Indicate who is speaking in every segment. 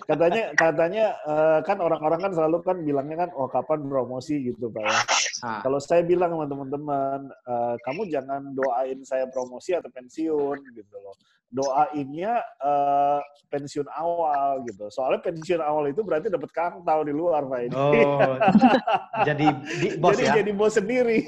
Speaker 1: Katanya kan orang-orang kan selalu kan bilangnya kan, oh kapan promosi gitu Pak ya. Kalau saya bilang sama teman-teman, kamu jangan doain saya promosi atau pensiun gitu loh. Doainnya pensiun awal gitu. Soalnya pensiun awal itu berarti dapat kantau di luar Pak ini.
Speaker 2: Oh, jadi big boss ya?
Speaker 1: Jadi bos sendiri.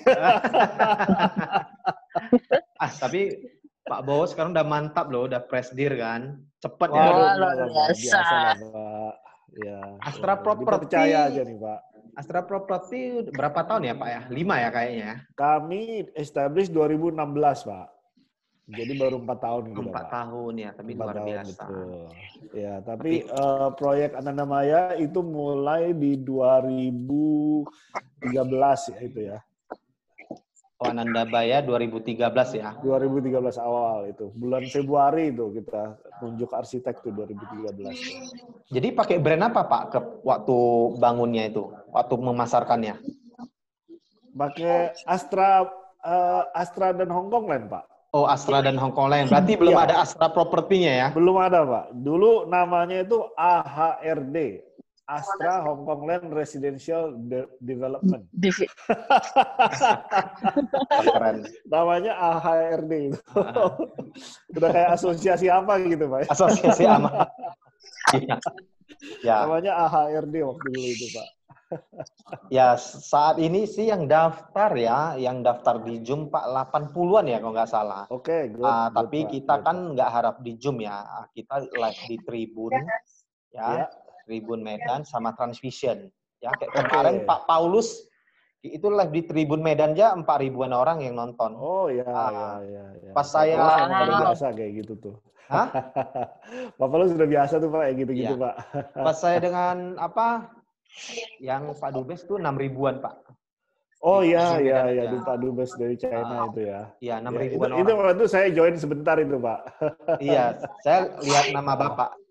Speaker 2: Tapi Pak Bowo sekarang udah mantap loh, udah presdir kan? Cepet ya?
Speaker 3: Wah, luar biasa.
Speaker 1: Biasa lah Pak. Ya,
Speaker 2: Astra Property.
Speaker 1: dipercaya aja nih Pak.
Speaker 2: Astra Property berapa tahun ya Pak ya? 5 ya kayaknya ya?
Speaker 1: Kami establish 2016 Pak. Jadi baru 4 tahun gitu
Speaker 2: 4 tahun ya, tapi
Speaker 1: 4
Speaker 2: luar
Speaker 1: tahun,
Speaker 2: biasa.
Speaker 1: Betul. Ya, tapi proyek Ananda Maya itu mulai di 2013 ya itu ya.
Speaker 2: Oh, Ananda Maya 2013 ya?
Speaker 1: 2013 awal itu. Bulan Februari itu kita tunjuk arsitek tuh 2013.
Speaker 2: Jadi pakai brand apa Pak waktu bangunnya itu? Waktu memasarkannya?
Speaker 1: Pakai Astra dan Hongkong Land, Pak.
Speaker 2: Oh, Astra dan Hongkong Land. Berarti belum ada Astra Property-nya ya?
Speaker 1: Belum ada, Pak. Dulu namanya itu AHRD. Astra Hongkong Land Residential Development.
Speaker 2: Keren.
Speaker 1: Namanya AHRD itu. Udah kayak asosiasi apa gitu, Pak.
Speaker 2: Asosiasi apa? Ya.
Speaker 1: Namanya AHRD waktu dulu itu, Pak.
Speaker 2: Ya, saat ini sih yang daftar di Zoom Pak 80-an ya kalau nggak salah.
Speaker 1: Oke, good,
Speaker 2: tapi
Speaker 1: Pak,
Speaker 2: kita kan nggak harap di Zoom ya. Kita live di Tribun ya. Tribun Medan sama Transvision. Ya, kayak kemarin Pak Paulus itu live di Tribun Medan aja 4.000-an orang yang nonton.
Speaker 1: Oh iya.
Speaker 2: Pas saya
Speaker 1: udah biasa kayak gitu tuh.
Speaker 2: Hah?
Speaker 1: Pak Paulus sudah biasa tuh Pak, kayak gitu-gitu Pak.
Speaker 2: Pas saya dengan yang Pak Dubes tuh 6.000-an Pak.
Speaker 1: Oh iya, Pak Dubes dari China itu ya.
Speaker 2: Iya, 6.000-an orang.
Speaker 1: Itu waktu itu saya join sebentar itu Pak.
Speaker 2: Iya, saya lihat nama Bapak.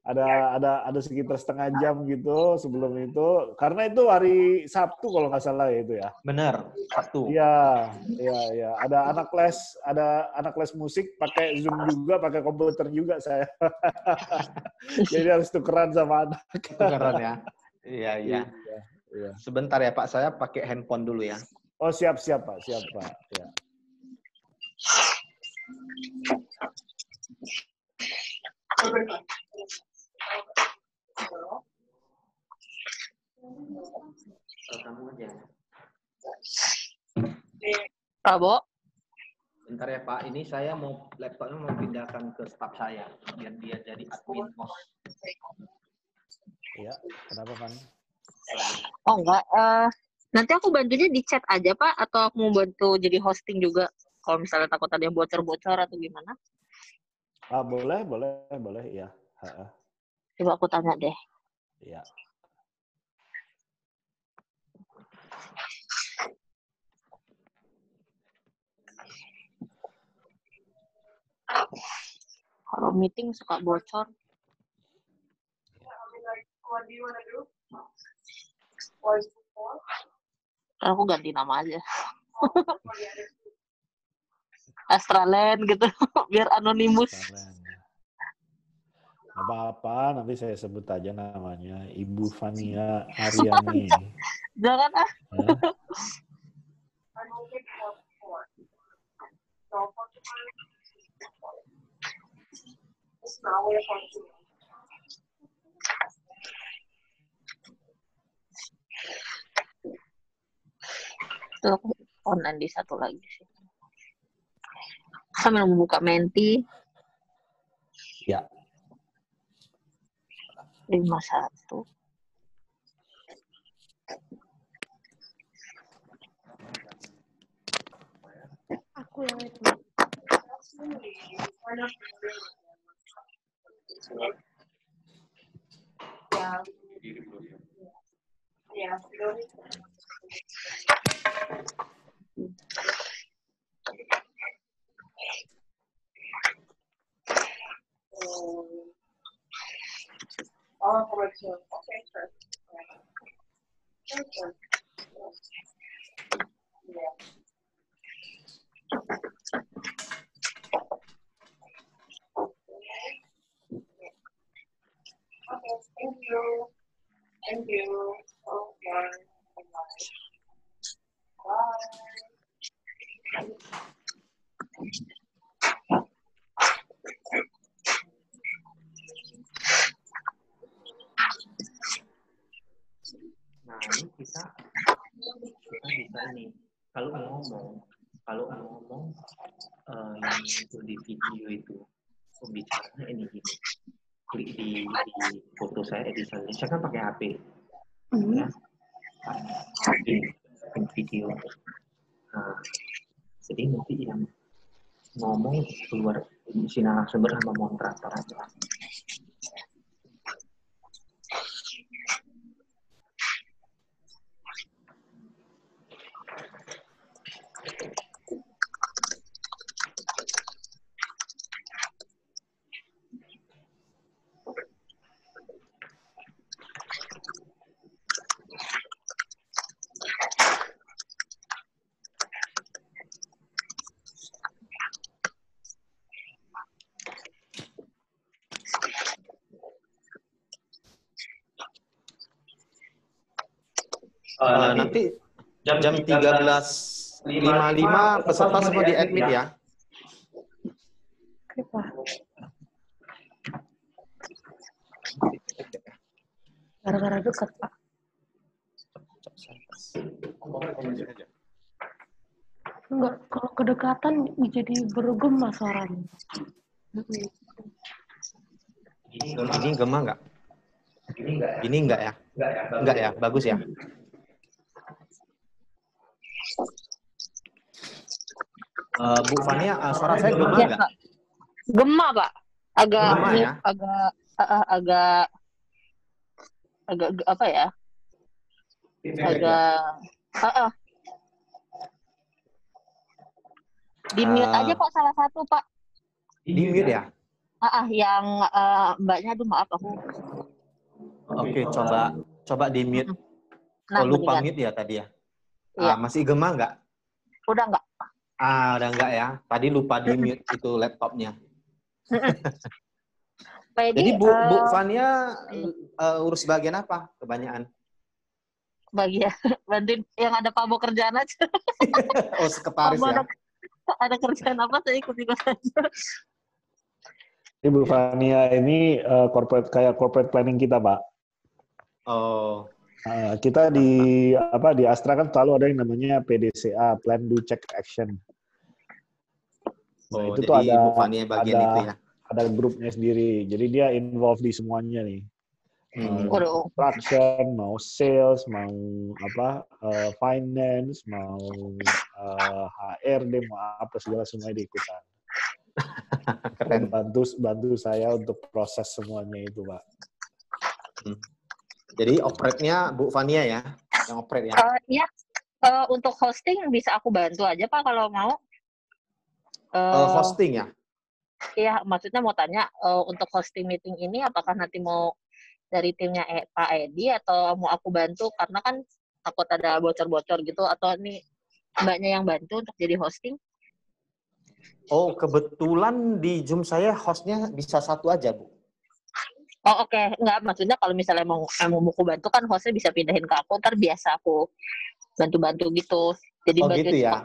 Speaker 1: Ada sekitar setengah jam gitu sebelum itu, karena itu hari Sabtu kalau nggak salah ya itu ya.
Speaker 2: Benar, Sabtu.
Speaker 1: Iya. Ada anak les musik pakai Zoom juga, pakai komputer juga saya. Jadi harus tukeran sama anak.
Speaker 2: Tukeran ya. Iya. Sebentar ya Pak, saya pakai handphone dulu ya.
Speaker 1: Oh siap Pak, siap Pak. Ya.
Speaker 2: Kamu aja.
Speaker 3: Pak Bo.
Speaker 2: Bentar ya Pak, ini saya laptopnya mau pindahkan ke staf saya biar dia jadi admin host.
Speaker 1: Iya, kenapa Pan?
Speaker 3: Oh enggak, nanti aku bantunya di chat aja Pak, atau aku mau bantu jadi hosting juga kalau misalnya takut ada yang bocor-bocor atau gimana?
Speaker 1: Boleh ya.
Speaker 3: Coba aku tanya deh.
Speaker 1: Iya.
Speaker 3: Kalau meeting suka bocor. Aku ganti nama aja. Astraland gitu, biar anonimus.
Speaker 1: Apa-apa, nanti saya sebut aja namanya Ibu Fania Aryani.
Speaker 3: Jangan ah. Tuh aku online di satu lagi sih. Sambil membuka Menti.
Speaker 1: Ya.
Speaker 3: 51.
Speaker 4: Aku yang itu. Ya. Oh, correction. Okay, sure. Okay. Yeah. Okay. Thank you. Thank you. Okay.
Speaker 2: Nah, ini kita bisa ini. Kalau ngomong yang muncul di video itu pembicaranya ini gini. Klik di foto saya saya kan pakai HP. Ya. Ini video. Nah, jadi nanti yang ngomong keluar si narasumber sama moderator aja. Nanti jam 13.55 peserta semua di admit ya.
Speaker 4: Oke, Pak. Gara-gara dekat, Pak. Enggak, kalau kedekatan jadi bergema suaranya.
Speaker 2: Ini gema nggak? Ini enggak ya? Enggak ya? Bagus ya? Bu Fania, suara saya gema nggak?
Speaker 3: Pak. Gema, Pak. Agak
Speaker 2: gema, ya?
Speaker 3: agak apa ya? Agak di mute aja Pak salah satu, Pak.
Speaker 2: Di mute ya?
Speaker 3: Yang mbaknya, aduh maaf aku.
Speaker 2: Oke, coba di mute.
Speaker 3: Nah,
Speaker 2: lupa
Speaker 3: mendingan.
Speaker 2: mute ya tadi ya?
Speaker 3: Iya.
Speaker 2: Masih gema nggak?
Speaker 3: Udah nggak?
Speaker 2: Udah nggak ya? Tadi lupa di mute itu laptopnya. Jadi Bu Fania urus bagian apa kebanyakan?
Speaker 3: Bagian bantuin yang ada Pak Bo kerjaan aja.
Speaker 2: Oh, sekretaris ya?
Speaker 3: Ada kerjaan apa saya ikut-ikut aja.
Speaker 1: Ini Bu Fania ini corporate planning kita, Pak.
Speaker 2: Oh.
Speaker 1: Kita di Astra kan selalu ada yang namanya PDCA, Plan Do Check Action. Nah, itu tuh
Speaker 2: Bu Fania bagian itu ya?
Speaker 1: Ada grupnya sendiri. Jadi dia involved di semuanya nih. Construction, mau sales, mau finance, mau HRD, mau apa segala semuanya diikutan.
Speaker 2: Keren.
Speaker 1: Bantu saya untuk proses semuanya itu, Pak.
Speaker 2: Jadi operate-nya Bu Fania ya, yang operate ya?
Speaker 3: Iya. Untuk hosting bisa aku bantu aja Pak kalau mau.
Speaker 2: Hosting ya?
Speaker 3: Iya, maksudnya mau tanya untuk hosting meeting ini apakah nanti mau dari timnya Pak Edi atau mau aku bantu karena kan takut ada bocor-bocor gitu atau ini mbaknya yang bantu untuk jadi hosting?
Speaker 2: Oh, kebetulan di Zoom saya hostnya bisa satu aja, Bu.
Speaker 3: Oh, oke. Enggak, maksudnya kalau misalnya mau aku bantu kan hostnya bisa pindahin ke aku, ntar biasa aku bantu-bantu gitu. Jadi
Speaker 2: gitu ya?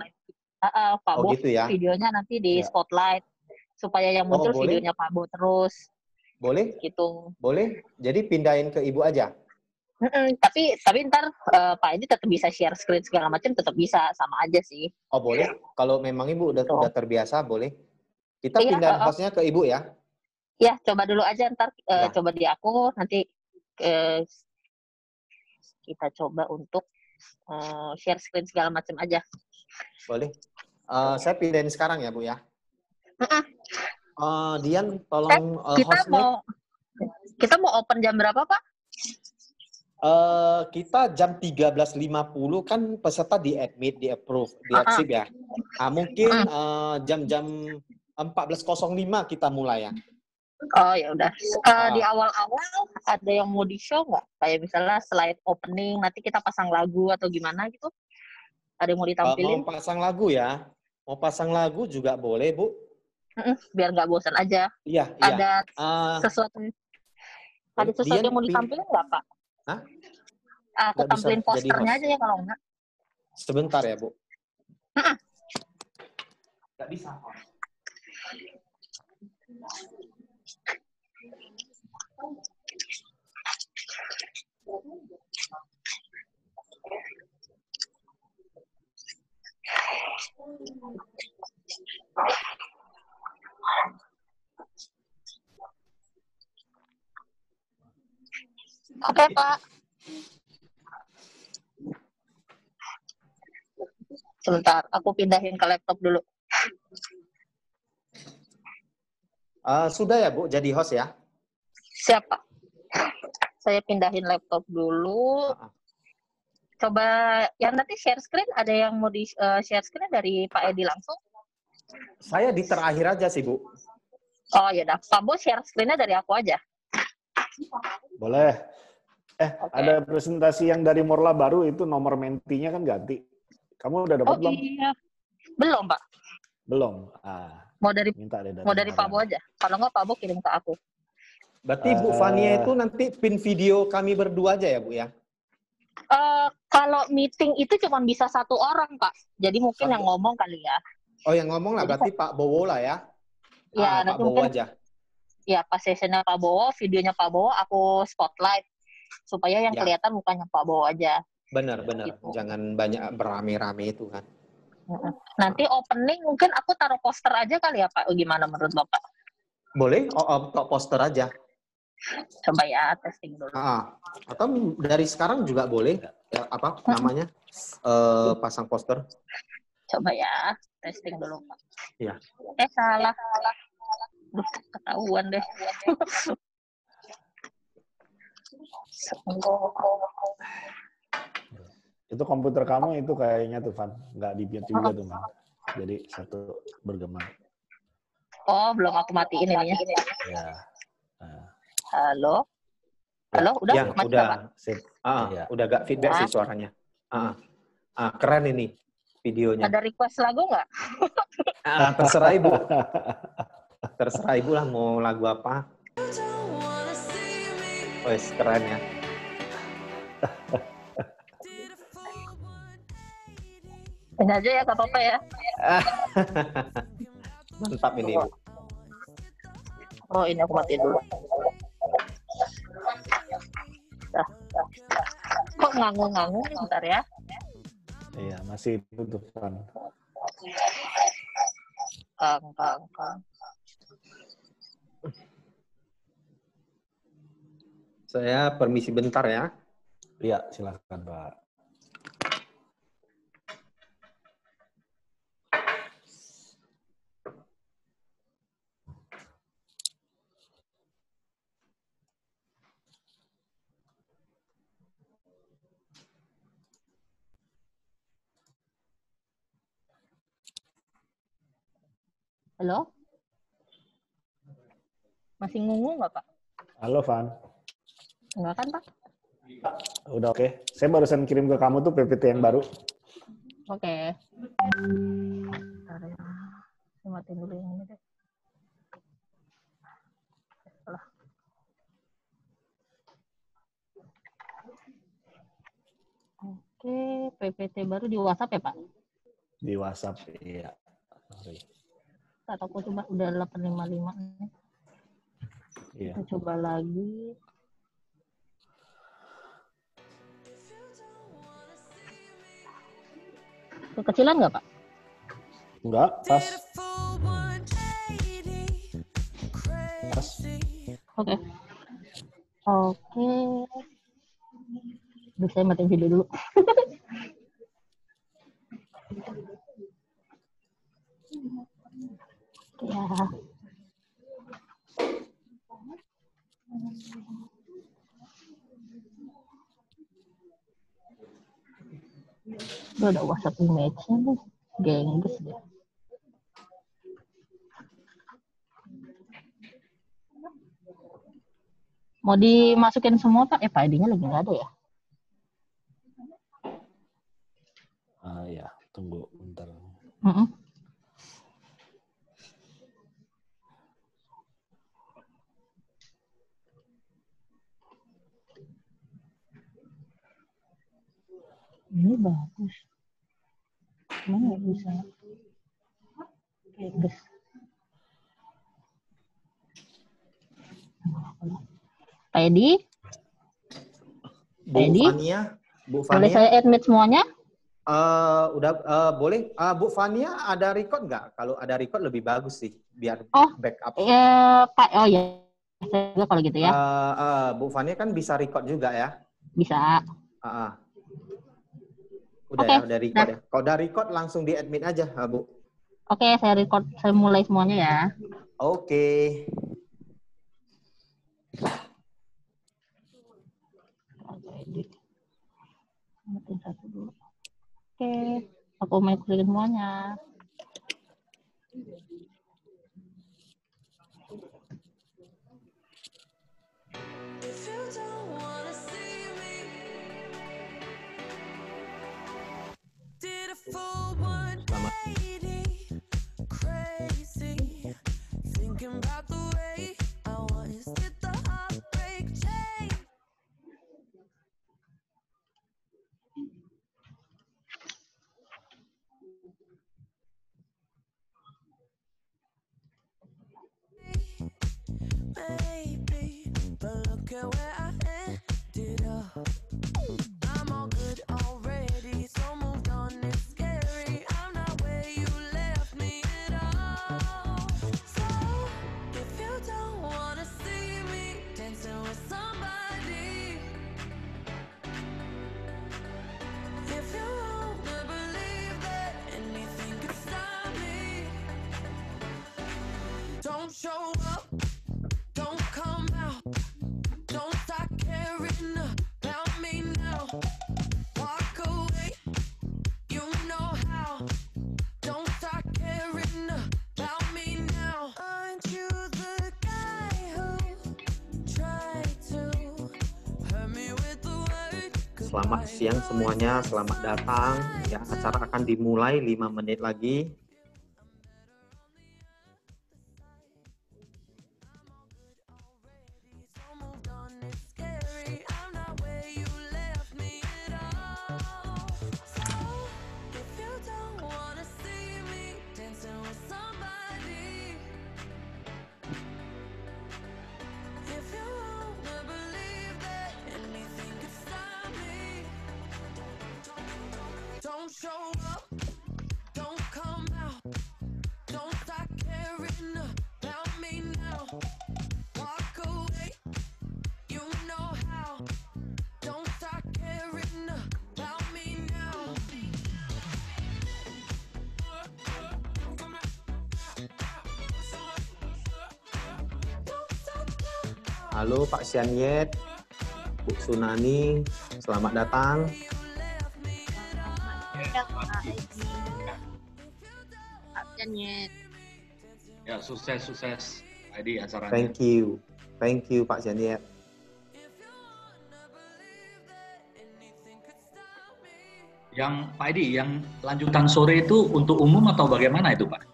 Speaker 3: Pak Bo
Speaker 2: gitu ya?
Speaker 3: videonya nanti di spotlight supaya yang muncul videonya Pak Bo terus.
Speaker 2: Boleh?
Speaker 3: Gitu.
Speaker 2: Boleh? Jadi pindahin ke Ibu aja?
Speaker 3: Tapi ntar Pak Edi tetap bisa share screen segala macam, tetap bisa, sama aja sih.
Speaker 2: Oh, boleh? Kalau memang Ibu udah terbiasa, boleh. Kita pindahin hostnya ke Ibu ya?
Speaker 3: Ya, coba dulu aja ntar coba di aku, nanti kita coba untuk share screen segala macam aja.
Speaker 2: Boleh. Saya pindahin sekarang ya, Bu ya? Dian, tolong hostnya.
Speaker 3: Kita mau open jam berapa, Pak?
Speaker 2: Kita jam 13.50 kan peserta di admit, di approve, di accept ya. Mungkin jam 14.05 kita mulai ya.
Speaker 3: Oh ya udah. Di awal-awal ada yang mau di show nggak? Kayak misalnya slide opening, nanti kita pasang lagu atau gimana gitu? Ada yang mau ditampilin?
Speaker 2: Mau pasang lagu ya? Mau pasang lagu juga boleh, Bu.
Speaker 3: Biar nggak bosan aja.
Speaker 2: Iya.
Speaker 3: Ada sesuatu. Ada sesuatu yang mau ditampilin nggak, Pak?
Speaker 2: Hah?
Speaker 3: Aku
Speaker 2: Nggak bisa
Speaker 3: tampilin
Speaker 2: jadi
Speaker 3: posternya
Speaker 2: host.
Speaker 3: aja ya kalau enggak.
Speaker 2: Sebentar ya, Bu. Nggak bisa.
Speaker 3: Oke, Pak. Sebentar, aku pindahin ke laptop dulu.
Speaker 2: Sudah ya, Bu, jadi host ya?
Speaker 3: Siapa? Saya pindahin laptop dulu. Coba yang nanti share screen, ada yang mau di share screen dari Pak Edi langsung?
Speaker 2: Saya di terakhir aja sih, Bu.
Speaker 3: Oh ya, Pak Bo share screen-nya dari aku aja.
Speaker 1: Boleh.
Speaker 3: Okay.
Speaker 1: Ada presentasi yang dari Morla baru itu nomor mentinya kan ganti. Kamu udah dapat belum?
Speaker 3: Iya. Belum, Pak.
Speaker 1: Belum.
Speaker 3: Mau dari
Speaker 1: minta deh
Speaker 3: mau dari Pak Bo aja. Kalau nggak Pak Bo kirim ke aku.
Speaker 2: Berarti Bu Fania itu nanti pin video kami berdua aja ya, Bu ya?
Speaker 3: Kalau meeting itu cuma bisa satu orang, Pak. Jadi mungkin yang ngomong kali ya.
Speaker 2: Oh, yang ngomong lah. Berarti Pak Bowo lah ya?
Speaker 3: Ya,
Speaker 2: Pak Bowo aja.
Speaker 3: Ya, pas sessionnya Pak Bowo, videonya Pak Bowo, aku spotlight. Supaya yang kelihatan mukanya Pak Bowo aja.
Speaker 2: Benar. Gitu. Jangan banyak berame-rame itu kan.
Speaker 3: Nanti opening mungkin aku taruh poster aja kali ya, Pak. Gimana menurut Bapak?
Speaker 2: Boleh, poster aja.
Speaker 3: Coba ya, testing dulu.
Speaker 2: Atau dari sekarang juga boleh, ya, apa namanya, pasang poster.
Speaker 3: Coba ya, testing dulu, Pak.
Speaker 2: Iya.
Speaker 3: Salah. Duh, ketahuan deh.
Speaker 1: Itu komputer kamu itu kayaknya tuh, Van. Nggak di-mute juga tuh, Man. Jadi satu bergema.
Speaker 3: Oh, belum aku matiin ininya.
Speaker 1: Ya.
Speaker 3: Halo? Halo, udah?
Speaker 2: Ya,
Speaker 3: Mati
Speaker 2: udah.
Speaker 3: Pak?
Speaker 2: Udah gak feedback sih suaranya. Keren ini videonya.
Speaker 3: Ada request lagu nggak?
Speaker 2: Terserah Ibu. Terserah Ibu lah mau lagu apa. Wes, keren ya.
Speaker 3: Ini aja ya, gak apa-apa ya.
Speaker 2: Mantap ini, Bu.
Speaker 3: Oh, ini aku matiin dulu. Kok nganggung-nganggung nih, bentar ya.
Speaker 1: Iya, masih itu tuh, Van.
Speaker 3: Kang.
Speaker 2: Saya permisi bentar ya.
Speaker 1: Iya, silakan, Pak.
Speaker 3: Halo? Masih ngungung nggak, Pak?
Speaker 1: Halo, Van.
Speaker 3: Enggak kan, Pak?
Speaker 1: Udah oke. Saya barusan kirim ke kamu tuh PPT yang baru.
Speaker 3: Oke. Bentar ya. Saya matiin dulu yang ini deh. Oke, PPT baru di WhatsApp ya, Pak?
Speaker 1: Di WhatsApp, iya. Sorry.
Speaker 3: Atau aku coba udah 855 nih.
Speaker 1: Iya.
Speaker 3: Kita coba lagi. Kekecilan nggak, Pak?
Speaker 1: Enggak, pas.
Speaker 3: Oke. Udah, saya matiin video dulu. Ya. Udah WhatsApp image-nya nih. Gengges deh. Mau dimasukin semua, Pak? Pak ID-nya lagi nggak ada ya?
Speaker 1: Ya, tunggu bentar.
Speaker 3: Ini bagus. Cuma nggak bisa. Oke, guys. Pak Edi?
Speaker 2: Bu Fania?
Speaker 3: Boleh saya admit semuanya?
Speaker 2: Boleh. Bu Fania ada record nggak? Kalau ada record lebih bagus sih, biar backup.
Speaker 3: Pak, saya kalau gitu ya.
Speaker 2: Bu Fania kan bisa record juga ya?
Speaker 3: Bisa.
Speaker 2: Udah ya, udah record ya. Kalau udah record langsung di admit aja, Bu.
Speaker 3: Oke, saya record, saya mulai semuanya ya.
Speaker 2: Oke.
Speaker 3: Satu dulu. Oke, aku mau ikutin semuanya.
Speaker 5: Maybe, but look at where I ended up. I'm all good already, so moved on. It's scary. I'm not where you left me at all. So if you don't wanna see me dancing with somebody, if you wanna believe that anything could stop me, don't show up. Don't come out, don't start caring about me now. Walk away, you know how. Don't start caring about me now. Aren't you the guy who tried to hurt me with the word?
Speaker 2: Selamat siang semuanya, selamat datang. Ya, acara akan dimulai 5 menit lagi.
Speaker 5: Don't show up, don't come out, don't start caring about me now. Walk away, you know how. Don't start caring about me now.
Speaker 2: Halo Pak Sianyet, Bu Sunani, selamat datang.
Speaker 6: Ya, sukses Edi acaranya.
Speaker 2: Thank you Pak Sianyet.
Speaker 6: Yang Pak Edi, yang lanjutan sore itu untuk umum atau bagaimana itu Pak?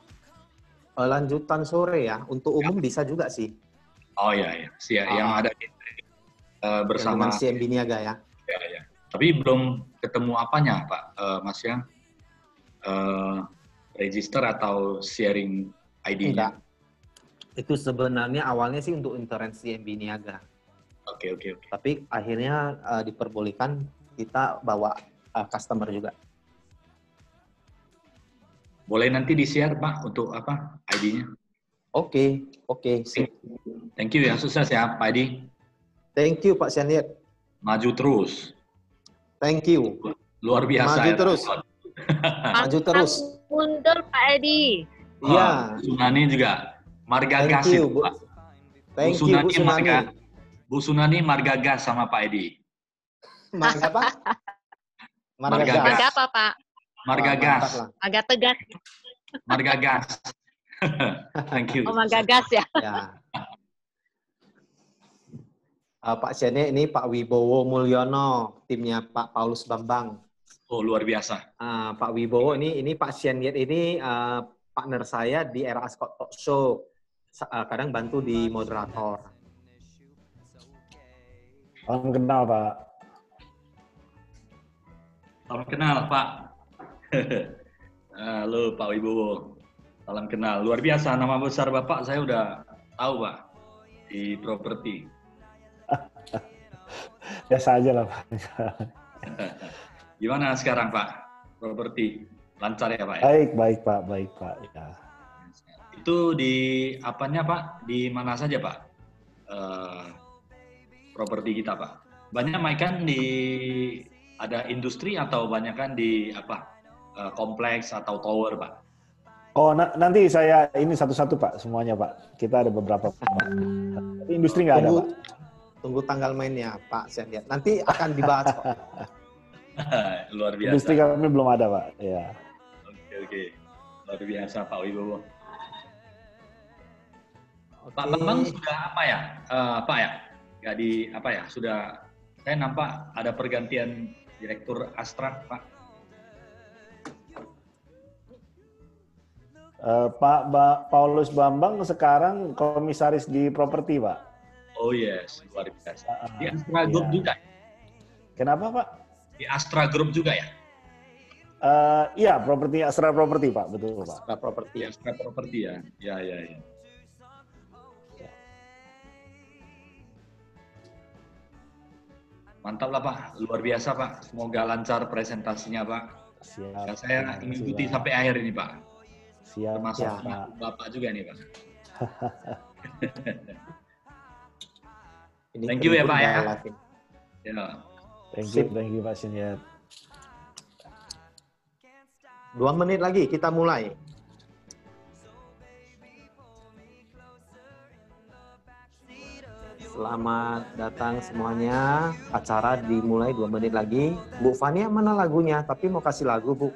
Speaker 2: Lanjutan sore ya, untuk umum bisa juga sih.
Speaker 6: Oh iya, yang ada bersama
Speaker 2: dengan CMB Niaga ya.
Speaker 6: Ya. Tapi belum ketemu apanya Pak, Mas Yang? Register atau sharing ID-nya?
Speaker 2: Enggak. Itu sebenarnya awalnya sih untuk interaksi CMB Niaga.
Speaker 6: Oke.
Speaker 2: Tapi akhirnya diperbolehkan kita bawa customer juga.
Speaker 6: Boleh nanti di-share Pak untuk apa ID-nya?
Speaker 2: Oke.
Speaker 6: Thank you ya, sukses ya Pak Edi.
Speaker 2: Thank you Pak Sianyet.
Speaker 6: Maju terus.
Speaker 2: Thank you.
Speaker 6: Luar biasa.
Speaker 2: Maju
Speaker 6: ya,
Speaker 2: terus. Maju terus.
Speaker 3: Mundur Pak Edi.
Speaker 2: Iya.
Speaker 6: Bu Sunani juga. Marga
Speaker 2: Thank
Speaker 6: gas
Speaker 2: you,
Speaker 6: itu,
Speaker 2: Bu.
Speaker 6: Pak.
Speaker 2: Thank you, Bu Sunani.
Speaker 6: Bu Sunani marga gas sama Pak Edi.
Speaker 2: Marga apa?
Speaker 6: Marga gas.
Speaker 3: Marga apa Pak?
Speaker 6: Marga gas.
Speaker 3: Agak tegas.
Speaker 6: Marga gas. Thank you.
Speaker 3: Oh, marga gas ya.
Speaker 2: Ya. Pak Sianyet ini Pak Wibowo Mulyono, timnya Pak Paulus Bambang.
Speaker 6: Oh, luar biasa.
Speaker 2: Pak Wibowo ini Pak Sianyet ini partner saya di Era Ascot Talk Show. Kadang bantu di moderator.
Speaker 1: Salam kenal Pak.
Speaker 6: Salam kenal, Pak. Halo, Pak Wibowo. Salam kenal. Luar biasa, nama besar Bapak saya udah tahu, Pak, di properti.
Speaker 1: Biasa aja lah, Pak.
Speaker 6: Gimana sekarang, Pak? Properti lancar ya, Pak? Ya?
Speaker 1: Baik, Pak. Baik, Pak. Ya.
Speaker 6: Itu di apanya, Pak? Di mana saja, Pak? Properti kita, Pak. Banyak kan ada industri atau banyak kan di kompleks atau tower, Pak?
Speaker 1: Oh, nanti saya ini satu-satu, Pak, semuanya, Pak. Kita ada beberapa, Pak. Industri nggak ada, Pak.
Speaker 2: Tunggu tanggal mainnya, Pak. Saya lihat. Nanti akan dibahas, Pak.
Speaker 6: Luar biasa.
Speaker 1: Industri kami belum ada, Pak. Ya.
Speaker 6: Oke. Luar biasa, Pak Wibowo. Pak Bambang sudah apa ya? Pak ya? Nggak di apa ya? Sudah, saya nampak ada pergantian Direktur Astra, Pak.
Speaker 1: Pak Paulus Bambang sekarang komisaris di properti, Pak.
Speaker 6: Oh yes, luar biasa. Di Astra Group juga.
Speaker 1: Kenapa, Pak?
Speaker 6: Di Astra Group juga ya?
Speaker 1: Iya, properti Astra Properti, Pak. Betul, Pak.
Speaker 2: Astra Properti.
Speaker 6: Di Astra Properti ya? Ya. Mantap lah, Pak. Luar biasa, Pak. Semoga lancar presentasinya, Pak.
Speaker 1: Siap.
Speaker 6: Dan saya mengikuti sampai akhir ini, Pak.
Speaker 1: Siap,
Speaker 6: termasuk
Speaker 1: Pak.
Speaker 6: Bapak juga nih, Pak.
Speaker 2: Ini
Speaker 6: Thank you ya, Pak ya. Ya.
Speaker 1: Thank you, Pak Sinyat.
Speaker 2: 2 menit lagi kita mulai. Selamat datang semuanya. Acara dimulai 2 menit lagi. Bu Fania mana lagunya? Tapi mau kasih lagu, Bu.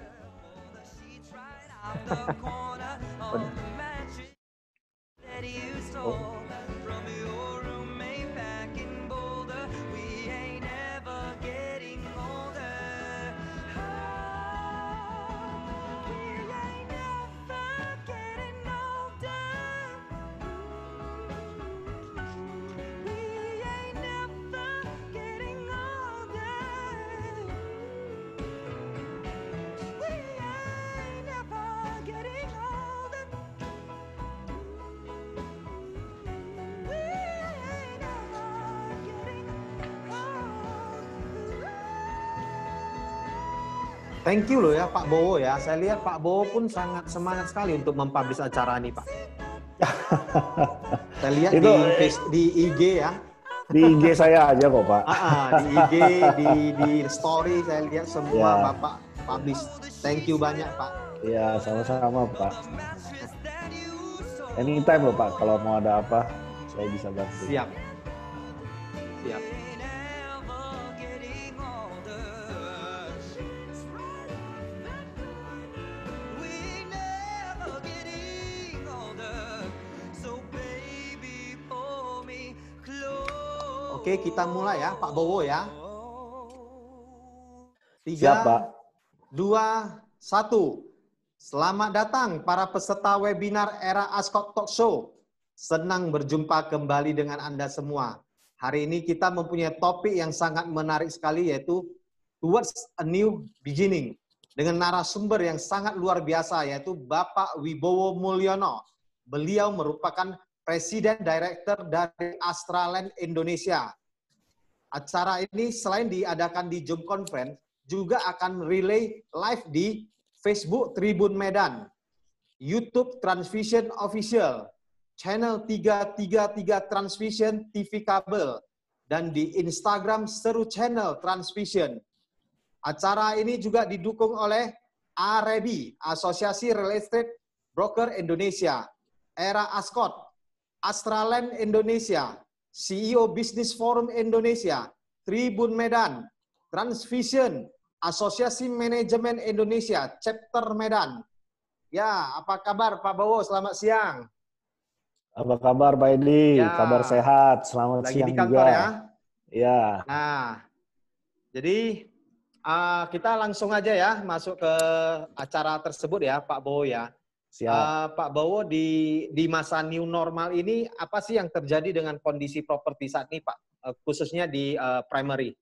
Speaker 2: Thank you loh ya Pak Bowo ya. Saya lihat Pak Bowo pun sangat semangat sekali untuk mempublish acara ini, Pak. Saya lihat
Speaker 1: itu,
Speaker 2: di IG ya.
Speaker 1: Di IG saya aja kok, Pak.
Speaker 2: Di IG, di story saya lihat semua Bapak publish. Thank you banyak, Pak.
Speaker 1: Iya, sama-sama, Pak. Anytime loh, Pak. Kalau mau ada apa, saya bisa bantu.
Speaker 2: Siap. Oke, kita mulai ya, Pak Bowo ya. 3,
Speaker 1: Siap, Pak.
Speaker 2: 2, 1. Selamat datang para peserta webinar Era Ascot Talk Show. Senang berjumpa kembali dengan Anda semua. Hari ini kita mempunyai topik yang sangat menarik sekali, yaitu Towards a New Beginning. Dengan narasumber yang sangat luar biasa, yaitu Bapak Wibowo Mulyono. Beliau merupakan Presiden Director dari Astraland Indonesia. Acara ini selain diadakan di Zoom Conference, juga akan relay live di Facebook Tribun Medan, YouTube Transvision Official, channel 333 Transvision TV Kabel, dan di Instagram Seru Channel Transvision. Acara ini juga didukung oleh AREBI, Asosiasi Real Estate Broker Indonesia, Era Ascot, Astraland Indonesia, CEO Business Forum Indonesia, Tribun Medan, Transvision, Asosiasi Manajemen Indonesia, Chapter Medan. Ya, apa kabar Pak Bowo? Selamat siang.
Speaker 1: Apa kabar Pak Edi?
Speaker 2: Ya.
Speaker 1: Kabar sehat. Selamat
Speaker 2: Lagi
Speaker 1: siang
Speaker 2: di kantor
Speaker 1: juga.
Speaker 2: ya?
Speaker 1: Ya.
Speaker 2: Nah, jadi kita langsung aja ya masuk ke acara tersebut ya Pak Bowo ya.
Speaker 1: Siap.
Speaker 2: Pak Bowo, di masa new normal ini apa sih yang terjadi dengan kondisi properti saat ini Pak? Khususnya di primary.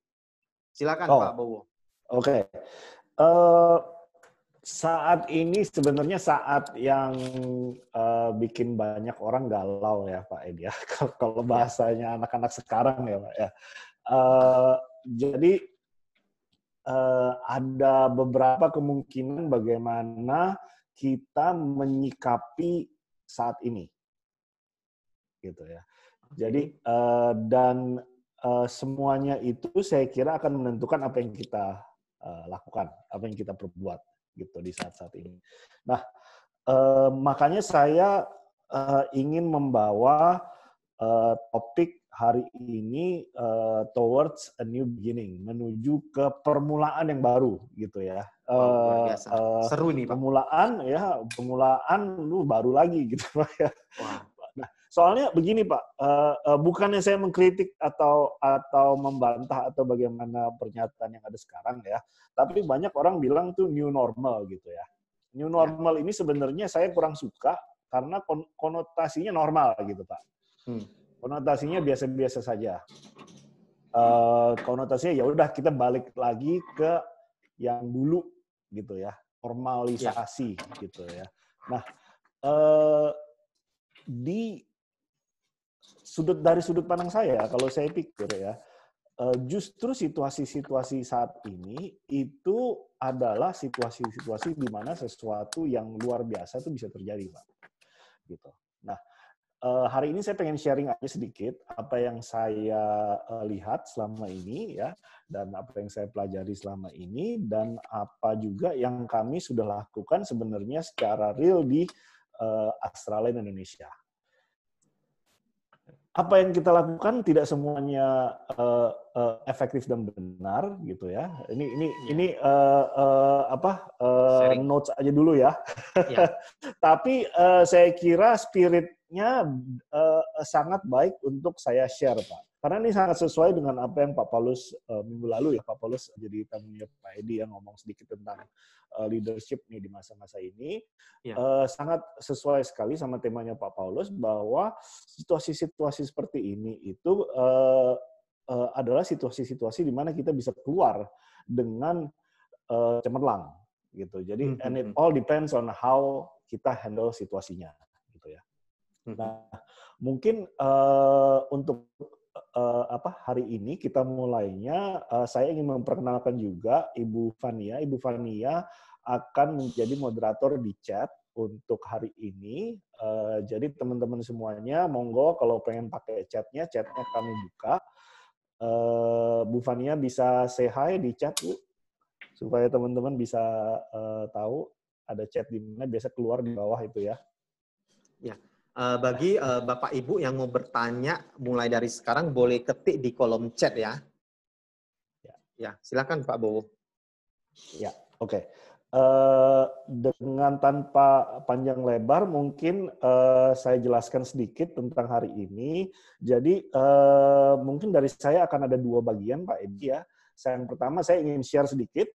Speaker 2: Silakan Pak Bowo.
Speaker 1: Oke. Eh, saat ini sebenarnya saat yang bikin banyak orang galau ya Pak Edi ya. Kalau bahasanya anak-anak sekarang ya Pak ya. Jadi ada beberapa kemungkinan bagaimana kita menyikapi saat ini, gitu ya. Jadi dan semuanya itu saya kira akan menentukan apa yang kita lakukan, apa yang kita perbuat, gitu di saat-saat ini. Nah, makanya saya ingin membawa topik hari ini towards a new beginning, menuju ke permulaan yang baru, gitu ya.
Speaker 2: Luar biasa. Seru nih, Pak.
Speaker 1: Permulaan lu baru lagi, gitu Pak ya. Nah, soalnya begini Pak, bukannya saya mengkritik atau membantah atau bagaimana pernyataan yang ada sekarang ya, tapi banyak orang bilang tuh new normal gitu ya. New normal ini sebenarnya saya kurang suka karena konotasinya normal gitu Pak. Konotasinya biasa-biasa saja. Konotasinya ya udah kita balik lagi ke yang dulu gitu ya, normalisasi gitu ya. Nah, dari sudut pandang saya, kalau saya pikir ya, justru situasi-situasi saat ini itu adalah situasi-situasi di mana sesuatu yang luar biasa itu bisa terjadi, Pak. Gitu. Nah, hari ini saya pengen sharing aja sedikit apa yang saya lihat selama ini ya, dan apa yang saya pelajari selama ini, dan apa juga yang kami sudah lakukan sebenarnya secara real di Australia dan Indonesia. Apa yang kita lakukan tidak semuanya efektif dan benar gitu ya. Ini notes aja dulu ya. Tapi saya kira spiritnya sangat baik untuk saya share Pak. Karena ini sangat sesuai dengan apa yang Pak Paulus minggu lalu ya, Pak Paulus jadi tamunya Pak Edi yang ngomong sedikit tentang leadership nih di masa-masa ini. Sangat sesuai sekali sama temanya Pak Paulus bahwa situasi-situasi seperti ini itu adalah situasi-situasi di mana kita bisa keluar dengan cemerlang gitu. Jadi and it all depends on how kita handle situasinya gitu ya. Nah, mungkin untuk hari ini kita mulainya saya ingin memperkenalkan juga Ibu Fania. Ibu Fania akan menjadi moderator di chat untuk hari ini. Jadi teman-teman semuanya monggo kalau pengen pakai chatnya kami buka. Bu Fania bisa say hi di chat Bu, supaya teman-teman bisa tahu ada chat di mana, biasa keluar di bawah itu ya.
Speaker 2: Ya. Bagi Bapak Ibu yang mau bertanya mulai dari sekarang boleh ketik di kolom chat ya. Ya, silakan Pak Bowo.
Speaker 1: Ya, oke. Dengan tanpa panjang lebar mungkin saya jelaskan sedikit tentang hari ini. Jadi mungkin dari saya akan ada dua bagian Pak Edi ya. Yang pertama saya ingin share sedikit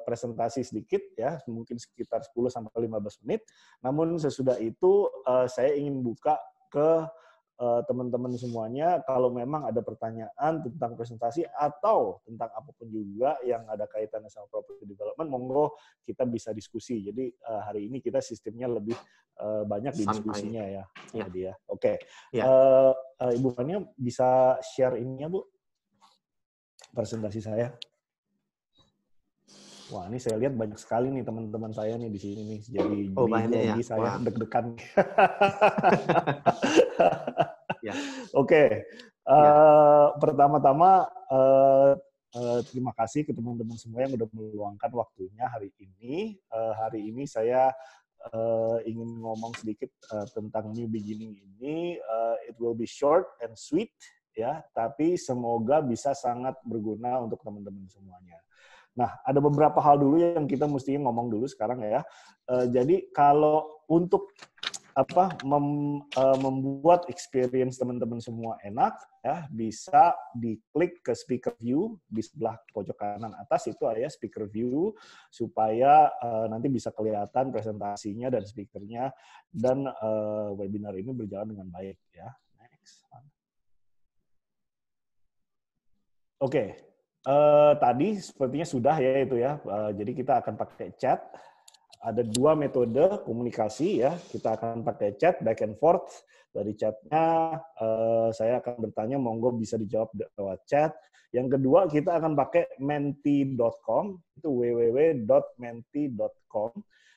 Speaker 1: presentasi sedikit ya, mungkin sekitar 10-15 menit. Namun sesudah itu saya ingin buka ke teman-teman semuanya kalau memang ada pertanyaan tentang presentasi atau tentang apapun juga yang ada kaitannya sama property development, monggo kita bisa diskusi. Jadi hari ini kita sistemnya lebih banyak di diskusinya ya. Ya. Oke. Ibu Fania bisa share ininya Bu, presentasi saya. Wah, ini saya lihat banyak sekali nih teman-teman saya nih di sini nih. Jadi grogi saya deg-degan. Oke. Pertama-tama terima kasih ke teman-teman semua yang sudah meluangkan waktunya hari ini. Hari ini saya ingin ngomong sedikit tentang new beginning ini. It will be short and sweet ya, tapi semoga bisa sangat berguna untuk teman-teman semuanya. Nah, ada beberapa hal dulu yang kita mesti ngomong dulu sekarang ya. Jadi kalau untuk membuat experience teman-teman semua enak, ya bisa diklik ke speaker view di sebelah pojok kanan atas itu ya speaker view supaya nanti bisa kelihatan presentasinya dan speakernya dan webinar ini berjalan dengan baik ya. Next. Oke. Tadi sepertinya sudah ya itu ya. Jadi kita akan pakai chat. Ada 2 metode komunikasi ya. Kita akan pakai chat back and forth. Dari chatnya saya akan bertanya, monggo bisa dijawab lewat chat. Yang kedua kita akan pakai menti.com, itu www.menti.com.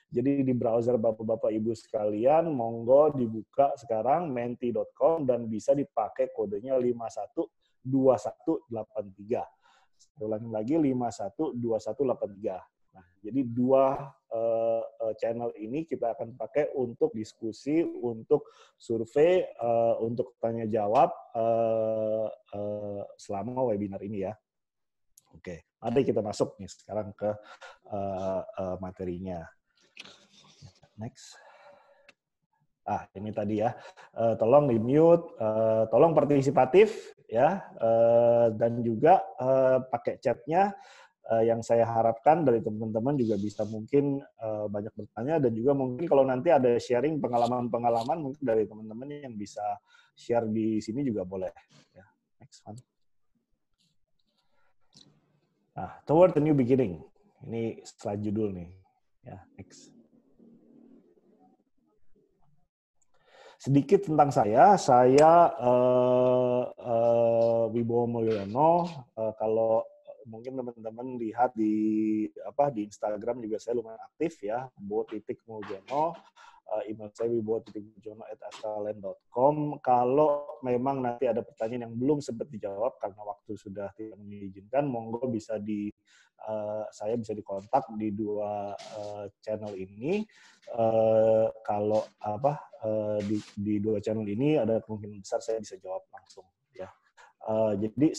Speaker 1: Jadi di browser Bapak-Bapak Ibu sekalian, monggo dibuka sekarang menti.com dan bisa dipakai kodenya 512183. Ulangi lagi 512183. Nah, jadi 2 channel ini kita akan pakai untuk diskusi, untuk survei, untuk tanya jawab selama webinar ini ya. Oke, mari kita masuk nih sekarang ke materinya. Next. Ini tadi ya. Tolong di mute, tolong partisipatif ya, dan juga pakai chatnya. Yang saya harapkan dari teman-teman juga bisa mungkin banyak bertanya, dan juga mungkin kalau nanti ada sharing pengalaman-pengalaman mungkin dari teman-teman yang bisa share di sini juga boleh. Ya. Next one. Toward the New Beginning. Ini slide judul nih. Ya, next. Sedikit tentang saya Wibowo Mulyono. Kalau mungkin teman-teman lihat di Instagram juga saya lumayan aktif ya, wibowo.mulyono. Email saya wibowo.mulyono@astralend.com. Kalau memang nanti ada pertanyaan yang belum sempat dijawab karena waktu sudah tidak mengizinkan, monggo bisa saya bisa dikontak di 2 channel ini. Kalau di 2 channel ini ada kemungkinan besar saya bisa jawab langsung ya. Jadi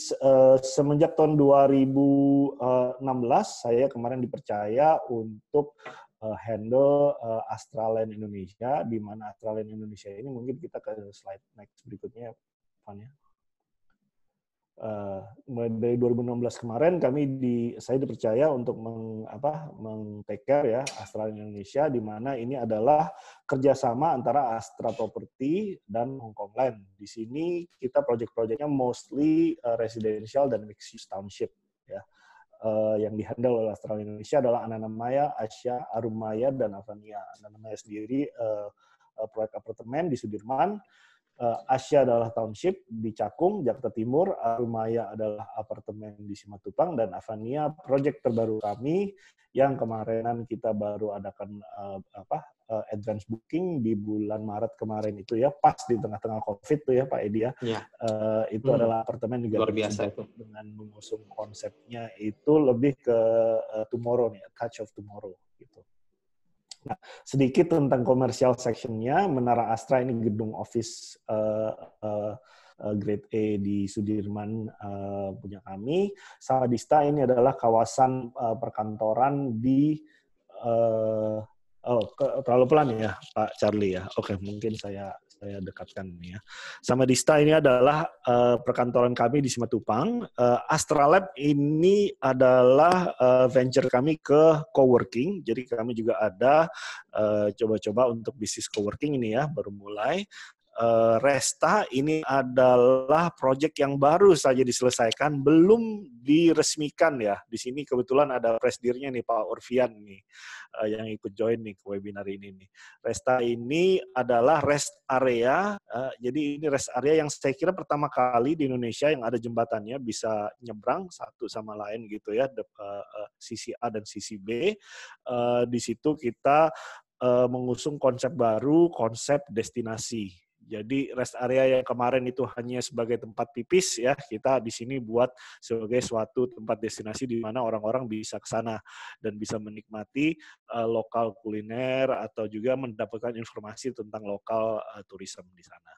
Speaker 1: semenjak tahun 2016 saya kemarin dipercaya untuk handle Astralend Indonesia, di mana Astralend Indonesia ini mungkin kita ke slide next berikutnya, Van ya. Mulai dari 2016 kemarin saya dipercaya untuk meng-take care ya Astralend Indonesia, di mana ini adalah kerjasama antara Astra Property dan Hongkong Land. Di sini kita project-projectnya mostly residential dan mixed use township ya. Yang dihandle oleh Astralend Indonesia adalah Ananamaya, Asya, Arumaya, dan Avania. Ananamaya sendiri proyek apartemen di Sudirman. Asya adalah township di Cakung, Jakarta Timur. Arumaya adalah apartemen di Simatupang, dan Avania proyek terbaru kami yang kemarinan kita baru adakan advance booking di bulan Maret kemarin itu ya, pas di tengah-tengah COVID tuh ya Pak Edi ya. Itu adalah apartemen juga
Speaker 2: luar biasa itu.
Speaker 1: Dengan mengusung konsepnya itu lebih ke tomorrow nih, touch of tomorrow gitu. Nah, sedikit tentang commercial section-nya. Menara Astra ini gedung office grade A di Sudirman punya kami. Samadista ini adalah kawasan perkantoran di terlalu pelan ya Pak Charlie ya. Oke, mungkin saya dekatkan ini ya. Samadista ini adalah perkantoran kami di Simatupang. Astralab ini adalah venture kami ke coworking. Jadi kami juga ada coba-coba untuk bisnis coworking ini ya, baru mulai. Resta ini adalah proyek yang baru saja diselesaikan, belum diresmikan ya. Di sini kebetulan ada presidirnya nih Pak Orvian nih yang ikut join nih ke webinar ini nih. Resta ini adalah rest area. Jadi ini rest area yang saya kira pertama kali di Indonesia yang ada jembatannya bisa nyebrang satu sama lain gitu ya, sisi A dan sisi B. Di situ kita mengusung konsep baru, konsep destinasi. Jadi rest area yang kemarin itu hanya sebagai tempat pipis ya, kita di sini buat sebagai suatu tempat destinasi di mana orang-orang bisa ke sana dan bisa menikmati lokal kuliner atau juga mendapatkan informasi tentang lokal tourism di sana.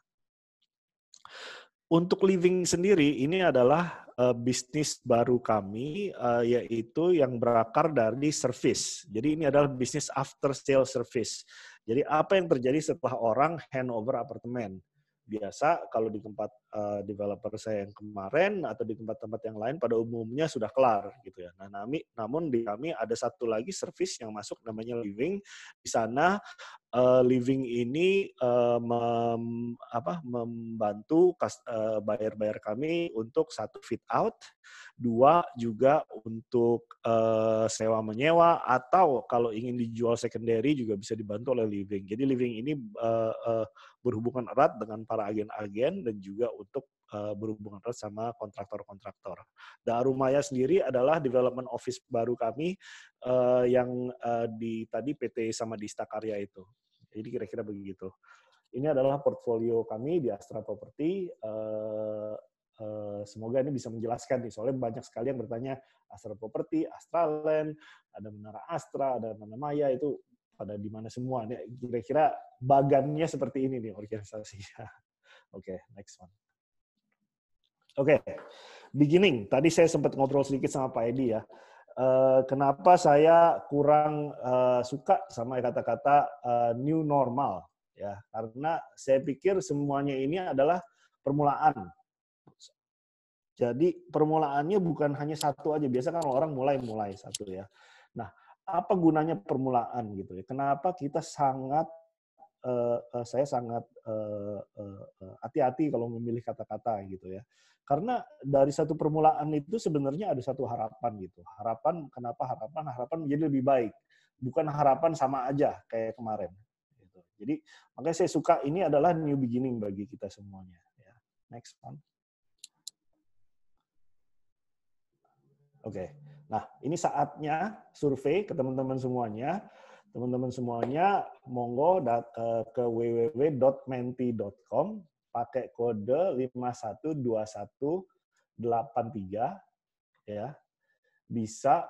Speaker 1: Untuk living sendiri, ini adalah bisnis baru kami, yaitu yang berakar dari service. Jadi ini adalah bisnis after sale service. Jadi apa yang terjadi setelah orang handover apartemen? Biasa kalau di tempat developer saya yang kemarin atau di tempat-tempat yang lain pada umumnya sudah kelar gitu ya. Nah, namun di kami ada satu lagi service yang masuk namanya Living. Di sana Living ini membantu buyer-buyer kami untuk satu fit out, dua juga untuk sewa menyewa, atau kalau ingin dijual secondary juga bisa dibantu oleh Living. Jadi Living ini berhubungan erat dengan para agen-agen dan juga untuk berhubungan erat sama kontraktor-kontraktor. Darumaya sendiri adalah development office baru kami yang di tadi PT Samadista Karya itu. Jadi kira-kira begitu. Ini adalah portfolio kami di Astra Property. Semoga ini bisa menjelaskan nih, soalnya banyak sekali yang bertanya Astra Property, Astra Land, ada Menara Astra, ada Mana Maya, itu pada di mana semua. Nih, kira-kira bagannya seperti ini nih organisasinya. Oke, next one. Oke, beginning. Tadi saya sempat ngobrol sedikit sama Pak Edi ya. Kenapa saya kurang suka sama kata-kata new normal ya, karena saya pikir semuanya ini adalah permulaan. Jadi permulaannya bukan hanya satu aja. Biasa kan orang mulai satu ya. Nah, apa gunanya permulaan gitu ya? Kenapa kita saya sangat hati-hati kalau memilih kata-kata gitu ya. Karena dari satu permulaan itu sebenarnya ada satu harapan gitu. Harapan, kenapa harapan? Harapan menjadi lebih baik. Bukan harapan sama aja kayak kemarin. Gitu. Jadi makanya saya suka ini adalah new beginning bagi kita semuanya. Ya. Next one. Oke. Nah ini saatnya survei ke teman-teman semuanya. Teman-teman semuanya monggo ke www.menti.com. pakai kode 512183 ya. Bisa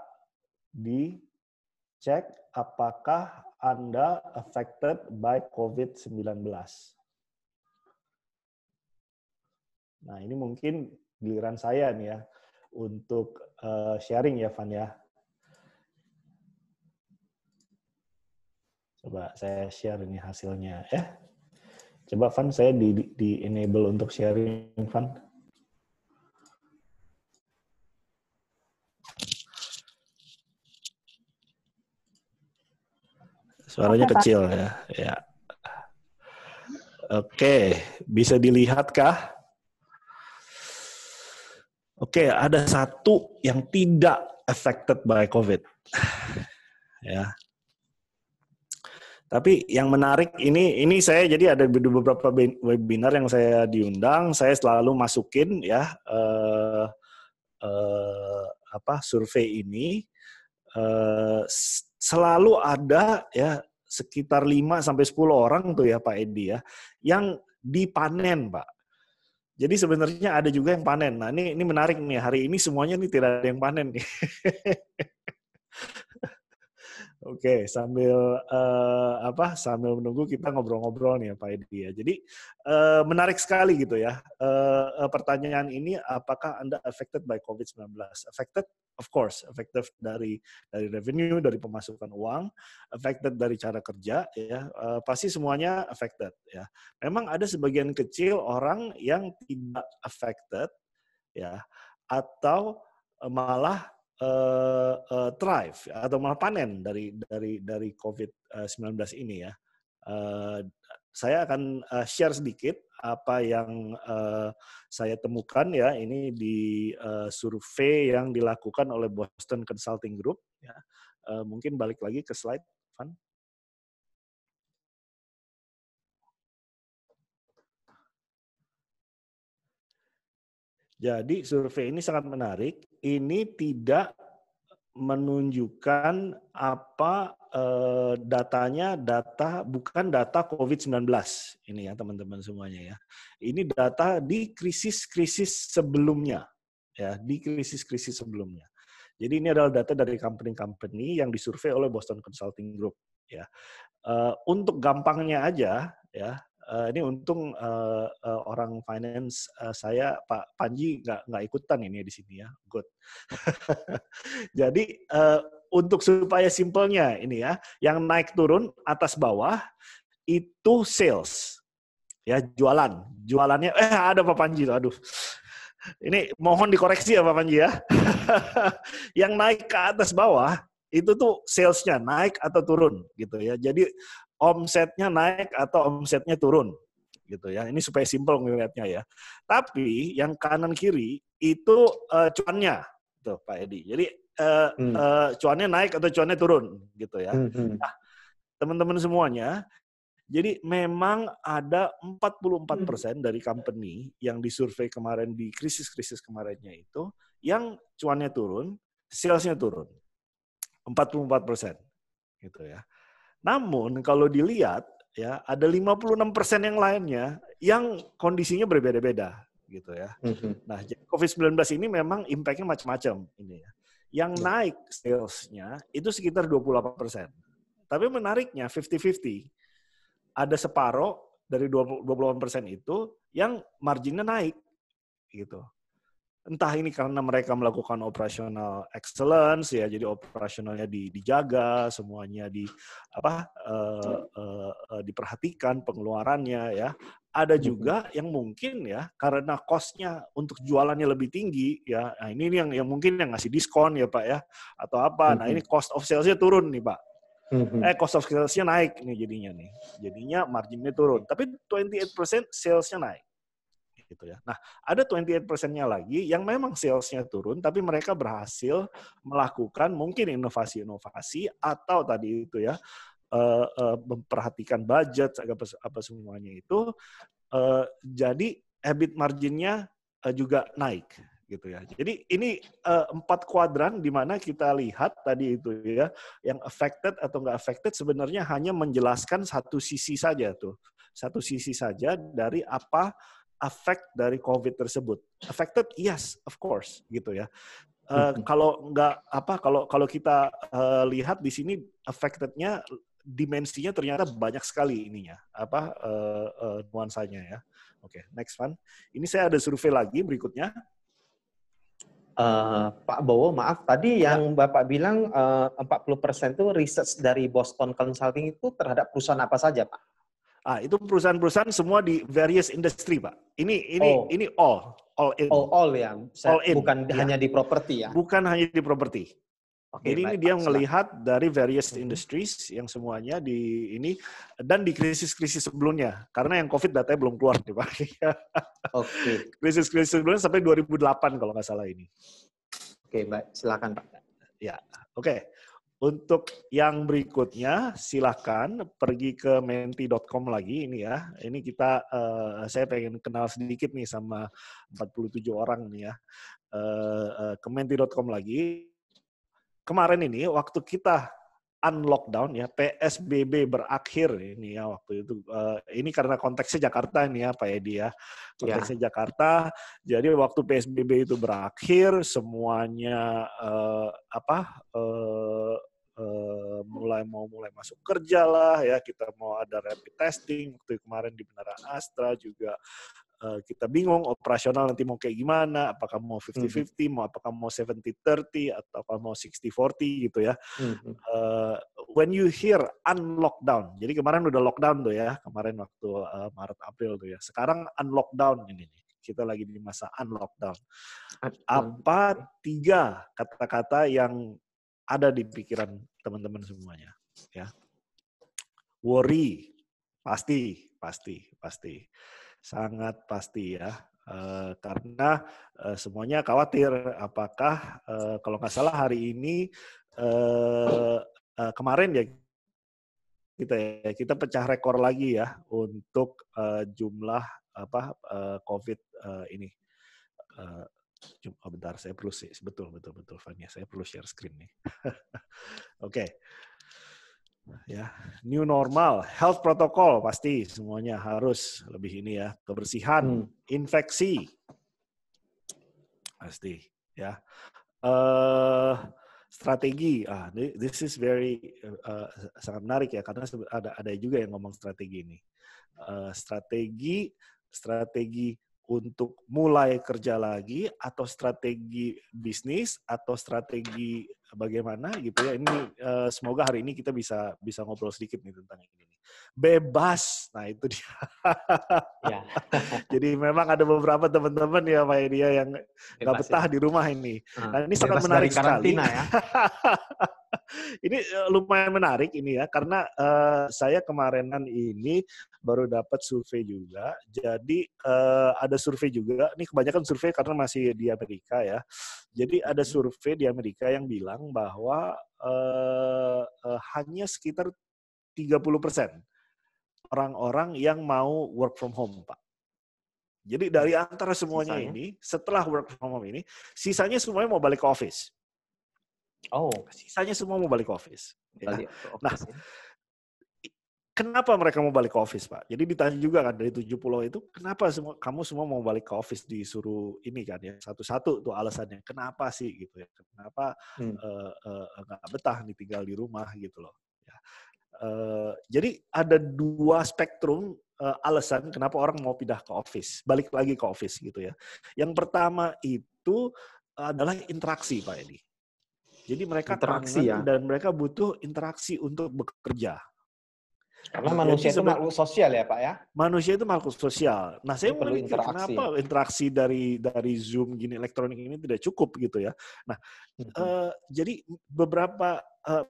Speaker 1: dicek apakah Anda affected by COVID-19. Nah, ini mungkin giliran saya nih ya untuk sharing ya, Van ya. Coba saya share ini hasilnya ya. Coba Van, saya di enable untuk sharing, Van. Suaranya kecil ya. Ya. Oke, bisa dilihat kah? Oke, ada satu yang tidak affected by COVID. Ya. Tapi yang menarik ini saya jadi ada beberapa webinar yang saya diundang, saya selalu masukin ya survei ini selalu ada ya sekitar 5 sampai 10 orang tuh ya Pak Edi ya yang dipanen, Pak. Jadi sebenarnya ada juga yang panen. Nah, ini menarik nih, hari ini semuanya nih tidak ada yang panen nih. Oke, sambil menunggu kita ngobrol-ngobrol nih ya Pak Edi ya. Jadi menarik sekali gitu ya. Pertanyaan ini, apakah Anda affected by COVID-19? Affected, of course, affected dari revenue, dari pemasukan uang, affected dari cara kerja ya. Pasti semuanya affected ya. Memang ada sebagian kecil orang yang tidak affected ya, atau malah thrive atau malah panen dari COVID-19 ini ya. Saya akan share sedikit apa yang saya temukan ya, ini di survei yang dilakukan oleh Boston Consulting Group ya. Mungkin balik lagi ke slide, Van. Jadi survei ini sangat menarik. Ini tidak menunjukkan apa datanya, bukan data COVID-19 ini ya teman-teman semuanya ya. Ini data di krisis-krisis sebelumnya ya, di krisis-krisis sebelumnya. Jadi ini adalah data dari company-company yang disurvei oleh Boston Consulting Group ya. Untuk gampangnya aja ya. Ini untung orang finance saya Pak Panji nggak ikutan ini di sini ya, good. Jadi untuk supaya simpelnya ini ya, yang naik turun atas bawah itu sales, Ya, jualannya ada Pak Panji, aduh. Ini mohon dikoreksi ya Pak Panji ya. Yang naik ke atas bawah itu tuh salesnya naik atau turun gitu ya. Jadi omsetnya naik atau omsetnya turun gitu ya. Ini supaya simpel ngelihatnya ya. Tapi yang kanan kiri itu cuannya tuh Pak Edi. Jadi cuannya naik atau cuannya turun gitu ya. Nah, teman-teman semuanya, jadi memang ada 44% dari company yang disurvei kemarin di krisis-krisis kemarinnya itu, yang cuannya turun, salesnya turun. 44% gitu ya. Namun kalau dilihat ya ada 56% yang lainnya yang kondisinya berbeda-beda gitu ya. Nah, jadi COVID-19 ini memang impact-nya macam-macam ini ya. Yang naik sales-nya itu sekitar 28%. Tapi menariknya 50-50. Ada separuh dari 28% itu yang marginnya naik gitu. Entah ini karena mereka melakukan operational excellence ya, jadi operasionalnya dijaga, semuanya diperhatikan pengeluarannya ya. Ada juga yang mungkin ya karena cost-nya untuk jualannya lebih tinggi ya. Nah, ini yang mungkin yang ngasih diskon ya Pak ya atau apa. Nah, ini cost of sales-nya turun nih Pak. Cost of sales-nya naik nih jadinya nih. Jadinya marginnya turun. Tapi 28% sales-nya naik. Gitu ya. Nah, ada 28%-nya lagi yang memang sales-nya turun, tapi mereka berhasil melakukan mungkin inovasi-inovasi atau tadi itu ya, memperhatikan budget, apa semuanya itu, jadi EBIT marginnya juga naik. Gitu ya. Jadi ini 4 kuadran di mana kita lihat tadi itu ya, yang affected atau nggak affected sebenarnya hanya menjelaskan satu sisi saja tuh, satu sisi saja dari apa efek dari COVID tersebut. Affected, yes, of course, gitu ya. Kalau nggak kalau kita lihat di sini affected-nya dimensinya ternyata banyak sekali ininya nuansanya ya. Oke, next one. Ini saya ada survei lagi berikutnya.
Speaker 2: Pak Bowo, maaf, tadi yang Bapak bilang 40% itu research dari Boston Consulting itu terhadap perusahaan apa saja, Pak?
Speaker 1: Itu perusahaan-perusahaan semua di various industry, Pak. Ini all in.
Speaker 2: All ya,
Speaker 1: all in.
Speaker 2: Bukan hanya di properti ya?
Speaker 1: Bukan hanya di properti.
Speaker 2: Oke,
Speaker 1: jadi
Speaker 2: baik,
Speaker 1: ini dia
Speaker 2: Pak,
Speaker 1: melihat dari various industries yang semuanya di ini dan di krisis-krisis sebelumnya. Karena yang COVID datanya belum keluar nih, Pak.
Speaker 2: Oke.
Speaker 1: Krisis-krisis sebelumnya sampai 2008 kalau nggak salah ini.
Speaker 2: Oke, baik. Silakan, Pak.
Speaker 1: Ya, oke. Untuk yang berikutnya, silakan pergi ke menti.com lagi ini ya. Ini kita, saya pengen kenal sedikit nih sama 47 orang nih ya. Ke menti.com lagi. Kemarin ini waktu kita unlockdown ya, PSBB berakhir ini ya waktu itu. Ini karena konteksnya Jakarta ini ya Pak Edi ya. Konteksnya Jakarta. Jadi waktu PSBB itu berakhir, semuanya mulai masuk kerja lah ya, kita mau ada rapid testing waktu kemarin di Menara Astra juga. Kita bingung operasional nanti mau kayak gimana, apakah mau 50-50, apakah mau 70-30, atau mau 60-40 gitu ya. When you hear unlockdown, jadi kemarin udah lockdown tuh ya, kemarin waktu Maret-April tuh ya. Sekarang unlockdown ini nih, kita lagi di masa unlockdown. Apa 3 kata-kata yang ada di pikiran teman-teman semuanya? Ya, worry, pasti. Sangat pasti ya, karena semuanya khawatir apakah kalau nggak salah hari ini kemarin ya kita pecah rekor lagi ya untuk jumlah COVID ini. Bentar, saya perlu sih betul Fania, saya perlu share screen nih. Oke. Ya, new normal, health protocol pasti semuanya harus lebih ini ya, kebersihan, infeksi pasti ya, strategi, this is very sangat menarik ya karena ada juga yang ngomong strategi ini, strategi untuk mulai kerja lagi atau strategi bisnis atau strategi bagaimana gitu ya. Ini semoga hari ini kita bisa ngobrol sedikit nih tentang ini. Bebas. Nah, itu dia.
Speaker 2: Ya.
Speaker 1: Jadi memang ada beberapa teman-teman ya Pak Edi yang nggak betah
Speaker 2: ya.
Speaker 1: di rumah ini. Nah, ini sangat
Speaker 2: Bebas
Speaker 1: menarik
Speaker 2: dari karantina
Speaker 1: sekali.
Speaker 2: ya.
Speaker 1: Ini lumayan menarik ini ya, karena saya kemarinan ini baru dapat survei juga. Jadi ada survei juga, ini kebanyakan survei karena masih di Amerika ya. Jadi ada survei di Amerika yang bilang bahwa hanya sekitar 30% orang-orang yang mau work from home, Pak. Jadi dari antara semuanya
Speaker 2: Sisanya?
Speaker 1: ini, setelah work from home ini, sisanya semuanya mau balik ke office.
Speaker 2: Oh,
Speaker 1: Sisanya semua mau balik ke office.
Speaker 2: balik ke
Speaker 1: Nah,
Speaker 2: office ya.
Speaker 1: kenapa mereka mau balik ke office, Pak? Jadi ditanya juga kan dari 7 pulau itu, kenapa kamu semua mau balik ke office, disuruh ini kan ya, satu-satu tuh alasannya. Kenapa sih gitu ya? Kenapa nggak betah nih tinggal di rumah gitu loh. Ya. Jadi ada 2 spektrum alasan kenapa orang mau pindah ke office, balik lagi ke office gitu ya. Yang pertama itu adalah interaksi, Pak Edi. Jadi mereka
Speaker 2: Interaksi
Speaker 1: kangen
Speaker 2: ya.
Speaker 1: dan mereka butuh interaksi untuk bekerja.
Speaker 2: Karena manusia itu makhluk sosial ya Pak ya.
Speaker 1: Manusia itu makhluk sosial. Nah, saya
Speaker 2: perlu
Speaker 1: mikir
Speaker 2: interaksi.
Speaker 1: kenapa interaksi dari Zoom gini elektronik ini tidak cukup gitu ya. Nah, jadi beberapa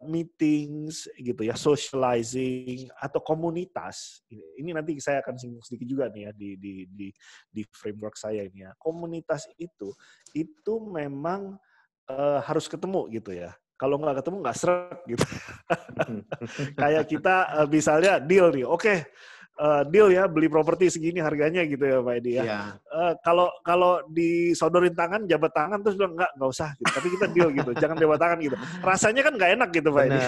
Speaker 1: meetings gitu ya, socializing atau komunitas. Ini nanti saya akan singgung sedikit juga nih ya di framework saya ini ya. Komunitas itu memang harus ketemu gitu ya. Kalau nggak ketemu nggak srek gitu. Kayak kita misalnya deal nih, oke, deal ya beli properti segini harganya gitu ya Pak Edi ya.
Speaker 2: Iya.
Speaker 1: Kalau disodorin tangan, jabat tangan terus bilang nggak usah gitu. Tapi kita deal gitu, jangan jabat tangan gitu. Rasanya kan nggak enak gitu Pak Edi.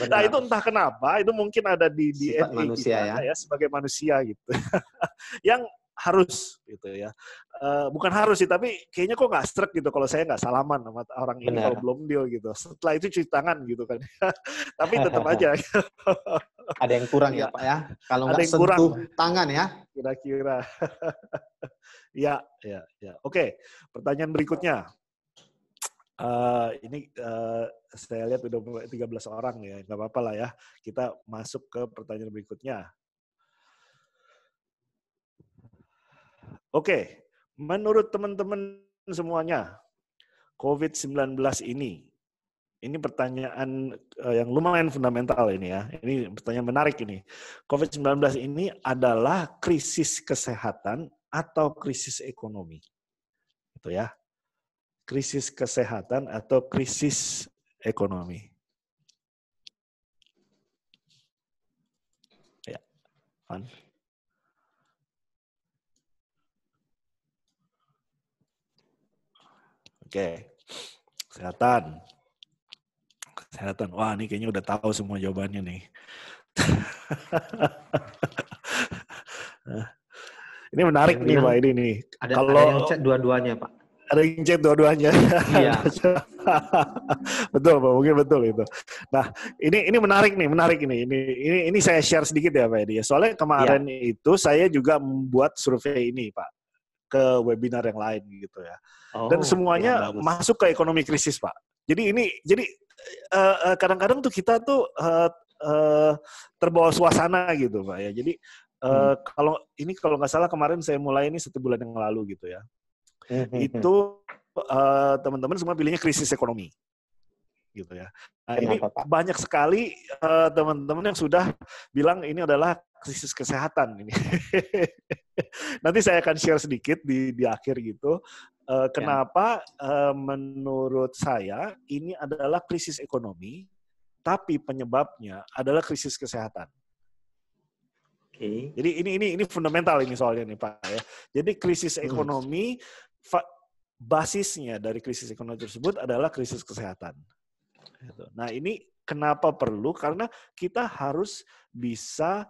Speaker 1: Nah itu entah kenapa, itu mungkin ada di
Speaker 2: sifat
Speaker 1: DNA
Speaker 2: manusia
Speaker 1: kita
Speaker 2: ya.
Speaker 1: Sebagai manusia gitu. Yang harus gitu ya. Bukan harus sih, tapi kayaknya kok nggak srek gitu kalau saya nggak salaman sama orang ini kalau belum deal gitu. Setelah itu cuci tangan gitu kan. Tapi tetap aja.
Speaker 2: Ada yang kurang ya Pak ya. Kalau nggak sentuh kurang tangan ya.
Speaker 1: Kira-kira. Ya. Oke, pertanyaan berikutnya. Ini saya lihat udah mulai 13 orang ya, nggak apa-apa lah ya. Kita masuk ke pertanyaan berikutnya. Oke, menurut teman-teman semuanya, COVID-19 ini pertanyaan yang lumayan fundamental ini ya. Ini pertanyaan menarik ini. COVID-19 ini adalah krisis kesehatan atau krisis ekonomi? Itu ya. Krisis kesehatan atau krisis ekonomi? Ya, Van. Oke, kesehatan. Wah, ini kayaknya udah tahu semua jawabannya nih. Ini menarik nih Pak, ini nih.
Speaker 2: Ada yang chat dua-duanya Pak.
Speaker 1: Ada yang chat dua-duanya.
Speaker 2: Iya.
Speaker 1: Betul Pak, mungkin betul itu. Nah, ini menarik nih. Ini saya share sedikit ya Pak Edi. Soalnya kemarin itu saya juga membuat survei ini Pak ke webinar yang lain gitu ya. Dan semuanya masuk ke ekonomi krisis Pak. Jadi kadang-kadang tuh kita tuh terbawa suasana gitu Pak ya. Jadi kalau nggak salah kemarin saya mulai ini 1 bulan yang lalu gitu ya. Itu teman-teman semua pilihnya krisis ekonomi gitu ya. Nah, ini banyak sekali teman-teman yang sudah bilang ini adalah krisis kesehatan ini. Nanti saya akan share sedikit di akhir gitu. Kenapa menurut saya ini adalah krisis ekonomi, tapi penyebabnya adalah krisis kesehatan.
Speaker 2: Okay.
Speaker 1: Jadi ini fundamental ini soalnya nih Pak ya. Jadi krisis ekonomi basisnya dari krisis ekonomi tersebut adalah krisis kesehatan. Nah ini kenapa perlu? Karena kita harus bisa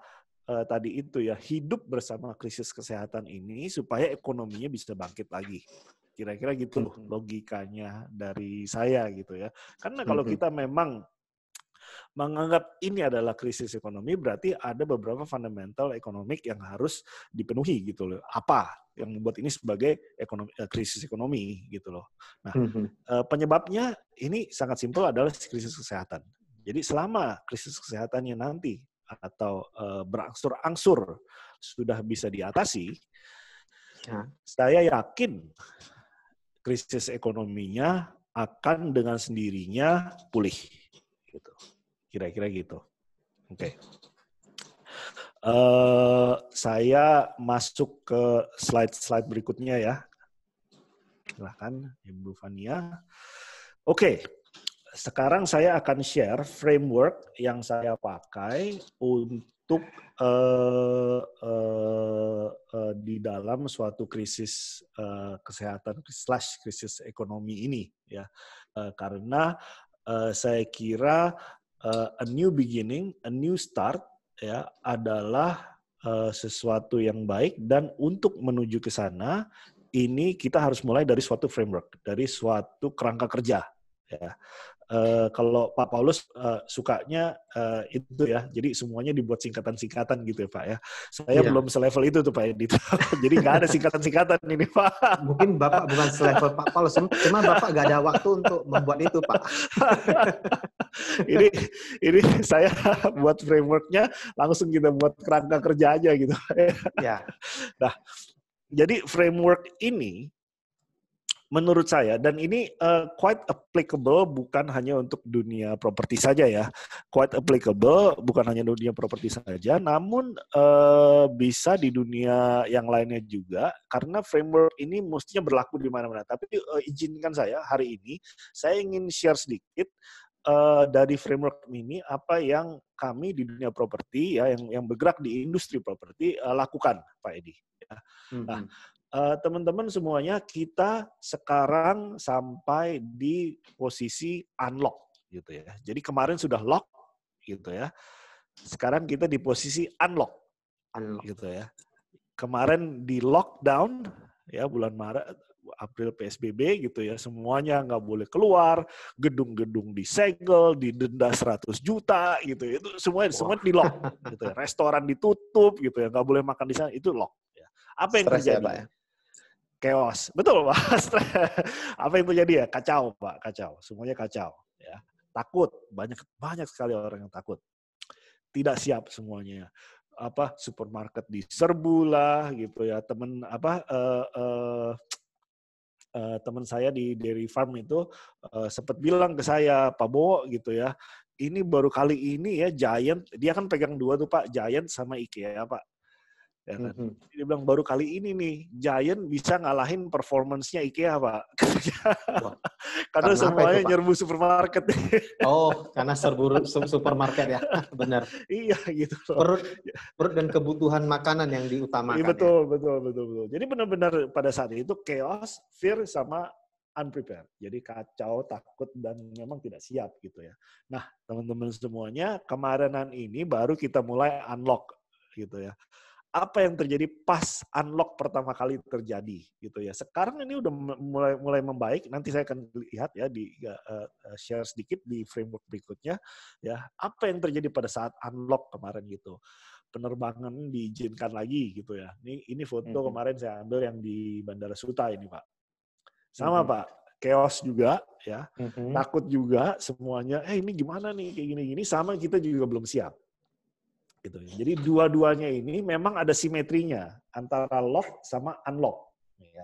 Speaker 1: tadi itu ya hidup bersama krisis kesehatan ini supaya ekonominya bisa bangkit lagi. Kira-kira gitu logikanya dari saya gitu ya. Karena kalau kita memang menganggap ini adalah krisis ekonomi, berarti ada beberapa fundamental ekonomik yang harus dipenuhi gitu loh. Apa yang membuat ini sebagai krisis ekonomi gitu loh. Nah, penyebabnya ini sangat simpel adalah krisis kesehatan. Jadi selama krisis kesehatannya nanti atau berangsur-angsur sudah bisa diatasi, saya yakin krisis ekonominya akan dengan sendirinya pulih. Gitu. Kira-kira gitu. Oke. Saya masuk ke slide berikutnya ya. Silahkan, Ibu Fania. Oke, sekarang saya akan share framework yang saya pakai untuk di dalam suatu krisis kesehatan / krisis ekonomi ini ya. Karena saya kira a new beginning, a new start ya adalah sesuatu yang baik, dan untuk menuju ke sana ini kita harus mulai dari suatu framework, dari suatu kerangka kerja ya. Kalau Pak Paulus sukanya itu ya, jadi semuanya dibuat singkatan-singkatan gitu ya Pak ya. Saya belum selevel itu tuh Pak Edi. Jadi nggak ada singkatan-singkatan ini Pak.
Speaker 2: Mungkin Bapak bukan selevel Pak Paulus, cuma Bapak nggak ada waktu untuk membuat itu Pak.
Speaker 1: ini saya buat frameworknya, langsung kita buat kerangka kerja aja gitu.
Speaker 2: Ya.
Speaker 1: Nah, jadi framework ini menurut saya, dan ini quite applicable bukan hanya untuk dunia properti saja ya, quite applicable bukan hanya dunia properti saja, namun bisa di dunia yang lainnya juga, karena framework ini mestinya berlaku di mana-mana. Tapi izinkan saya hari ini, saya ingin share sedikit dari framework ini apa yang kami di dunia properti ya, yang bergerak di industri properti lakukan, Pak Edi. Ya. Nah, teman-teman semuanya, kita sekarang sampai di posisi unlock gitu ya. Jadi kemarin sudah lock gitu ya. Sekarang kita di posisi unlock gitu ya. Kemarin di lockdown ya, bulan Maret, April PSBB gitu ya. Semuanya nggak boleh keluar, gedung-gedung disegel, didenda 100 juta gitu ya. Itu semua di lock gitu ya. Restoran ditutup gitu ya, nggak boleh makan di sana, itu lock ya. Apa yang terjadi? Ya, Pak, ya? Chaos, betul Pak. Apa yang terjadi ya? Kacau Pak, kacau. Semuanya kacau. Ya. Takut, banyak sekali orang yang takut. Tidak siap semuanya. Supermarket diserbu lah, gitu ya. Teman saya di dairy farm itu sempat bilang ke saya, Pak Bowo gitu ya. Ini baru kali ini ya Giant, dia kan pegang dua tuh Pak, Giant sama IKEA Pak. Ya kan? Dia bilang baru kali ini nih Giant bisa ngalahin performance-nya IKEA Pak. Karena semuanya nyerbu supermarket.
Speaker 2: Oh, karena serbu supermarket ya, benar.
Speaker 1: Iya gitu.
Speaker 2: Perut dan kebutuhan makanan yang diutamakan.
Speaker 1: Iya, betul. Jadi benar-benar pada saat itu chaos, fear sama unprepared. Jadi kacau, takut, dan memang tidak siap gitu ya. Nah, teman-teman semuanya, kemarinan ini baru kita mulai unlock gitu ya. Apa yang terjadi pas unlock pertama kali terjadi gitu ya. Sekarang ini udah mulai membaik. Nanti saya akan lihat ya di share sedikit di framework berikutnya ya. Apa yang terjadi pada saat unlock kemarin gitu. Penerbangan diizinkan lagi gitu ya. Ini foto kemarin saya ambil yang di Bandara Suta ini Pak. Sama Pak, chaos juga ya. Takut juga semuanya. Ini gimana nih kayak gini-gini, sama kita juga belum siap. Gitu. Jadi dua-duanya ini memang ada simetrinya antara lock sama unlock. Ya.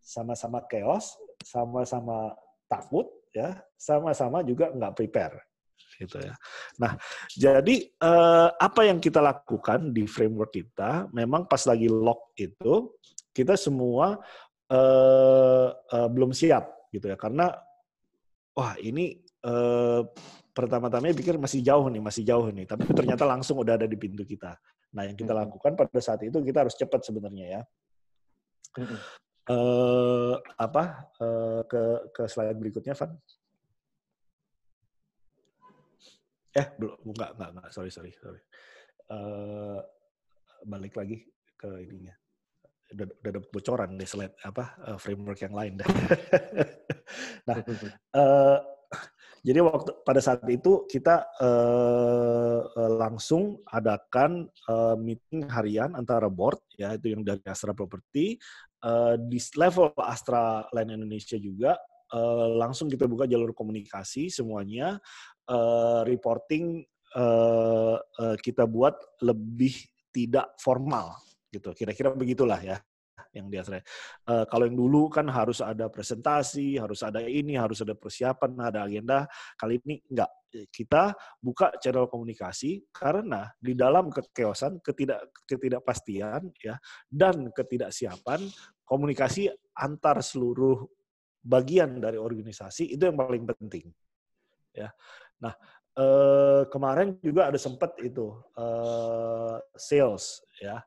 Speaker 1: Sama-sama chaos, sama-sama takut, ya, sama-sama juga nggak prepare. Gitu ya. Nah, jadi apa yang kita lakukan di framework kita, memang pas lagi lock itu kita semua belum siap, gitu ya, karena wah ini pertama-tama pikir masih jauh nih, tapi ternyata langsung udah ada di pintu kita. Nah, yang kita lakukan pada saat itu kita harus cepat sebenarnya ya. Ke slide berikutnya, Van. Belum, enggak. Sorry. Balik lagi ke ininya. Udah dapat bocoran deh slide framework yang lain dah. Nah, jadi pada saat itu kita langsung adakan meeting harian antara board ya, itu yang dari Astra Property, di level Astra Land Indonesia juga langsung kita buka jalur komunikasi semuanya, reporting kita buat lebih tidak formal gitu. Kira-kira begitulah ya yang dia kalau yang dulu kan harus ada presentasi, harus ada ini, harus ada persiapan, ada agenda. Kali ini enggak. Kita buka channel komunikasi karena di dalam kekeosan, ketidakpastian ya dan ketidaksiapan, komunikasi antar seluruh bagian dari organisasi itu yang paling penting. Ya. Nah, kemarin juga ada sempat itu sales ya.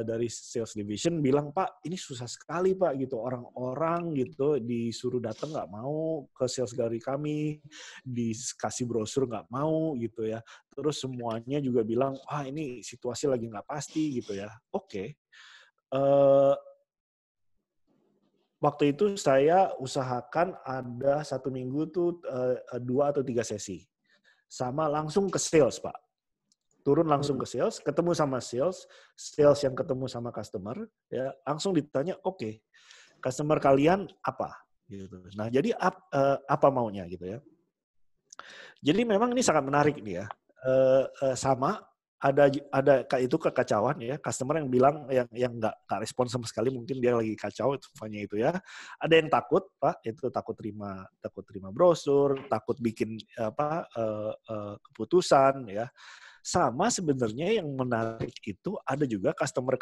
Speaker 1: Dari sales division bilang, Pak, ini susah sekali Pak gitu, orang-orang gitu disuruh datang nggak mau ke sales dari kami, dikasih brosur nggak mau gitu ya, terus semuanya juga bilang, ini situasi lagi nggak pasti gitu ya. Oke. Waktu itu saya usahakan ada 1 minggu tuh 2 atau 3 sesi, sama langsung ke sales Pak. Turun langsung ke sales, ketemu sama sales yang ketemu sama customer, ya langsung ditanya, oke, customer kalian apa? Gitu. Nah, jadi apa maunya gitu ya? Jadi memang ini sangat menarik nih ya. Sama ada itu kekacauan ya, customer yang bilang yang nggak respon sama sekali, mungkin dia lagi kacau semuanya itu ya. Ada yang takut Pak, itu takut terima brosur, takut bikin keputusan ya. Sama sebenarnya yang menarik itu ada juga customer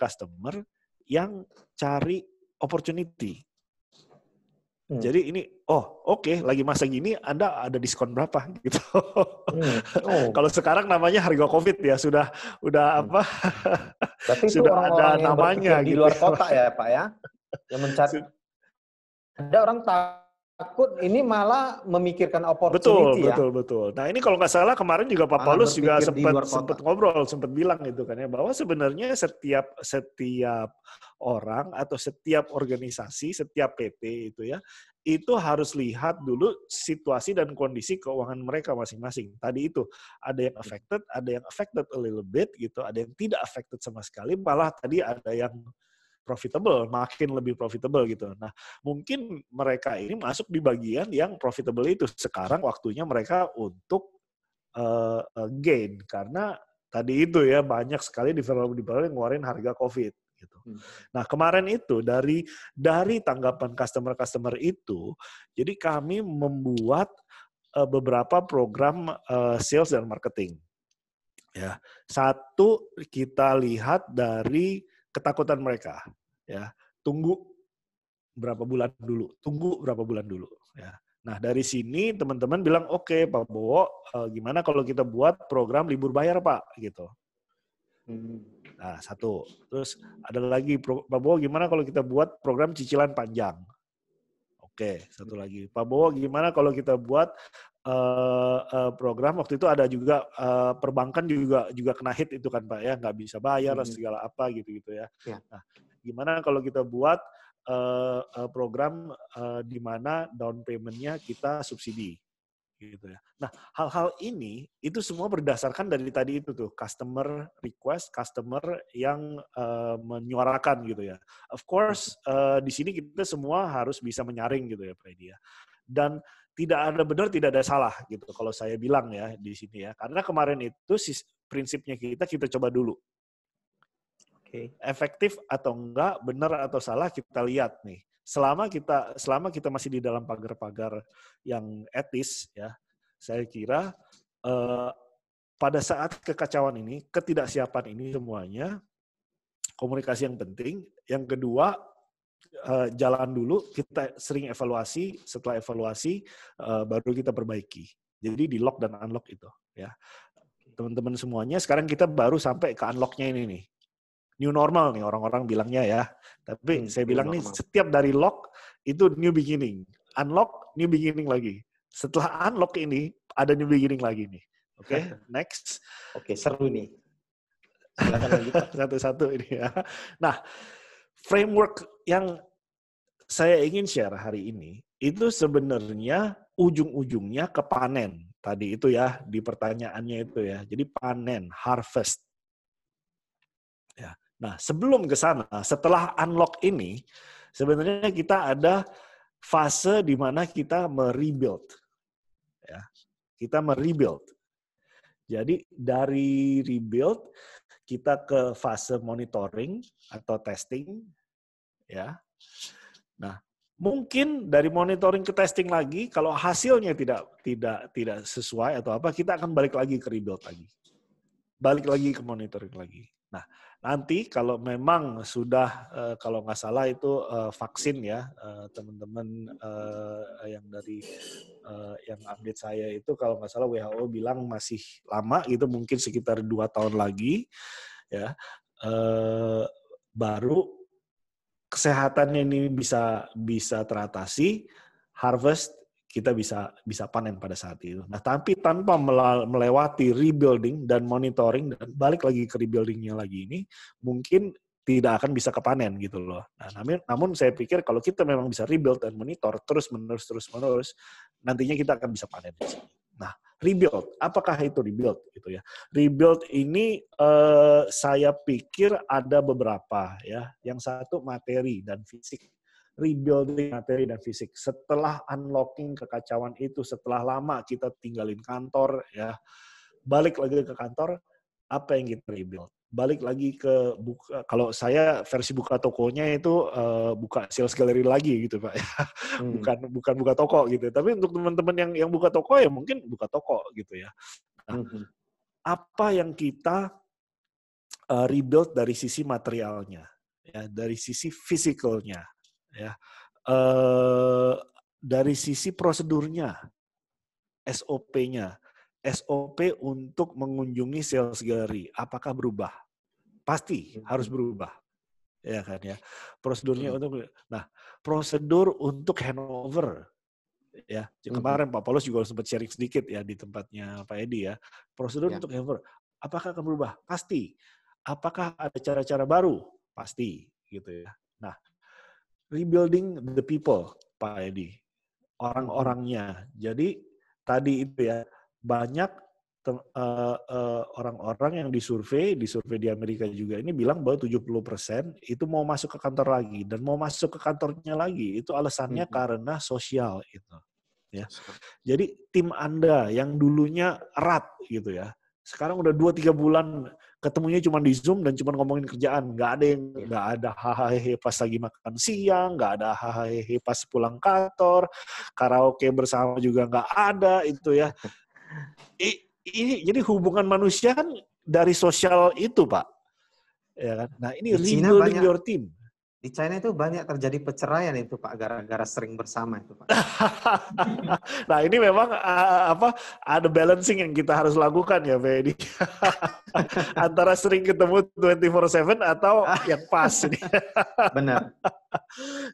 Speaker 1: yang cari opportunity. Jadi ini, oke, lagi masa gini Anda ada diskon berapa gitu. Kalau sekarang namanya harga COVID ya, sudah apa?
Speaker 2: Berarti itu
Speaker 1: sudah
Speaker 2: orang-orang
Speaker 1: ada
Speaker 2: yang
Speaker 1: namanya
Speaker 2: di
Speaker 1: gitu.
Speaker 2: luar kota ya Pak ya, yang mencari. Ada orang takut ini malah memikirkan opportunity ya.
Speaker 1: Betul. Nah ini kalau nggak salah kemarin juga Pak Paulus juga sempat ngobrol, sempat bilang gitu kan ya, bahwa sebenarnya setiap orang atau setiap organisasi, setiap PT itu ya, itu harus lihat dulu situasi dan kondisi keuangan mereka masing-masing. Tadi itu ada yang affected a little bit gitu, ada yang tidak affected sama sekali, malah tadi ada yang profitable, makin lebih profitable gitu. Nah, mungkin mereka ini masuk di bagian yang profitable itu. Sekarang waktunya mereka untuk gain, karena tadi itu ya banyak sekali developer yang ngeluarin harga COVID gitu. Nah, kemarin itu dari tanggapan customer itu, jadi kami membuat beberapa program sales dan marketing. Ya, satu kita lihat dari ketakutan mereka, ya. Tunggu berapa bulan dulu, ya. Nah, dari sini teman-teman bilang, oke, Pak Bowo, gimana kalau kita buat program libur bayar, Pak, gitu. Nah, satu. Terus ada lagi, Pak Bowo, gimana kalau kita buat program cicilan panjang? Oke, satu lagi. Pak Bowo, gimana kalau kita buat program, waktu itu ada juga perbankan juga kena hit itu kan Pak ya, nggak bisa bayar segala apa gitu ya. Nah, gimana kalau kita buat program di mana down payment-nya kita subsidi gitu ya. Nah, hal-hal ini itu semua berdasarkan dari tadi itu tuh customer request, customer yang menyuarakan gitu ya. Of course di sini kita semua harus bisa menyaring gitu ya Pak Edi ya. Dan tidak ada benar, tidak ada salah gitu. Kalau saya bilang ya di sini ya, karena kemarin itu prinsipnya kita coba dulu. Efektif atau enggak, benar atau salah kita lihat nih. Selama kita masih di dalam pagar-pagar yang etis ya, saya kira pada saat kekacauan ini, ketidaksiapan ini semuanya, komunikasi yang penting. Yang kedua, jalan dulu, kita sering evaluasi, setelah evaluasi baru kita perbaiki. Jadi di lock dan unlock itu ya. Teman-teman semuanya, sekarang kita baru sampai ke unlock-nya ini nih. New normal nih orang-orang bilangnya ya. Tapi saya bilang nih, setiap dari lock itu new beginning. Unlock, new beginning lagi. Setelah unlock ini, ada new beginning lagi nih. Oke, next.
Speaker 2: Oke, seru nih. Silakan lanjut.
Speaker 1: Satu-satu ini ya. Nah, framework yang saya ingin share hari ini, itu sebenarnya ujung-ujungnya ke panen. Tadi itu ya, di pertanyaannya itu ya. Jadi panen, harvest. Ya. Nah, sebelum ke sana, setelah unlock ini, sebenarnya kita ada fase di mana kita merebuild. Ya. Kita merebuild. Jadi dari rebuild kita ke fase monitoring atau testing, ya. Nah, mungkin dari monitoring ke testing lagi, kalau hasilnya tidak sesuai atau apa, kita akan balik lagi ke rebuild lagi, balik lagi ke monitoring lagi. Nah, nanti kalau memang sudah, kalau nggak salah itu vaksin ya, teman-teman yang dari yang update saya itu kalau nggak salah WHO bilang masih lama gitu, mungkin sekitar 2 tahun lagi, ya, baru kesehatannya ini bisa teratasi, harvest kita bisa panen pada saat itu. Nah, tapi tanpa melewati rebuilding dan monitoring dan balik lagi ke rebuildingnya lagi ini, mungkin tidak akan bisa kepanen gitu loh. Nah, namun saya pikir kalau kita memang bisa rebuild dan monitor terus menerus, nantinya kita akan bisa panen di sini. Nah, rebuild, apakah itu rebuild gitu ya? Rebuild ini saya pikir ada beberapa ya. Yang satu materi dan fisik. Rebuilding materi dan fisik. Setelah unlocking kekacauan itu, setelah lama kita tinggalin kantor ya, balik lagi ke kantor, apa yang kita rebuild? Balik lagi ke buka, kalau saya versi buka tokonya itu buka sales gallery lagi gitu Pak. bukan buka toko gitu. Tapi untuk teman-teman yang buka toko ya mungkin buka toko gitu ya. Nah, apa yang kita rebuild dari sisi materialnya, ya, dari sisi physicalnya, ya, dari sisi prosedurnya, SOP-nya. SOP untuk mengunjungi sales gallery, apakah berubah? Pasti harus berubah, ya kan ya. Prosedurnya prosedur untuk handover, ya. Kemarin Pak Paulus juga sempat sharing sedikit ya di tempatnya Pak Edi ya. Prosedur untuk handover, apakah akan berubah? Pasti. Apakah ada cara-cara baru? Pasti, gitu ya. Nah, rebuilding the people, Pak Edi, orang-orangnya. Jadi tadi itu ya, banyak orang-orang yang disurvei di Amerika juga ini bilang bahwa 70% itu mau masuk ke kantor lagi, dan mau masuk ke kantornya lagi itu alasannya karena sosial itu ya. Jadi tim Anda yang dulunya erat gitu ya, sekarang udah 2-3 bulan ketemunya cuma di Zoom dan cuma ngomongin kerjaan, nggak ada hahaha pas lagi makan siang, nggak ada hahaha pas pulang kantor, karaoke bersama juga nggak ada itu ya. Ini jadi hubungan manusia kan dari sosial itu Pak, ya kan. Nah ini rebuilding your team.
Speaker 2: Di China itu banyak terjadi perceraian itu Pak, gara-gara sering bersama itu Pak.
Speaker 1: Nah ini memang ada balancing yang kita harus lakukan ya Pak Edi. Antara sering ketemu 24/7 atau yang pas ini.
Speaker 2: Benar.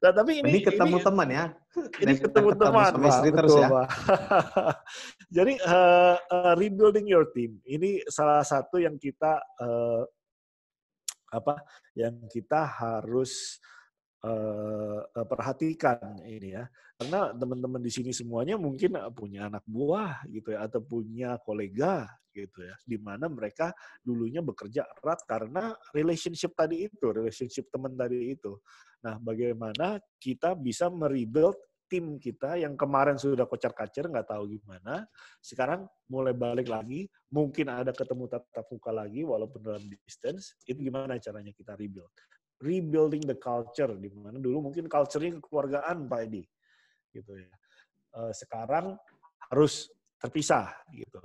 Speaker 1: Nah, tapi ini
Speaker 2: ketemu teman ya.
Speaker 1: Ini ketemu teman Pak,
Speaker 2: istri terus
Speaker 1: betul,
Speaker 2: ya.
Speaker 1: Pak. Jadi rebuilding your team ini salah satu yang kita harus perhatikan ini ya, karena teman-teman di sini semuanya mungkin punya anak buah gitu ya, atau punya kolega gitu ya, di mana mereka dulunya bekerja erat karena relationship teman tadi itu. Nah, bagaimana kita bisa merebuild tim kita yang kemarin sudah kocar-kacir, nggak tahu gimana, sekarang mulai balik lagi, mungkin ada ketemu tatap muka lagi walaupun dalam distance, itu gimana caranya kita rebuild? Rebuilding the culture, di mana dulu mungkin culture-nya kekeluargaan Pak Edi, gitu ya. Sekarang harus terpisah gitu.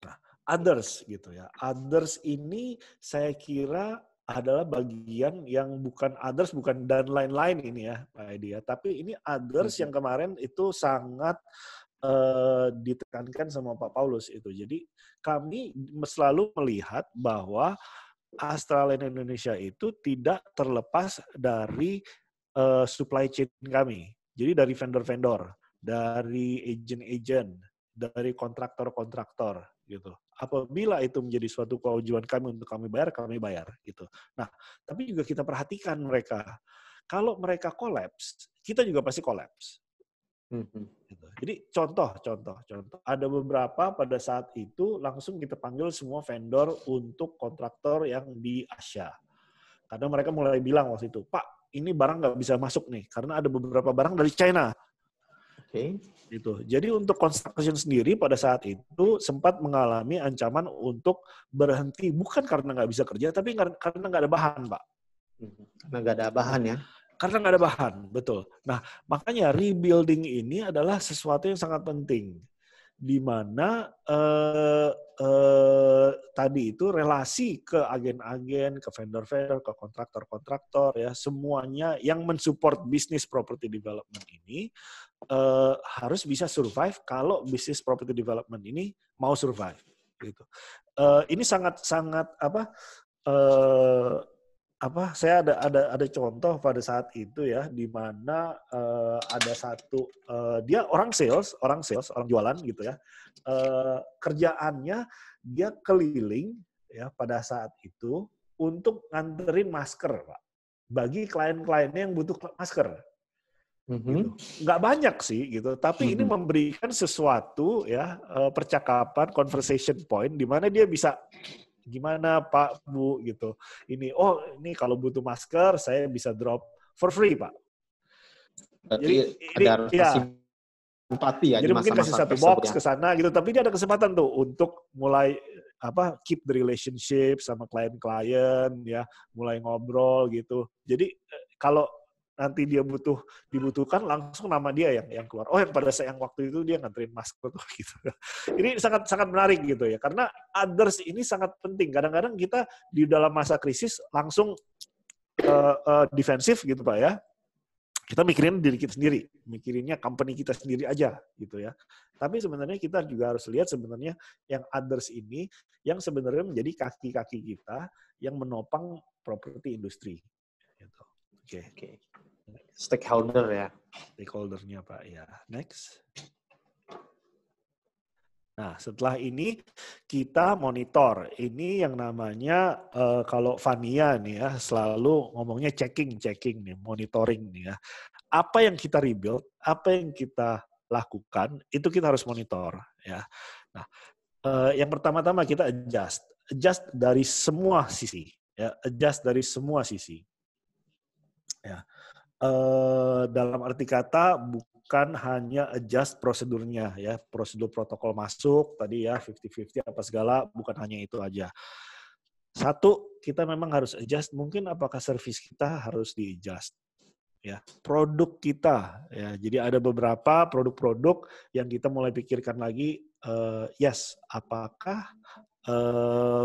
Speaker 1: Nah, others gitu ya. Others ini saya kira adalah bagian yang bukan others, bukan dan lain-lain ini ya Pak Edi ya. Tapi ini others yang kemarin itu sangat ditekankan sama Pak Paulus itu. Jadi kami selalu melihat bahwa Australia Indonesia itu tidak terlepas dari supply chain kami. Jadi dari vendor-vendor, dari agent-agent, dari kontraktor-kontraktor gitu. Apabila itu menjadi suatu kewajiban kami untuk kami bayar gitu. Nah, tapi juga kita perhatikan mereka. Kalau mereka kolaps, kita juga pasti kolaps. Gitu. Jadi contoh. Ada beberapa pada saat itu langsung kita panggil semua vendor untuk kontraktor yang di Asia. Karena mereka mulai bilang waktu itu, Pak, ini barang nggak bisa masuk nih, karena ada beberapa barang dari China.
Speaker 2: Oke.
Speaker 1: Gitu. Jadi untuk construction sendiri pada saat itu sempat mengalami ancaman untuk berhenti, bukan karena nggak bisa kerja, tapi karena nggak ada bahan, Pak.
Speaker 2: Karena nggak ada bahan ya.
Speaker 1: Karena nggak ada bahan, betul. Nah, makanya rebuilding ini adalah sesuatu yang sangat penting. Di mana tadi itu relasi ke agen-agen, ke vendor-vendor, ke kontraktor-kontraktor, ya semuanya yang mensupport bisnis property development ini harus bisa survive kalau bisnis property development ini mau survive. Gitu. Ini sangat saya ada contoh pada saat itu ya, di mana ada satu dia orang jualan gitu ya, kerjaannya dia keliling ya pada saat itu untuk nganterin masker, Pak, bagi klien-kliennya yang butuh masker. Gitu. Nggak banyak sih gitu, tapi ini memberikan sesuatu ya, percakapan, conversation point di mana dia bisa, gimana Pak, Bu, gitu. Ini kalau butuh masker, saya bisa drop for free, Pak.
Speaker 2: Jadi ada simpati ya.
Speaker 1: Jadi mungkin kasih satu box ke sana gitu, tapi dia ada kesempatan tuh untuk mulai keep the relationship sama klien-klien ya, mulai ngobrol gitu. Jadi kalau nanti dia dibutuhkan, langsung nama dia yang keluar. Yang pada saat yang waktu itu dia nganterin masker tuh gitu. Ini sangat menarik gitu ya, karena others ini sangat penting. Kadang-kadang kita di dalam masa krisis langsung defensif gitu, Pak ya. Kita mikirin diri kita sendiri, mikirinnya company kita sendiri aja gitu ya. Tapi sebenarnya kita juga harus lihat sebenarnya yang others ini yang sebenarnya menjadi kaki-kaki kita yang menopang properti industri. Gitu. Oke.
Speaker 2: Stakeholder ya.
Speaker 1: Stakeholdernya, Pak. Ya, next. Nah, setelah ini kita monitor. Ini yang namanya kalau Vania nih ya, selalu ngomongnya checking nih, monitoring nih ya. Apa yang kita rebuild, apa yang kita lakukan, itu kita harus monitor ya. Nah, yang pertama-tama kita adjust dari semua sisi ya, Ya. Dalam arti kata bukan hanya adjust prosedurnya ya, prosedur protokol masuk tadi ya 50-50 apa segala, bukan hanya itu aja. Satu, kita memang harus adjust, mungkin apakah service kita harus di-adjust ya, produk kita ya. Jadi ada beberapa produk-produk yang kita mulai pikirkan lagi, apakah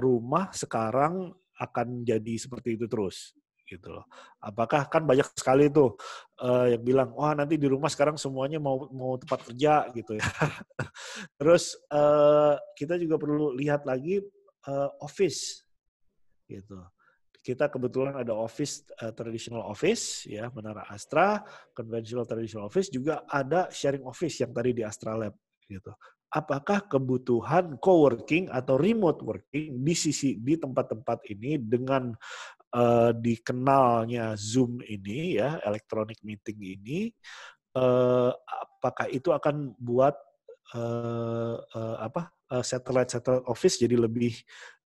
Speaker 1: rumah sekarang akan jadi seperti itu terus gitu loh. Apakah kan banyak sekali tuh yang bilang, wah nanti di rumah sekarang semuanya mau tempat kerja gitu ya. Terus kita juga perlu lihat lagi office gitu. Kita kebetulan ada office, traditional office ya, Menara Astra, conventional traditional office, juga ada sharing office yang tadi di Astra Lab gitu. Apakah kebutuhan co-working atau remote working di tempat-tempat ini dengan dikenalnya Zoom ini ya, electronic meeting ini, apakah itu akan buat satellite office jadi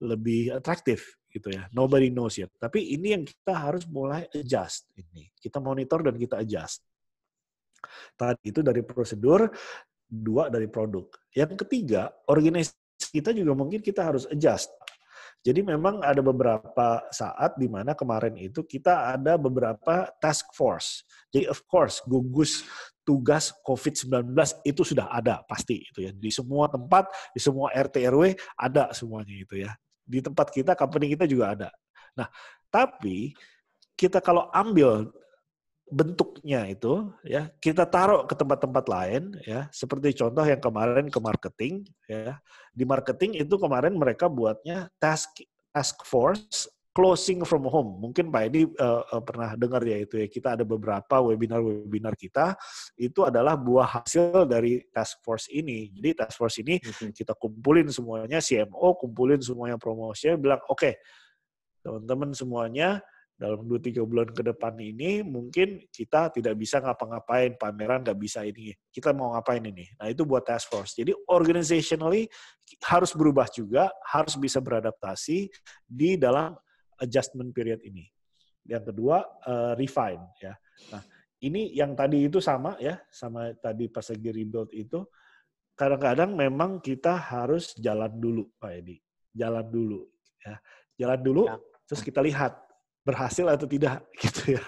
Speaker 1: lebih atraktif gitu ya. Nobody knows yet. Tapi ini yang kita harus mulai adjust ini. Kita monitor dan kita adjust. Tadi itu dari prosedur, 2 dari produk. Yang ketiga, organisasi kita juga mungkin kita harus adjust. Jadi memang ada beberapa saat di mana kemarin itu kita ada beberapa task force. Jadi of course gugus tugas COVID-19 itu sudah ada pasti itu ya. Di semua tempat, di semua RT RW ada semuanya itu ya. Di tempat kita, company kita juga ada. Nah, tapi kita kalau ambil bentuknya itu ya, kita taruh ke tempat-tempat lain ya, seperti contoh yang kemarin ke marketing ya. Di marketing itu kemarin mereka buatnya task force closing from home. Mungkin Pak Edi pernah dengar ya itu ya, kita ada beberapa webinar kita itu adalah buah hasil dari task force ini. Jadi task force ini kita kumpulin semuanya, CMO kumpulin semuanya, promosinya, bilang oke, teman-teman semuanya dalam 2-3 bulan ke depan ini mungkin kita tidak bisa ngapa-ngapain, pameran nggak bisa ini, kita mau ngapain ini. Nah itu buat task force. Jadi organizationally harus berubah juga, harus bisa beradaptasi di dalam adjustment period ini. Yang kedua, refine ya. Nah ini yang tadi itu sama ya, sama tadi pas lagi rebuild itu, kadang-kadang memang kita harus jalan dulu, Pak Edi. Jalan dulu. Ya. Jalan dulu, terus kita lihat berhasil atau tidak gitu ya.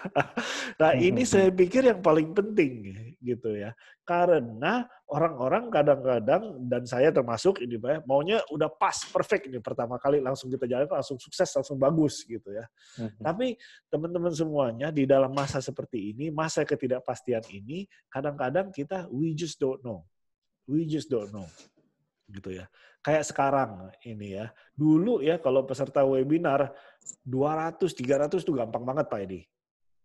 Speaker 1: Nah ini saya pikir yang paling penting gitu ya, karena orang-orang kadang-kadang dan saya termasuk ini Pak, maunya udah pas perfect ini pertama kali langsung kita jalan langsung sukses langsung bagus gitu ya. Tapi teman-teman semuanya di dalam masa seperti ini, masa ketidakpastian ini, kadang-kadang kita we just don't know gitu ya. Kayak sekarang ini ya. Dulu ya kalau peserta webinar 200, 300 itu gampang banget Pak Edi.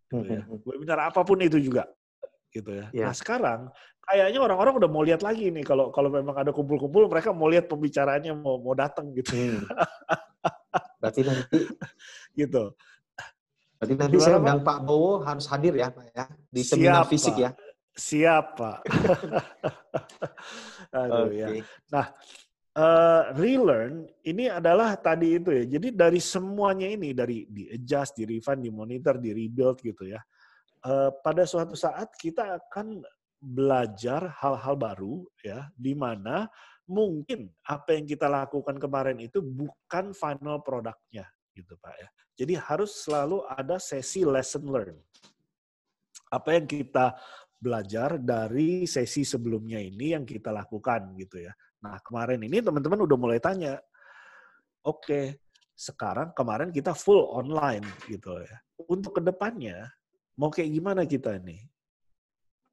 Speaker 1: Gitu ya. Webinar apapun itu juga gitu ya. Nah, sekarang kayaknya orang-orang udah mau lihat lagi nih kalau memang ada kumpul-kumpul mereka mau lihat pembicaraannya mau datang gitu.
Speaker 2: Berarti nanti
Speaker 1: gitu.
Speaker 2: Berarti nanti saya undang Pak Bowo harus hadir ya, Pak ya, di seminar fisik ya.
Speaker 1: Siap, Pak. Aduh ya. Nah, relearn ini adalah tadi itu ya. Jadi dari semuanya ini, dari di-adjust, di-refine, di-monitor, di-rebuild gitu ya. Pada suatu saat kita akan belajar hal-hal baru ya, di mana mungkin apa yang kita lakukan kemarin itu bukan final produknya gitu Pak ya. Jadi harus selalu ada sesi lesson learn. Apa yang kita belajar dari sesi sebelumnya ini yang kita lakukan gitu ya. Nah kemarin ini teman-teman udah mulai tanya, oke, sekarang kemarin kita full online gitu ya. Untuk kedepannya mau kayak gimana kita nih?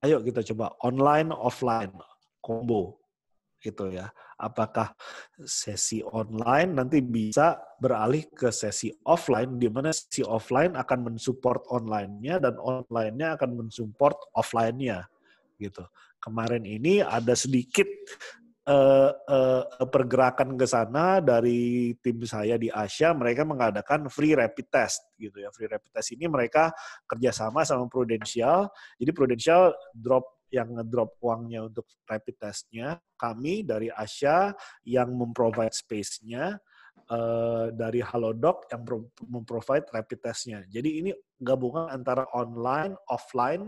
Speaker 1: Ayo kita coba online offline combo gitu ya. Apakah sesi online nanti bisa beralih ke sesi offline, di mana sesi offline akan mensupport online-nya dan online-nya akan mensupport offline-nya gitu. Kemarin ini ada sedikit pergerakan ke sana dari tim saya di Asia, mereka mengadakan free rapid test gitu ya. Free rapid test ini mereka kerjasama sama Prudential. Jadi Prudential yang ngedrop uangnya untuk rapid testnya, kami dari Asia yang memprovide space-nya, dari Halodoc yang memprovide rapid testnya. Jadi ini gabungan antara online, offline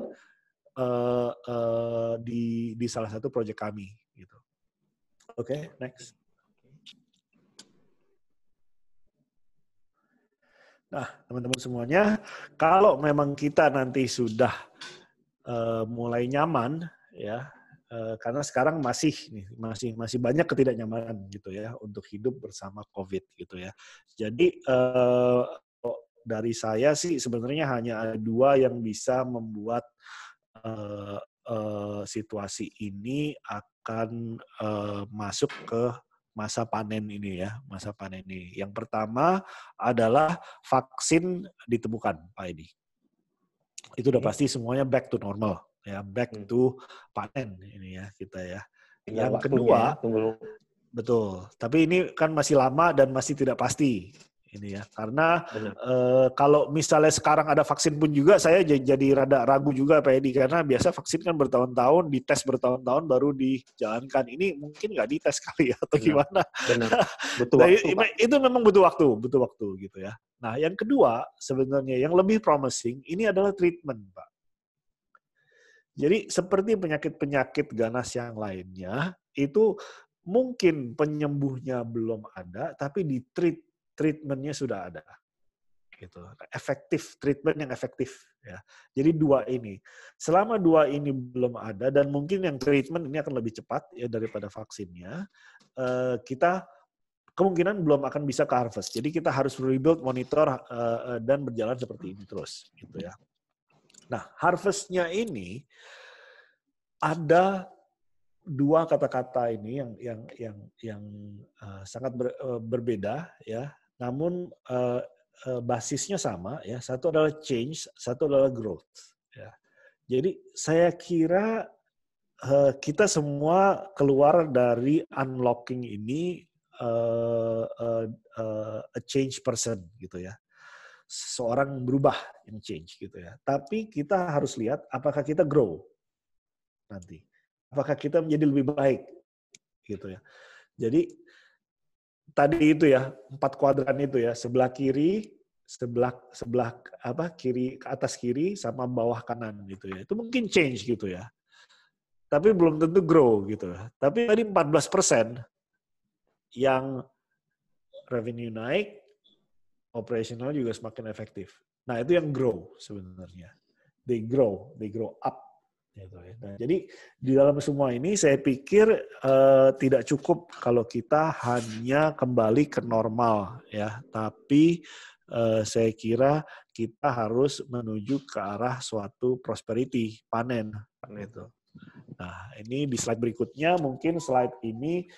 Speaker 1: di salah satu proyek kami. Gitu. Oke, next. Nah, teman-teman semuanya, kalau memang kita nanti sudah mulai nyaman, ya, karena sekarang masih banyak ketidaknyamanan gitu ya untuk hidup bersama COVID gitu ya. Jadi dari saya sih sebenarnya hanya ada 2 yang bisa membuat situasi ini akan masuk ke masa panen ini ya, masa panen ini. Yang pertama adalah vaksin ditemukan, Pak Edi. Itu udah pasti semuanya back to normal ya, back to panen ini ya kita ya. Yang kedua, betul. Tapi ini kan masih lama dan masih tidak pasti ini ya, karena kalau misalnya sekarang ada vaksin pun juga saya jadi rada ragu juga Pak Edi, karena biasa vaksin kan bertahun-tahun, dites bertahun-tahun baru dijalankan. Ini mungkin nggak dites kali ya atau gimana?
Speaker 2: Benar. Butuh waktu, Pak.
Speaker 1: Itu memang butuh waktu gitu ya. Nah yang kedua sebenarnya yang lebih promising ini adalah treatment Pak. Jadi seperti penyakit-penyakit ganas yang lainnya itu mungkin penyembuhnya belum ada, tapi treatment-nya sudah ada, gitu. Efektif, treatment yang efektif, ya. Jadi 2 ini, selama 2 ini belum ada dan mungkin yang treatment ini akan lebih cepat ya daripada vaksinnya, kita kemungkinan belum akan bisa ke harvest. Jadi kita harus rebuild, monitor dan berjalan seperti ini terus, gitu ya. Nah, harvest-nya ini ada 2 kata-kata ini yang sangat berbeda ya. Namun basisnya sama ya. Satu adalah change, satu adalah growth. Ya. Jadi saya kira kita semua keluar dari unlocking ini a change person gitu ya. Seorang berubah yang change gitu ya. Tapi kita harus lihat apakah kita grow nanti. Apakah kita menjadi lebih baik gitu ya. Jadi tadi itu ya 4 kuadran itu ya, sebelah kiri sebelah kiri ke atas kiri sama bawah kanan gitu ya. Itu mungkin change gitu ya. Tapi belum tentu grow gitu. Tapi tadi 14% yang revenue naik, operational juga semakin efektif. Nah, itu yang grow sebenarnya. They grow up. Gitu ya. Nah, jadi di dalam semua ini saya pikir tidak cukup kalau kita hanya kembali ke normal ya, tapi saya kira kita harus menuju ke arah suatu prosperity, panen gitu. Nah, ini di slide berikutnya mungkin slide ini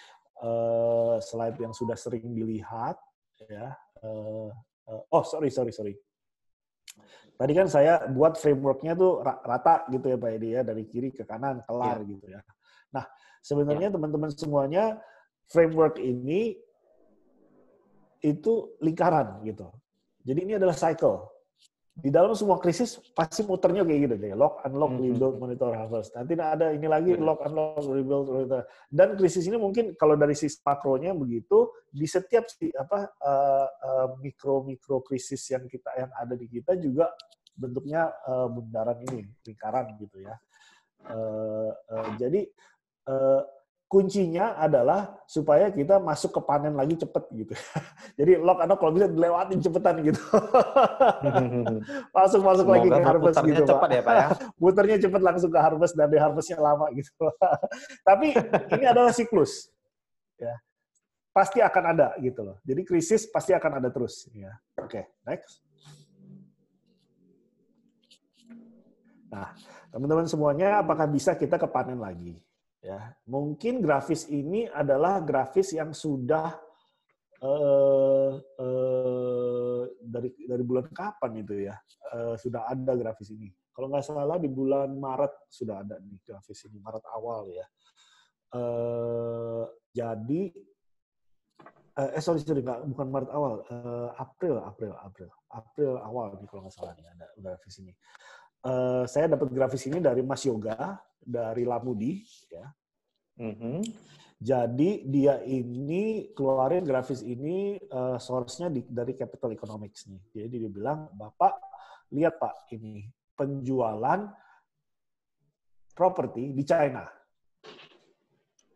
Speaker 1: slide yang sudah sering dilihat ya. Sorry. Tadi kan saya buat framework-nya tuh rata gitu ya Pak Edi ya, dari kiri ke kanan, kelar gitu ya. Nah, sebenarnya teman-teman semuanya, framework ini itu lingkaran gitu. Jadi ini adalah cycle. Di dalam semua krisis pasti muternya kayak gitu deh. Lock, unlock, rebuild, monitor, harvest. Nanti ada ini lagi, lock, unlock, rebuild, monitor. Dan krisis ini mungkin kalau dari sisi makronya begitu, di setiap mikro krisis yang ada di kita juga bentuknya bundaran ini, lingkaran gitu ya. Jadi kuncinya adalah supaya kita masuk ke panen lagi cepet gitu. Jadi lock unlock kalau bisa dilewatin cepetan gitu. Masuk lagi ke harvest gitu
Speaker 2: cepat
Speaker 1: Pak.
Speaker 2: Ya, Pak ya.
Speaker 1: Muternya cepet langsung ke harvest dan di harvestnya lama gitu. Tapi ini adalah siklus. Ya. Pasti akan ada gitu loh. Jadi krisis pasti akan ada terus. Ya. Oke, next. Nah, teman-teman semuanya, apakah bisa kita ke panen lagi? Ya, mungkin grafis ini adalah grafis yang sudah dari bulan kapan itu ya, sudah ada grafis ini. Kalau nggak salah di bulan Maret sudah ada nih grafis ini, Maret awal ya. Jadi, sorry bukan Maret awal, April awal nih kalau nggak salah nih ada grafis ini. Saya dapat grafis ini dari Mas Yoga, dari Lamudi, ya. Jadi dia ini keluarin grafis ini source-nya dari Capital Economics nih. Jadi dia bilang, Bapak lihat Pak ini penjualan properti di China.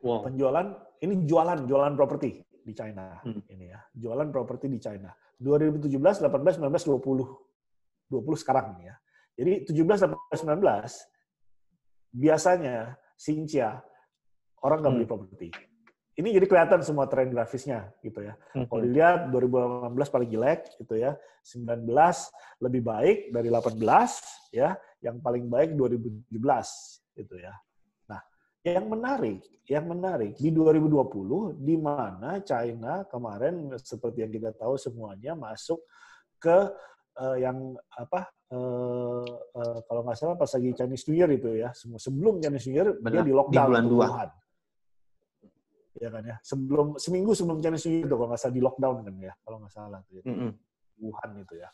Speaker 1: Wow. Jualan properti di China. Ini ya, jualan properti di China. 2017, 18, 19, 20 sekarang ini ya. Jadi 17, 18, 19 biasanya Xinjia orang nggak beli properti. Ini jadi kelihatan semua tren grafisnya gitu ya. Kalau dilihat 2018 paling jelek gitu ya, 19 lebih baik dari 18 ya, yang paling baik 2017 gitu ya. Nah, yang menarik di 2020 di mana China kemarin seperti yang kita tahu semuanya masuk ke yang kalau nggak salah pas lagi Chinese New Year itu ya, sebelum Chinese New Year dia di lockdown
Speaker 2: di bulan 2.
Speaker 1: Wuhan. Ya kan ya, seminggu sebelum Chinese New Year itu kalau nggak salah di lockdown kan ya, kalau nggak salah tuh ya. Wuhan itu ya.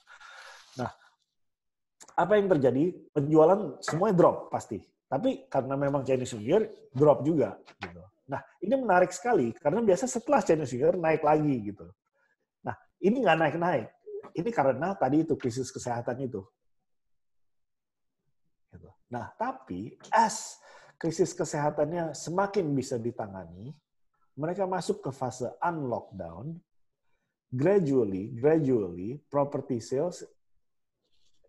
Speaker 1: Nah, apa yang terjadi? Penjualan semuanya drop pasti. Tapi karena memang Chinese New Year drop juga gitu. Nah, ini menarik sekali karena biasa setelah Chinese New Year naik lagi gitu. Nah, ini nggak naik-naik. Ini karena tadi itu krisis kesehatan itu. Nah, tapi as krisis kesehatannya semakin bisa ditangani, mereka masuk ke fase unlockdown, gradually property sales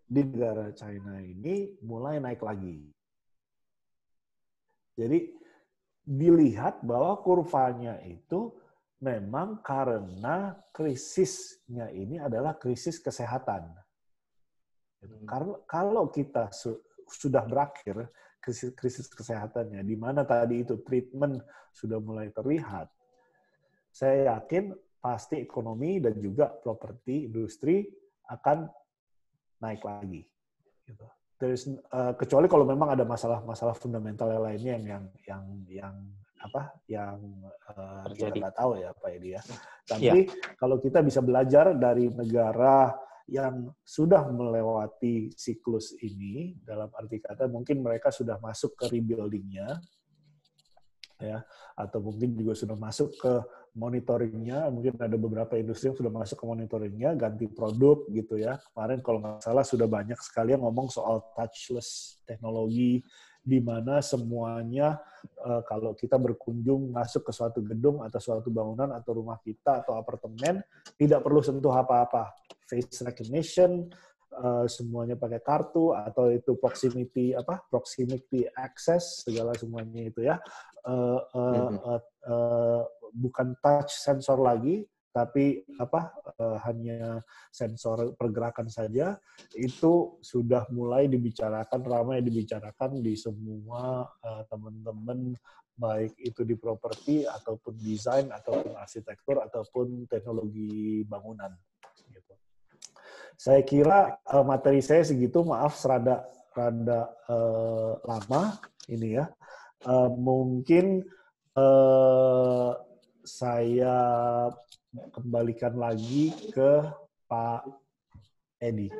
Speaker 1: di negara China ini mulai naik lagi. Jadi dilihat bahwa kurvanya itu memang karena krisisnya ini adalah krisis kesehatan. Karena kalau kita sudah berakhir krisis kesehatannya, di mana tadi itu treatment sudah mulai terlihat, saya yakin pasti ekonomi dan juga properti industri akan naik lagi. Gitu. Kecuali kalau memang ada masalah fundamental lainnya yang kita nggak tahu ya Pak Edi ya. Tapi kalau kita bisa belajar dari negara yang sudah melewati siklus ini, dalam arti kata mungkin mereka sudah masuk ke rebuilding-nya, ya, atau mungkin juga sudah masuk ke monitoringnya, mungkin ada beberapa industri yang sudah masuk ke monitoringnya, ganti produk gitu ya. Kemarin kalau nggak salah sudah banyak sekali yang ngomong soal touchless teknologi, di mana semuanya kalau kita berkunjung masuk ke suatu gedung atau suatu bangunan atau rumah kita atau apartemen, tidak perlu sentuh apa-apa. Face recognition, semuanya pakai kartu, atau itu proximity access, segala semuanya itu ya. Bukan touch sensor lagi, tapi hanya sensor pergerakan saja. Itu sudah mulai ramai dibicarakan di semua teman-teman, baik itu di properti ataupun desain ataupun arsitektur ataupun teknologi bangunan. Gitu. Saya kira materi saya segitu, maaf rada lama ini ya. Mungkin saya kembalikan lagi ke Pak Edi.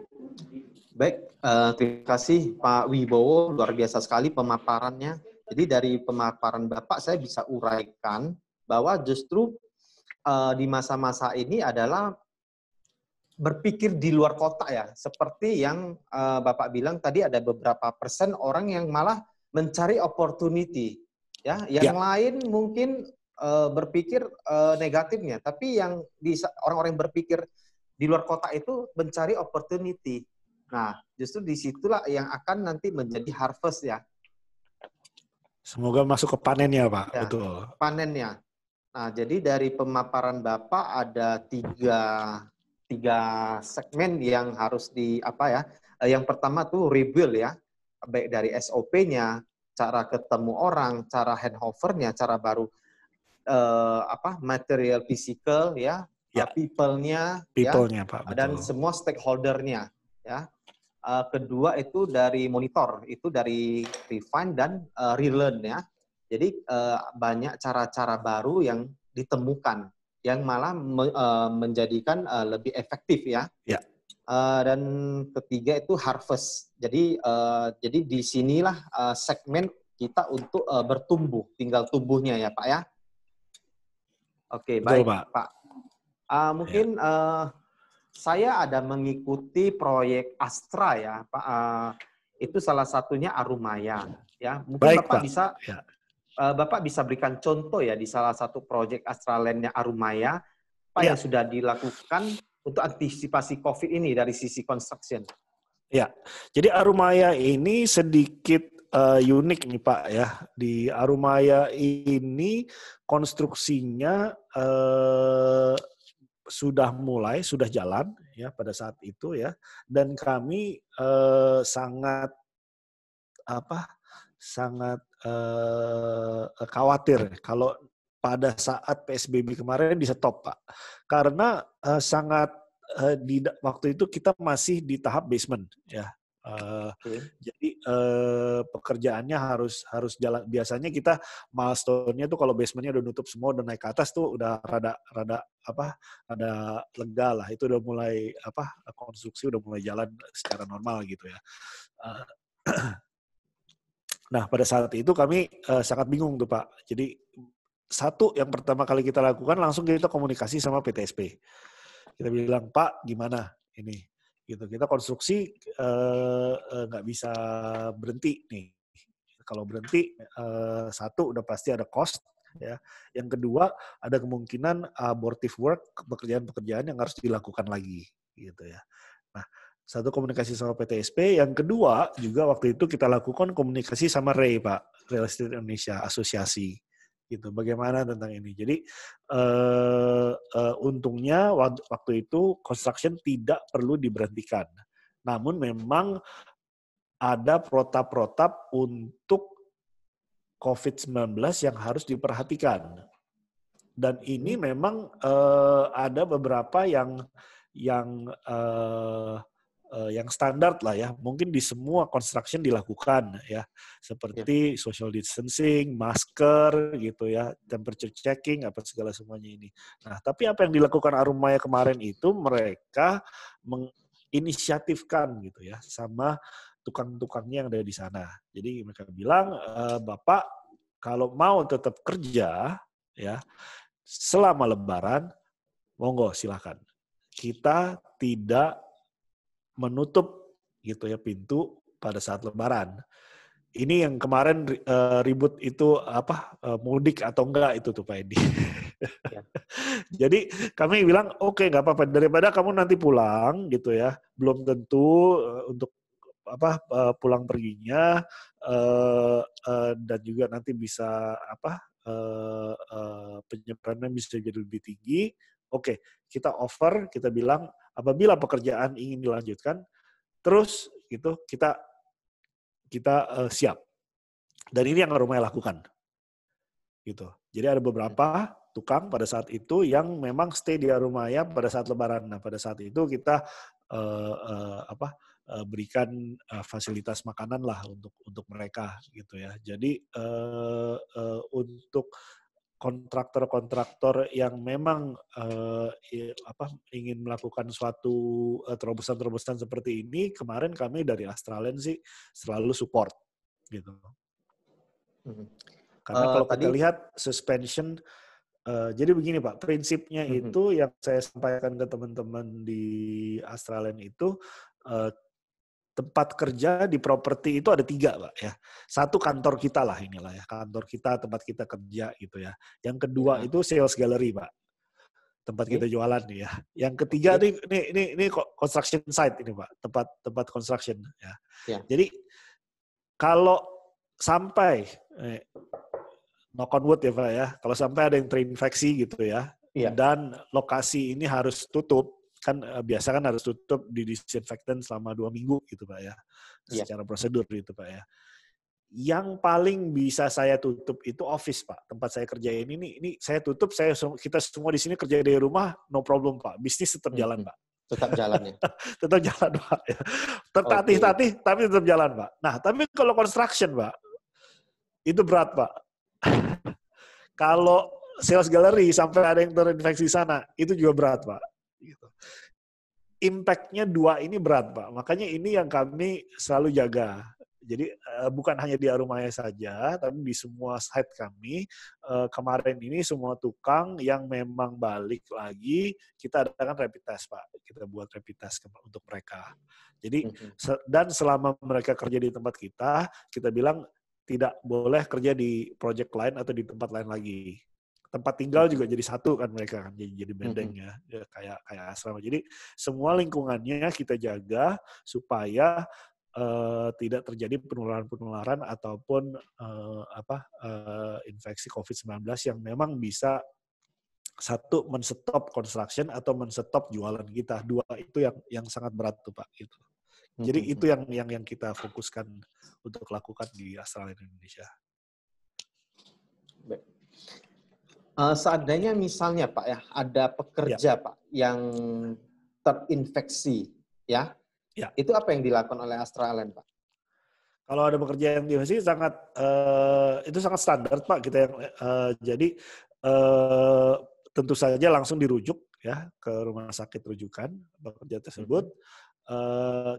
Speaker 2: Baik, terima kasih Pak Wibowo, luar biasa sekali pemaparannya. Jadi dari pemaparan Bapak saya bisa uraikan bahwa justru di masa-masa ini adalah berpikir di luar kota ya. Seperti yang Bapak bilang tadi, ada beberapa persen orang yang malah mencari opportunity. Ya, yang lain mungkin berpikir negatifnya, tapi yang orang-orang yang berpikir di luar kota itu mencari opportunity. Nah, justru disitulah yang akan nanti menjadi harvest ya.
Speaker 1: Semoga masuk ke panennya, Pak.
Speaker 2: Ya,
Speaker 1: betul.
Speaker 2: Panennya. Nah, jadi dari pemaparan Bapak ada tiga segmen yang harus yang pertama tuh rebuild ya, baik dari SOP-nya, cara ketemu orang, cara handover-nya, cara baru material physical ya, people-nya ya,
Speaker 1: Pak, betul.
Speaker 2: dan semua stakeholder-nya ya. Kedua itu dari monitor, itu dari refine dan relearn ya. Jadi banyak cara-cara baru yang ditemukan yang malah menjadikan lebih efektif ya. Dan ketiga itu harvest. Jadi di sinilah segmen kita untuk bertumbuh, tinggal tumbuhnya ya Pak ya. Oke, baik Pak. Mungkin saya ada mengikuti proyek Astra ya Pak. Itu salah satunya Arumaya ya. Mungkin Bapak bisa Bapak bisa berikan contoh ya di salah satu proyek Astra Land-nya Arumaya apa yang sudah dilakukan untuk antisipasi COVID ini dari sisi construction.
Speaker 1: Ya, jadi Arumaya ini sedikit unik nih Pak ya. Di Arumaya ini konstruksinya sudah jalan ya pada saat itu ya, dan kami sangat khawatir kalau pada saat PSBB kemarin di stop Pak, karena waktu itu kita masih di tahap basement ya. Jadi pekerjaannya harus jalan. Biasanya kita milestone-nya tuh kalau basementnya udah nutup semua, udah naik ke atas tuh udah rada lega lah. Itu udah mulai konstruksi udah mulai jalan secara normal gitu ya. Nah pada saat itu kami sangat bingung tuh Pak. Jadi yang pertama kali kita lakukan langsung kita komunikasi sama PTSP. Kita bilang Pak gimana ini? Gitu, kita konstruksi nggak bisa berhenti nih. Kalau berhenti satu udah pasti ada cost ya. Yang kedua ada kemungkinan abortive work, pekerjaan-pekerjaan yang harus dilakukan lagi gitu ya. Nah, satu komunikasi sama PTSP, yang kedua juga waktu itu kita lakukan komunikasi sama REI Pak, Real Estate Indonesia Asosiasi. Gitu. Bagaimana tentang ini? Jadi untungnya waktu itu construction tidak perlu diberhentikan. Namun memang ada protap-protap untuk COVID-19 yang harus diperhatikan. Dan ini memang ada beberapa yang standar lah ya, mungkin di semua construction dilakukan ya, seperti social distancing, masker gitu ya, temperature checking, apa segala semuanya ini. Nah, tapi apa yang dilakukan Arumaya kemarin itu mereka menginisiatifkan gitu ya, sama tukang-tukangnya yang ada di sana. Jadi mereka bilang, Bapak kalau mau tetap kerja ya selama Lebaran, monggo silakan. Kita tidak menutup gitu ya pintu pada saat Lebaran. Ini yang kemarin ribut itu mudik atau enggak itu tuh Pak Edi.
Speaker 2: Ya.
Speaker 1: Jadi kami bilang oke, nggak apa-apa, daripada kamu nanti pulang gitu ya, belum tentu untuk pulang perginya dan juga nanti bisa penyebarannya bisa jadi lebih tinggi. Oke, kita offer, kita bilang apabila pekerjaan ingin dilanjutkan, terus gitu kita siap. Dan ini yang Arumaya lakukan. Gitu. Jadi ada beberapa tukang pada saat itu yang memang stay di Arumaya pada saat Lebaran. Nah, pada saat itu kita berikan fasilitas makanan lah untuk mereka gitu ya. Jadi untuk kontraktor-kontraktor yang memang ingin melakukan suatu terobosan-terobosan seperti ini, kemarin kami dari Astralen sih selalu support gitu. Karena kalau kita lihat suspension, jadi begini Pak, prinsipnya itu yang saya sampaikan ke teman-teman di Astralen itu, tempat kerja di properti itu ada 3 Pak ya. Satu kantor kita lah inilah ya, kantor kita, tempat kita kerja gitu ya. Yang kedua itu sales gallery Pak, tempat kita jualan nih ya. Yang ketiga ini construction site ini Pak, tempat construction ya. Jadi kalau sampai knock on wood ya Pak ya, kalau sampai ada yang terinfeksi gitu ya, dan lokasi ini harus tutup, kan biasa kan harus tutup di disinfektan selama 2 minggu gitu Pak ya, secara prosedur gitu Pak ya. Yang paling bisa saya tutup itu office Pak, tempat saya kerjain ini saya tutup, kita semua di sini kerja dari rumah, no problem Pak, bisnis tetap jalan Pak.
Speaker 2: Tetap jalan ya?
Speaker 1: Tetap jalan Pak. Ya. Tertatih-tatih, tapi tetap jalan Pak. Nah, tapi kalau construction Pak, itu berat Pak. Kalau sales gallery sampai ada yang terinfeksi sana, itu juga berat Pak. Gitu. Impact-nya 2 ini berat Pak. Makanya ini yang kami selalu jaga. Jadi bukan hanya di Arumaya saja, tapi di semua site kami. Kemarin ini semua tukang yang memang balik lagi, kita adakan rapid test Pak. Kita buat rapid test untuk mereka. Jadi dan selama mereka kerja di tempat kita bilang tidak boleh kerja di project lain atau di tempat lain lagi. Tempat tinggal juga jadi satu kan mereka kan, jadi benteng ya, kayak asrama. Jadi semua lingkungannya kita jaga supaya tidak terjadi penularan ataupun infeksi COVID-19 yang memang bisa satu men-stop construction atau men-stop jualan kita. 2 itu yang sangat berat tuh Pak gitu. Jadi itu yang kita fokuskan untuk lakukan di Astralen Indonesia.
Speaker 2: Seandainya misalnya Pak ya, ada pekerja Pak yang terinfeksi ya, itu apa yang dilakukan oleh Astralen Pak?
Speaker 1: Kalau ada pekerja yang terinfeksi itu sangat standar Pak kita yang jadi tentu saja langsung dirujuk ya ke rumah sakit rujukan pekerja tersebut.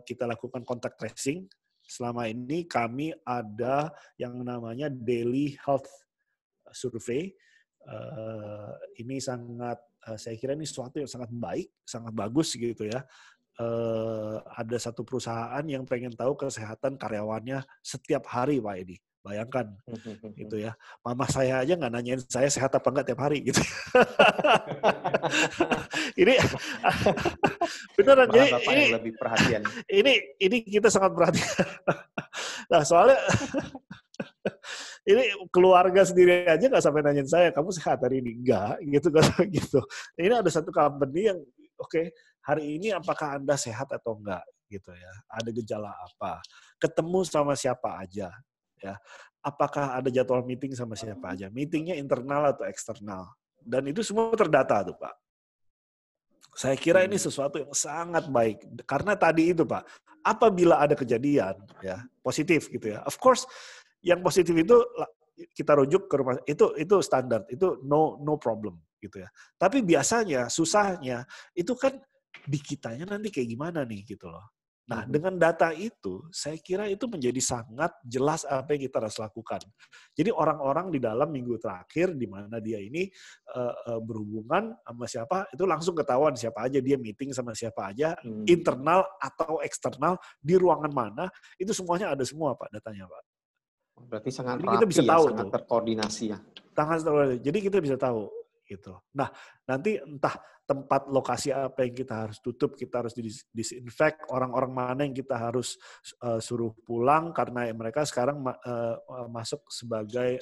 Speaker 1: Kita lakukan contact tracing. Selama ini kami ada yang namanya daily health survey. Ini sangat, saya kira ini sesuatu yang sangat baik, sangat bagus gitu ya. Ada satu perusahaan yang pengen tahu kesehatan karyawannya setiap hari Pak Edi. Bayangkan gitu ya. Mama saya aja nggak nanyain saya sehat apa enggak tiap hari gitu. Ini beneran jadi ini
Speaker 2: lebih perhatian.
Speaker 1: Ini kita sangat perhatian. Nah, soalnya ini keluarga sendiri aja nggak sampai nanyain saya, kamu sehat hari ini? Enggak, gitu kan gitu. Ini ada satu company yang oke, hari ini apakah Anda sehat atau enggak gitu ya. Ada gejala apa? Ketemu sama siapa aja ya. Apakah ada jadwal meeting sama siapa aja? Meetingnya internal atau eksternal? Dan itu semua terdata tuh Pak. Saya kira ini sesuatu yang sangat baik. Karena tadi itu Pak, apabila ada kejadian ya positif gitu ya, of course yang positif itu kita rujuk ke rumah, itu standar, itu no problem gitu ya. Tapi biasanya susahnya itu kan di kitanya nanti kayak gimana nih gitu loh. Nah, dengan data itu, saya kira itu menjadi sangat jelas apa yang kita harus lakukan. Jadi orang-orang di dalam minggu terakhir, di mana dia ini berhubungan sama siapa, itu langsung ketahuan siapa aja, dia meeting sama siapa aja, internal atau eksternal, di ruangan mana, itu semuanya ada semua Pak datanya Pak.
Speaker 2: Berarti sangat
Speaker 1: Jadi kita bisa
Speaker 2: rapi ya,
Speaker 1: tahu
Speaker 2: sangat
Speaker 1: tuh.
Speaker 2: terkoordinasi ya.
Speaker 1: Jadi kita bisa tahu gitu. Nah, nanti entah tempat lokasi apa yang kita harus tutup, kita harus disinfect, orang-orang mana yang kita harus suruh pulang karena mereka sekarang masuk sebagai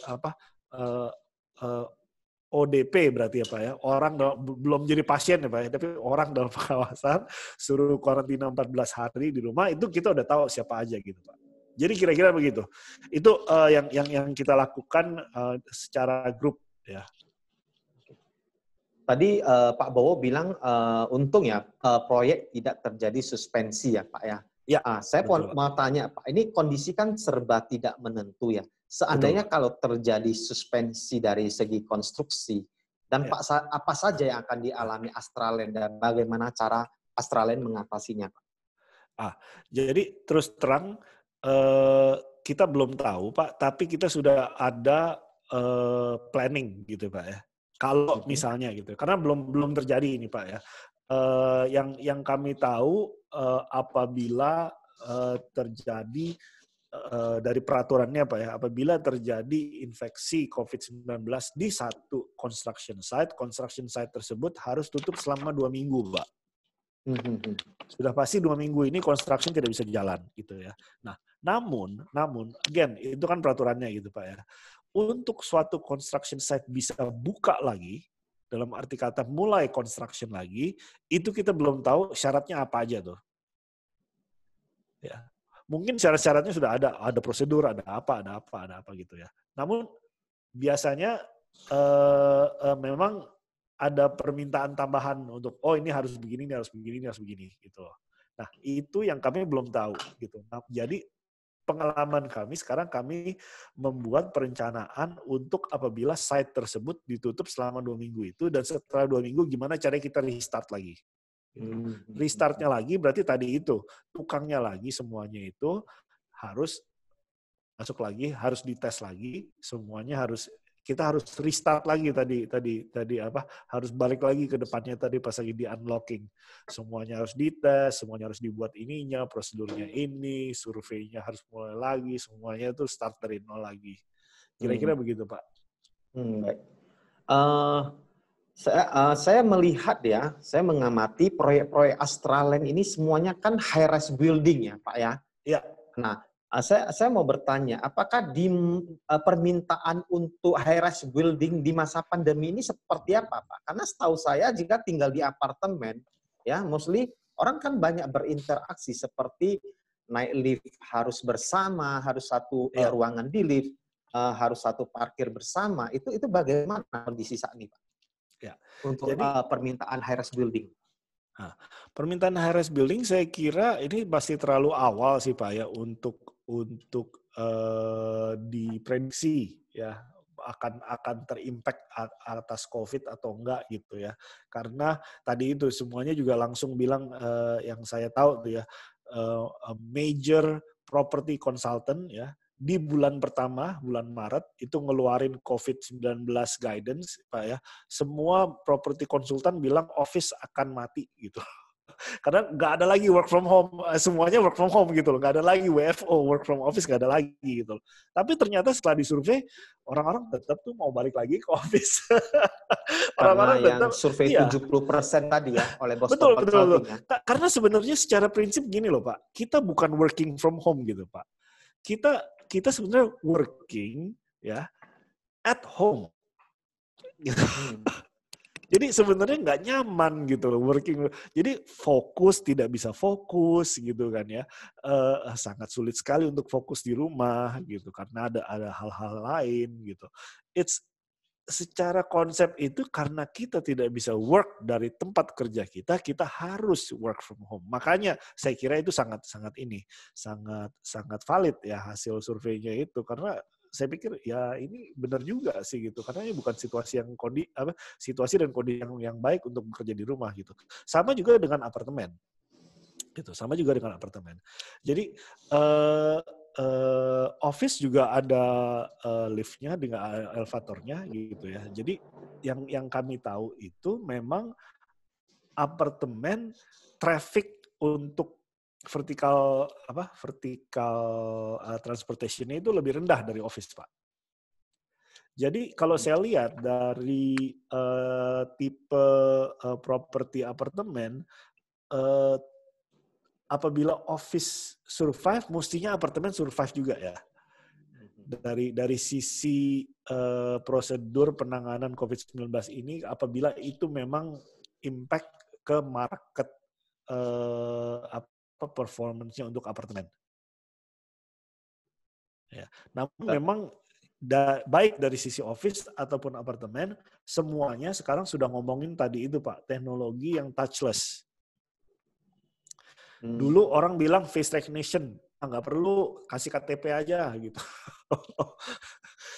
Speaker 1: ODP berarti ya Pak ya. Orang belum jadi pasien ya Pak ya, tapi orang dalam pengawasan suruh karantina 14 hari di rumah, itu kita udah tahu siapa aja gitu Pak. Jadi kira-kira begitu. Itu yang kita lakukan secara grup ya.
Speaker 2: Tadi Pak Bowo bilang untung ya proyek tidak terjadi suspensi ya Pak ya.
Speaker 1: Ya,
Speaker 2: saya mau tanya Pak, ini kondisi kan serba tidak menentu ya. Seandainya kalau terjadi suspensi dari segi konstruksi, dan Pak apa saja yang akan dialami Astraland dan bagaimana cara Astraland mengatasinya Pak?
Speaker 1: Jadi terus terang kita belum tahu Pak, tapi kita sudah ada planning gitu Pak ya. Kalau misalnya gitu, karena belum terjadi ini Pak ya. Yang kami tahu apabila terjadi dari peraturannya Pak ya, apabila terjadi infeksi COVID-19 di satu construction site tersebut harus tutup selama 2 minggu Pak. Sudah pasti 2 minggu ini construction tidak bisa jalan gitu ya. Nah, namun again itu kan peraturannya gitu Pak ya. Untuk suatu construction site bisa buka lagi, dalam arti kata mulai construction lagi, itu kita belum tahu syaratnya apa aja tuh. Ya. Mungkin syarat-syaratnya sudah ada prosedur, ada apa gitu ya. Namun biasanya memang ada permintaan tambahan untuk ini harus begini, ini harus begini gitu loh. Nah, itu yang kami belum tahu gitu. Nah, jadi pengalaman kami sekarang kami membuat perencanaan untuk apabila site tersebut ditutup selama 2 minggu itu, dan setelah 2 minggu gimana caranya kita restart lagi. Restartnya lagi berarti tadi itu tukangnya lagi semuanya itu harus masuk lagi, harus dites lagi, semuanya kita harus restart lagi tadi harus balik lagi ke depannya tadi pas lagi di unlocking. Semuanya harus dites, semuanya harus dibuat ininya, prosedurnya ini, surveinya harus mulai lagi, semuanya itu start dari nol lagi. Kira-kira begitu, Pak.
Speaker 2: Baik. Saya melihat ya, saya mengamati proyek-proyek Astraland ini semuanya kan high-rise building ya, Pak ya.
Speaker 1: Iya.
Speaker 2: Nah, saya mau bertanya, apakah di permintaan untuk high-rise building di masa pandemi ini seperti apa, Pak? Karena setahu saya jika tinggal di apartemen, ya mostly orang kan banyak berinteraksi seperti naik lift harus bersama, harus satu ruangan di lift, harus satu parkir bersama. Itu bagaimana kondisi saat ini, Pak?
Speaker 1: Ya.
Speaker 2: Untuk permintaan high-rise building.
Speaker 1: Nah, permintaan high-rise building saya kira ini masih terlalu awal sih Pak ya untuk diprediksi ya akan terimpact atas COVID atau enggak gitu ya. Karena tadi itu semuanya juga langsung bilang yang saya tahu tuh ya major property consultant ya di bulan pertama, bulan Maret, itu ngeluarin COVID-19 guidance, Pak ya. Semua property konsultan bilang office akan mati gitu. Karena nggak ada lagi work from home, semuanya work from home gitu loh. Nggak ada lagi WFO, work from office nggak ada lagi gitu loh. Tapi ternyata setelah disurvei, orang-orang tetap tuh mau balik lagi ke office.
Speaker 2: Orang-orang yang survei 70% tadi ya oleh Boston Consulting.
Speaker 1: Betul. Karena sebenarnya secara prinsip gini loh Pak, kita bukan working from home gitu Pak. Kita sebenarnya working ya at home. Gitu. Jadi sebenarnya nggak nyaman gitu loh working. Jadi tidak bisa fokus gitu kan ya. Sangat sulit sekali untuk fokus di rumah gitu karena ada hal-hal lain gitu. Secara konsep itu karena kita tidak bisa work dari tempat kerja kita harus work from home. Makanya saya kira itu sangat valid ya hasil surveinya itu karena saya pikir ya ini benar juga sih gitu karena ini bukan situasi dan kondisi yang baik untuk bekerja di rumah gitu. Sama juga dengan apartemen. Gitu. Sama juga dengan apartemen. Jadi office juga ada liftnya dengan elevatornya gitu ya. Jadi yang kami tahu itu memang apartemen traffic untuk vertikal transportation-nya itu lebih rendah dari office, Pak. Jadi kalau saya lihat dari tipe properti apartemen, apabila office survive, mestinya apartemen survive juga ya. Dari sisi prosedur penanganan COVID-19 ini, apabila itu memang impact ke market performance-nya untuk apartemen. Ya. Namun memang baik dari sisi office ataupun apartemen, semuanya sekarang sudah ngomongin tadi itu Pak, teknologi yang touchless. Dulu orang bilang face recognition, nggak perlu kasih KTP aja gitu.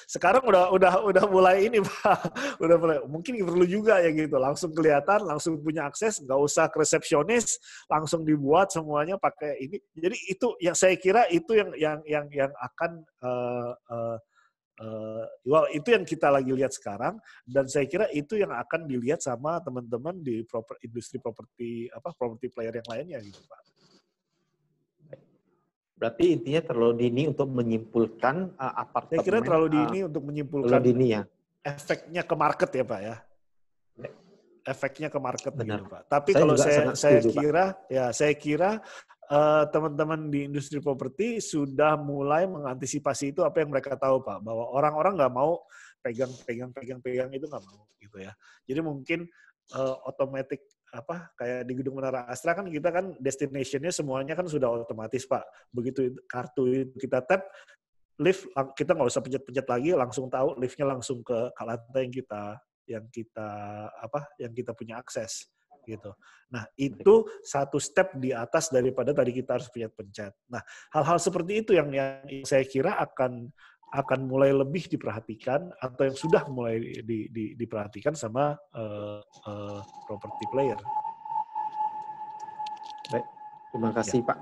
Speaker 1: Sekarang udah mulai ini Pak, udah mulai mungkin perlu juga ya gitu, langsung kelihatan, langsung punya akses, nggak usah ke resepsionis, langsung dibuat semuanya pakai ini. Jadi itu yang saya kira itu yang akan itu yang kita lagi lihat sekarang, dan saya kira itu yang akan dilihat sama teman-teman di industri properti player yang lainnya gitu Pak.
Speaker 2: Berarti intinya terlalu dini untuk menyimpulkan apartemen.
Speaker 1: Saya kira terlalu dini untuk menyimpulkan
Speaker 2: dini ya.
Speaker 1: Efeknya ke market ya Pak ya. Efeknya ke market gitu Pak. Tapi
Speaker 2: Saya
Speaker 1: kalau saya kira teman-teman di industri properti sudah mulai mengantisipasi itu, apa yang mereka tahu Pak, bahwa orang-orang nggak mau pegang itu nggak mau gitu ya. Jadi mungkin otomatis kayak di Gedung Menara Astra kan kita kan destination-nya semuanya kan sudah otomatis Pak. Begitu kartu itu kita tap, lift kita nggak usah pencet-pencet lagi, langsung tahu liftnya langsung ke lantai yang kita punya akses gitu. Nah, itu satu step di atas daripada tadi kita harus pencet-pencet. Nah, hal-hal seperti itu yang saya kira akan mulai lebih diperhatikan atau yang sudah mulai diperhatikan sama property player.
Speaker 2: Baik, terima kasih Pak.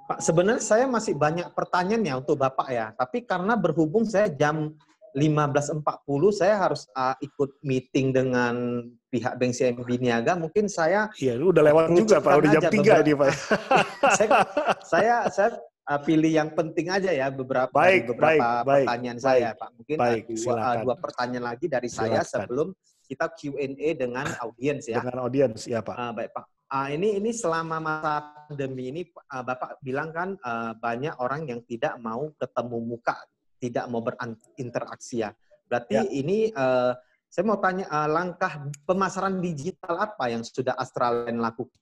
Speaker 2: Pak, sebenarnya saya masih banyak pertanyaan ya untuk Bapak ya, tapi karena berhubung saya jam 15.40 saya harus ikut meeting dengan pihak Bank CIMB Niaga, mungkin saya
Speaker 1: udah lewat juga Pak, udah jam 3 nih Pak.
Speaker 2: saya pilih yang penting aja ya, beberapa pertanyaan saya Pak. Mungkin dua pertanyaan lagi dari saya sebelum kita Q&A dengan audiens ya.
Speaker 1: Dengan audiens ya Pak.
Speaker 2: Baik Pak. Ini selama masa pandemi ini Bapak bilang kan banyak orang yang tidak mau ketemu muka, tidak mau berinteraksi ya. Berarti ini saya mau tanya langkah pemasaran digital apa yang sudah Astraland lakukan?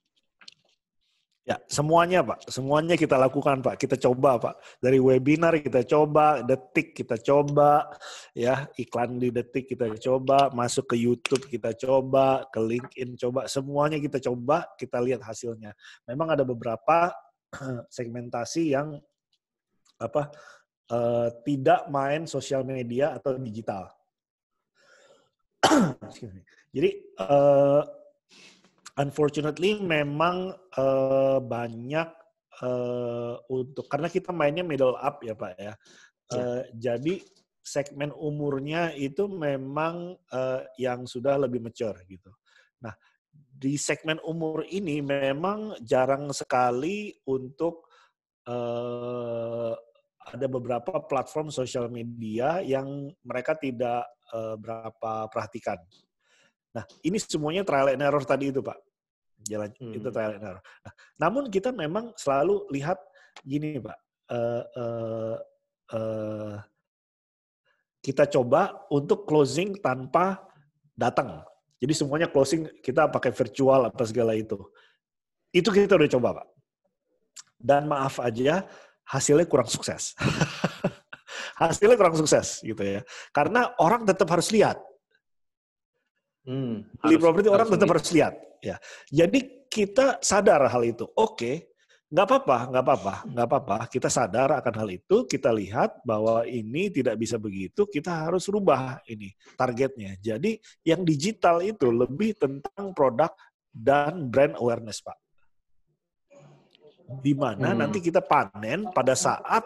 Speaker 1: Ya, semuanya Pak, semuanya kita lakukan Pak, kita coba Pak. Dari webinar kita coba, Detik kita coba, ya iklan di Detik kita coba, masuk ke YouTube kita coba, ke LinkedIn coba, semuanya kita coba, kita lihat hasilnya. Memang ada beberapa segmentasi yang tidak main sosial media atau digital. Jadi unfortunately memang banyak karena kita mainnya middle up ya Pak ya. Jadi segmen umurnya itu memang yang sudah lebih mature gitu. Nah, di segmen umur ini memang jarang sekali untuk ada beberapa platform sosial media yang mereka tidak berapa perhatikan. Nah, ini semuanya trial and error tadi itu Pak. Itu trial and error. Nah, namun kita memang selalu lihat gini Pak, kita coba untuk closing tanpa datang. Jadi semuanya closing kita pakai virtual apa segala itu. Itu kita udah coba Pak. Dan maaf aja hasilnya kurang sukses. Hasilnya kurang sukses gitu ya. Karena orang tetap harus lihat. Beli properti orang tetap harus lihat. Ya, jadi kita sadar hal itu. Oke, nggak apa-apa. Kita sadar akan hal itu. Kita lihat bahwa ini tidak bisa begitu. Kita harus rubah ini targetnya. Jadi yang digital itu lebih tentang produk dan brand awareness, Pak. di mana nanti kita panen pada saat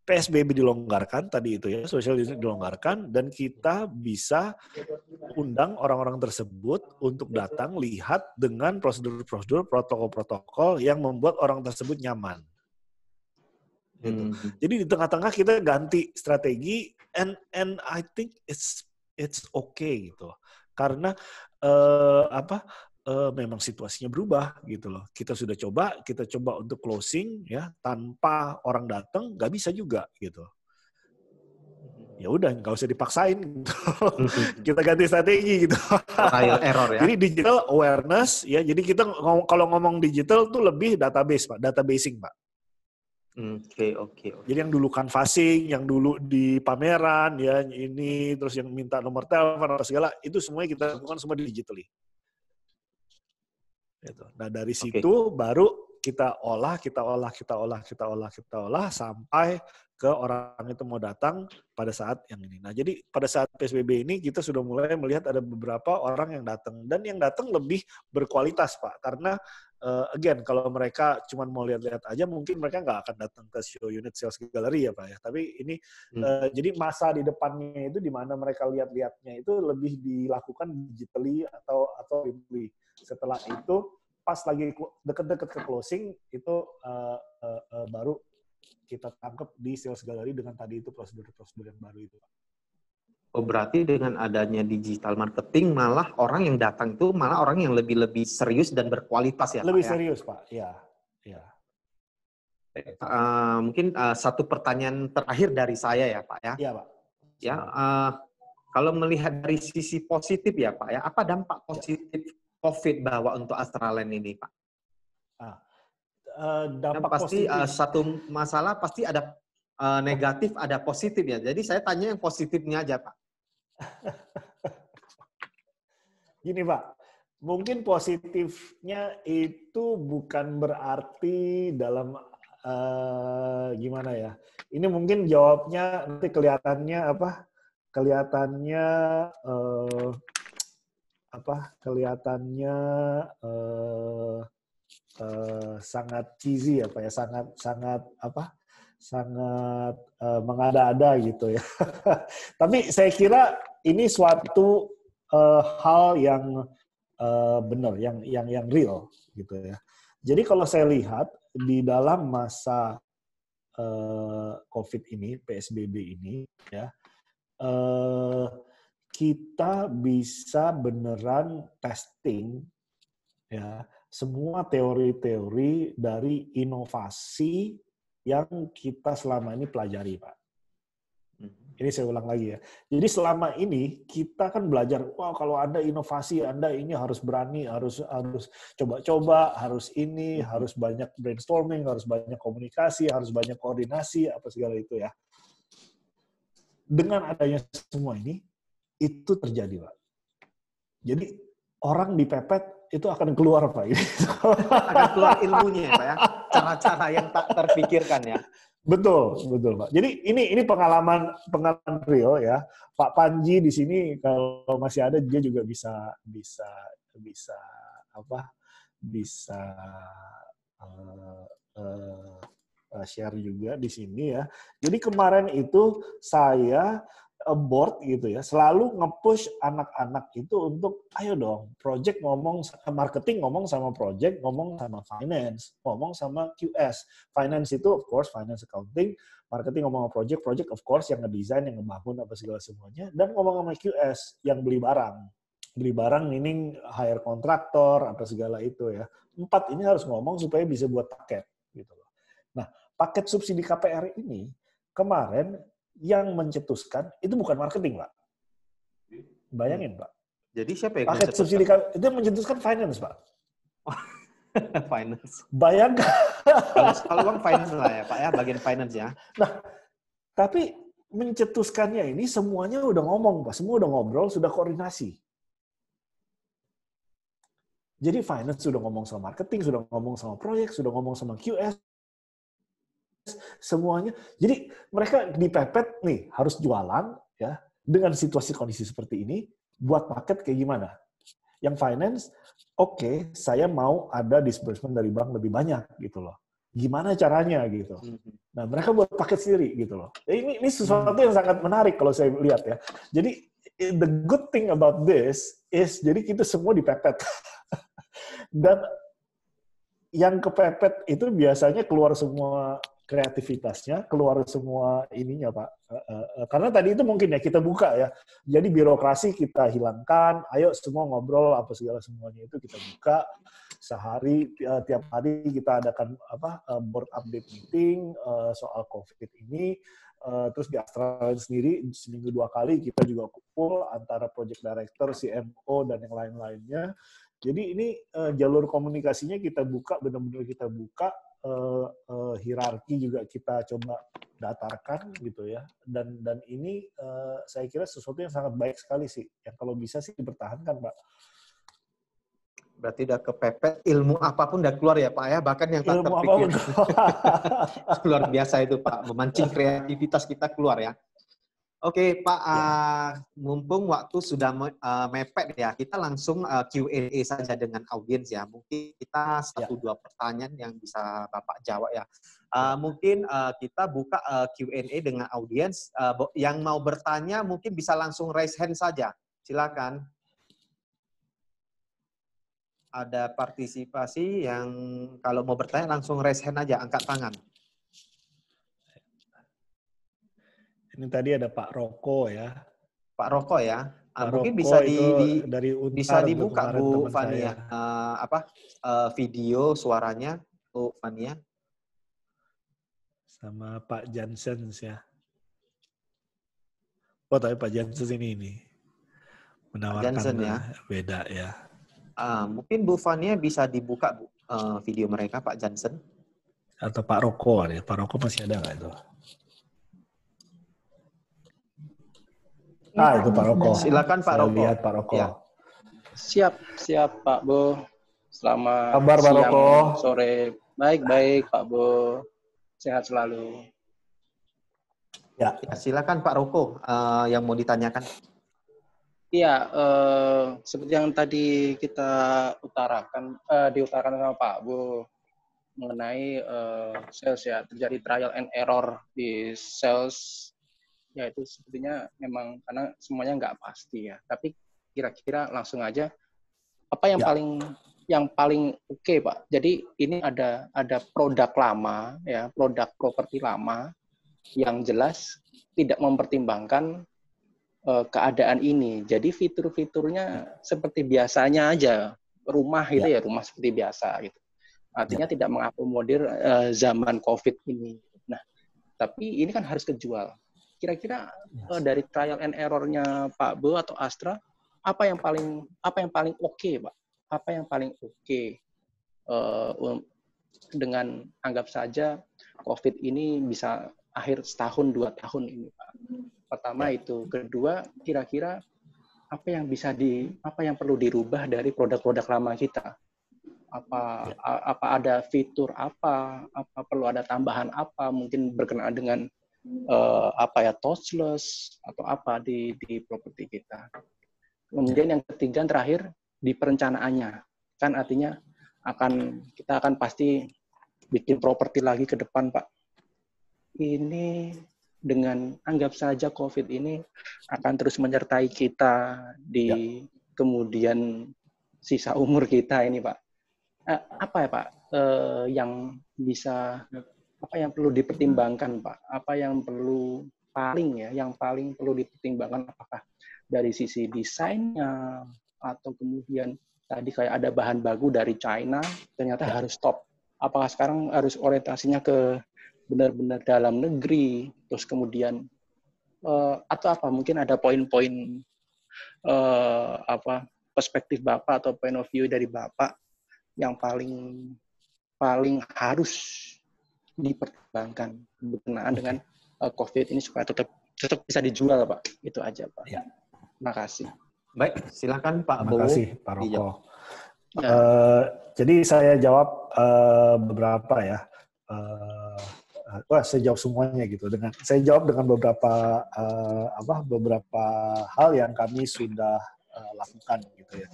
Speaker 1: PSBB dilonggarkan tadi itu ya, social distancing dilonggarkan, dan kita bisa undang orang-orang tersebut untuk datang lihat dengan prosedur-prosedur, protokol-protokol yang membuat orang tersebut nyaman. Gitu. Jadi di tengah-tengah kita ganti strategi, and I think it's okay gitu, karena memang situasinya berubah gitu loh. Kita coba untuk closing ya tanpa orang datang, nggak bisa juga gitu. Ya udah, nggak usah dipaksain gitu. Kita ganti strategi gitu.
Speaker 2: Trial error ya.
Speaker 1: Jadi digital awareness ya. Jadi kita kalau ngomong digital tuh lebih database Pak, databasing Pak.
Speaker 2: Oke.
Speaker 1: Jadi yang dulu canvassing, yang dulu di pameran ya ini, terus yang minta nomor telepon atau segala, itu semuanya kita lakukan semua digitally. Gitu. Nah dari situ baru kita olah sampai ke orang itu mau datang pada saat yang ini. Nah jadi pada saat PSBB ini kita sudah mulai melihat ada beberapa orang yang datang, dan yang datang lebih berkualitas Pak, karena again kalau mereka cuma mau lihat-lihat aja mungkin mereka nggak akan datang ke show unit sales gallery ya Pak ya. Tapi ini jadi masa di depannya itu di mana mereka lihat-lihatnya itu lebih dilakukan digitally atau remotely. Setelah itu pas lagi deket-deket ke closing itu baru kita tangkap di sales gallery dengan tadi itu prosedur-prosedur yang baru itu.
Speaker 2: Oh, berarti dengan adanya digital marketing malah orang yang datang itu malah orang yang lebih serius dan berkualitas ya
Speaker 1: Lebih
Speaker 2: Pak,
Speaker 1: serius Pak, ya.
Speaker 2: Mungkin satu pertanyaan terakhir dari saya ya Pak ya.
Speaker 1: Iya Pak.
Speaker 2: Ya, kalau melihat dari sisi positif ya Pak ya, apa dampak positif COVID bawa untuk Astraland ini Pak?
Speaker 1: Dampak
Speaker 2: pasti
Speaker 1: positif.
Speaker 2: Satu masalah pasti ada negatif, ada positif ya. Jadi saya tanya yang positifnya aja Pak.
Speaker 1: Gini Pak, mungkin positifnya itu bukan berarti dalam gimana ya. Ini mungkin jawabnya nanti kelihatannya sangat cheesy ya Pak ya, sangat mengada-ada gitu ya. Tapi saya kira ini suatu hal yang benar, yang real gitu ya. Jadi kalau saya lihat di dalam masa COVID ini, PSBB ini, ya, kita bisa beneran testing ya semua teori-teori dari inovasi yang kita selama ini pelajari, Pak. Ini saya ulang lagi ya. Jadi selama ini kita kan belajar, wah kalau ada inovasi, Anda ini harus berani, harus coba-coba, harus ini, harus banyak brainstorming, harus banyak komunikasi, harus banyak koordinasi, apa segala itu ya. Dengan adanya semua ini, itu terjadi, Pak. Jadi orang dipepet, itu akan keluar, Pak.
Speaker 2: Akan keluar ilmunya, Pak ya. Cara-cara yang tak terpikirkan ya.
Speaker 1: Betul, Pak. Jadi ini pengalaman real ya. Pak Panji di sini kalau masih ada dia juga bisa share juga di sini ya. Jadi kemarin itu saya board gitu ya, selalu nge-push anak-anak itu untuk ayo dong, project marketing ngomong sama project, ngomong sama finance, ngomong sama QS. Finance itu of course finance accounting, marketing ngomong sama project of course yang ngedesain, yang ngebangun apa segala semuanya, dan ngomong sama QS yang beli barang meaning hire kontraktor apa segala itu ya. 4 ini harus ngomong supaya bisa buat paket gitu loh. Nah, paket subsidi KPR ini kemarin yang mencetuskan itu bukan marketing, Pak. Bayangin, Pak.
Speaker 2: Jadi siapa yang
Speaker 1: paket subsidi itu yang mencetuskan finance, Pak.
Speaker 2: Finance.
Speaker 1: Bayangkan.
Speaker 2: Kalau bang finance lah ya, Pak ya, bagian finance ya.
Speaker 1: Nah, tapi mencetuskannya ini semuanya udah ngomong, Pak. Semua udah ngobrol, sudah koordinasi. Jadi finance sudah ngomong sama marketing, sudah ngomong sama proyek, sudah ngomong sama QS, semuanya. Jadi mereka dipepet nih harus jualan ya dengan situasi kondisi seperti ini, buat paket kayak gimana? Yang finance, oke, saya mau ada disbursement dari bank lebih banyak gitu loh. gimana caranya gitu. Nah, mereka buat paket sendiri gitu loh. Ini sesuatu yang sangat menarik kalau saya lihat ya. Jadi the good thing about this is jadi kita semua dipepet. Dan yang kepepet itu biasanya keluar semua kreativitasnya, keluar semua ininya, Pak. Karena tadi itu mungkin ya kita buka ya. Jadi birokrasi kita hilangkan, ayo semua ngobrol apa segala semuanya itu kita buka. Sehari tiap hari kita adakan board update meeting soal COVID ini. Terus di Astra sendiri seminggu 2 kali kita juga kumpul antara project director, CMO dan yang lain-lainnya. Jadi ini jalur komunikasinya kita buka, benar-benar kita buka, hierarki juga kita coba datarkan gitu ya. Dan ini saya kira sesuatu yang sangat baik sekali sih, yang kalau bisa sih dipertahankan, Pak.
Speaker 2: Berarti udah kepepet, ilmu apapun udah keluar ya Pak ya, bahkan yang tak terpikir. Luar biasa itu Pak, memancing kreativitas kita keluar ya. Oke Pak, mumpung waktu sudah mepet ya, kita langsung Q&A saja dengan audiens ya. Mungkin kita 1-2 pertanyaan yang bisa Bapak jawab ya. Mungkin kita buka Q&A dengan audiens. Yang mau bertanya mungkin bisa langsung raise hand saja. Silakan. Ada partisipasi yang kalau mau bertanya langsung raise hand aja, angkat tangan.
Speaker 1: Ini tadi ada Pak Roko ya.
Speaker 2: Pak Roko ya.
Speaker 1: Pak
Speaker 2: mungkin
Speaker 1: Roko
Speaker 2: bisa
Speaker 1: dari Untar
Speaker 2: bisa dibuka Bu
Speaker 1: Fania.
Speaker 2: Video suaranya Bu Fania.
Speaker 1: Sama Pak Jansen ya. Oh, tapi Pak Jansen ini menawarkan
Speaker 2: Jansen, ya.
Speaker 1: Beda ya.
Speaker 2: Mungkin Bu Fania bisa dibuka Bu video mereka Pak Jansen.
Speaker 1: Atau Pak Roko ya. Pak Roko masih ada nggak itu? Itu Pak Roko.
Speaker 2: Silakan Pak Roko.
Speaker 1: Lihat Pak Roko.
Speaker 2: Ya.
Speaker 7: Siap Pak Bo. Selamat
Speaker 1: kabar, Pak
Speaker 7: siang,
Speaker 1: Roko.
Speaker 7: sore. Baik Pak Bo. Sehat selalu.
Speaker 2: Ya, silakan Pak Roko yang mau ditanyakan.
Speaker 7: Iya, seperti yang tadi kita diutarakan sama Pak Bo mengenai sales ya, terjadi trial and error di sales. Ya itu sepertinya memang karena semuanya nggak pasti ya. Tapi kira-kira langsung aja apa yang paling oke Pak. Jadi ini ada produk lama ya, produk properti lama yang jelas tidak mempertimbangkan keadaan ini. Jadi fitur-fiturnya seperti biasanya aja, rumah gitu ya, rumah seperti biasa gitu. Artinya tidak mengakomodir zaman COVID ini. Nah, tapi ini kan harus kejual. Kira-kira dari trial and error-nya Pak Bo atau Astra, apa yang paling oke, Pak? Apa yang paling oke dengan anggap saja COVID ini bisa akhir setahun 2 tahun ini, Pak. Pertama itu, kedua kira-kira apa yang perlu dirubah dari produk-produk lama kita? Apa ada fitur apa perlu ada tambahan apa mungkin berkenaan dengan touchless atau apa di properti kita. Kemudian yang ketiga terakhir di perencanaannya. Kan artinya kita akan pasti bikin properti lagi ke depan, Pak. Ini dengan anggap saja COVID ini akan terus menyertai kita di kemudian sisa umur kita ini, Pak. Apa ya, Pak, yang perlu dipertimbangkan, Pak? Apa yang paling perlu dipertimbangkan, apakah dari sisi desainnya atau kemudian tadi kayak ada bahan baku dari China ternyata harus stop. Apakah sekarang harus orientasinya ke benar-benar dalam negeri, terus kemudian atau apa mungkin ada poin-poin perspektif Bapak atau point of view dari Bapak yang paling harus dipertimbangkan berkenaan dengan COVID ini supaya tetap bisa dijual, Pak. Itu aja, Pak. Ya. Terima kasih.
Speaker 2: Baik, silakan Pak Bo.
Speaker 1: Terima kasih, Pak Roko. Jadi saya jawab beberapa ya. Saya jawab semuanya gitu. Saya jawab dengan beberapa hal yang kami sudah lakukan gitu ya.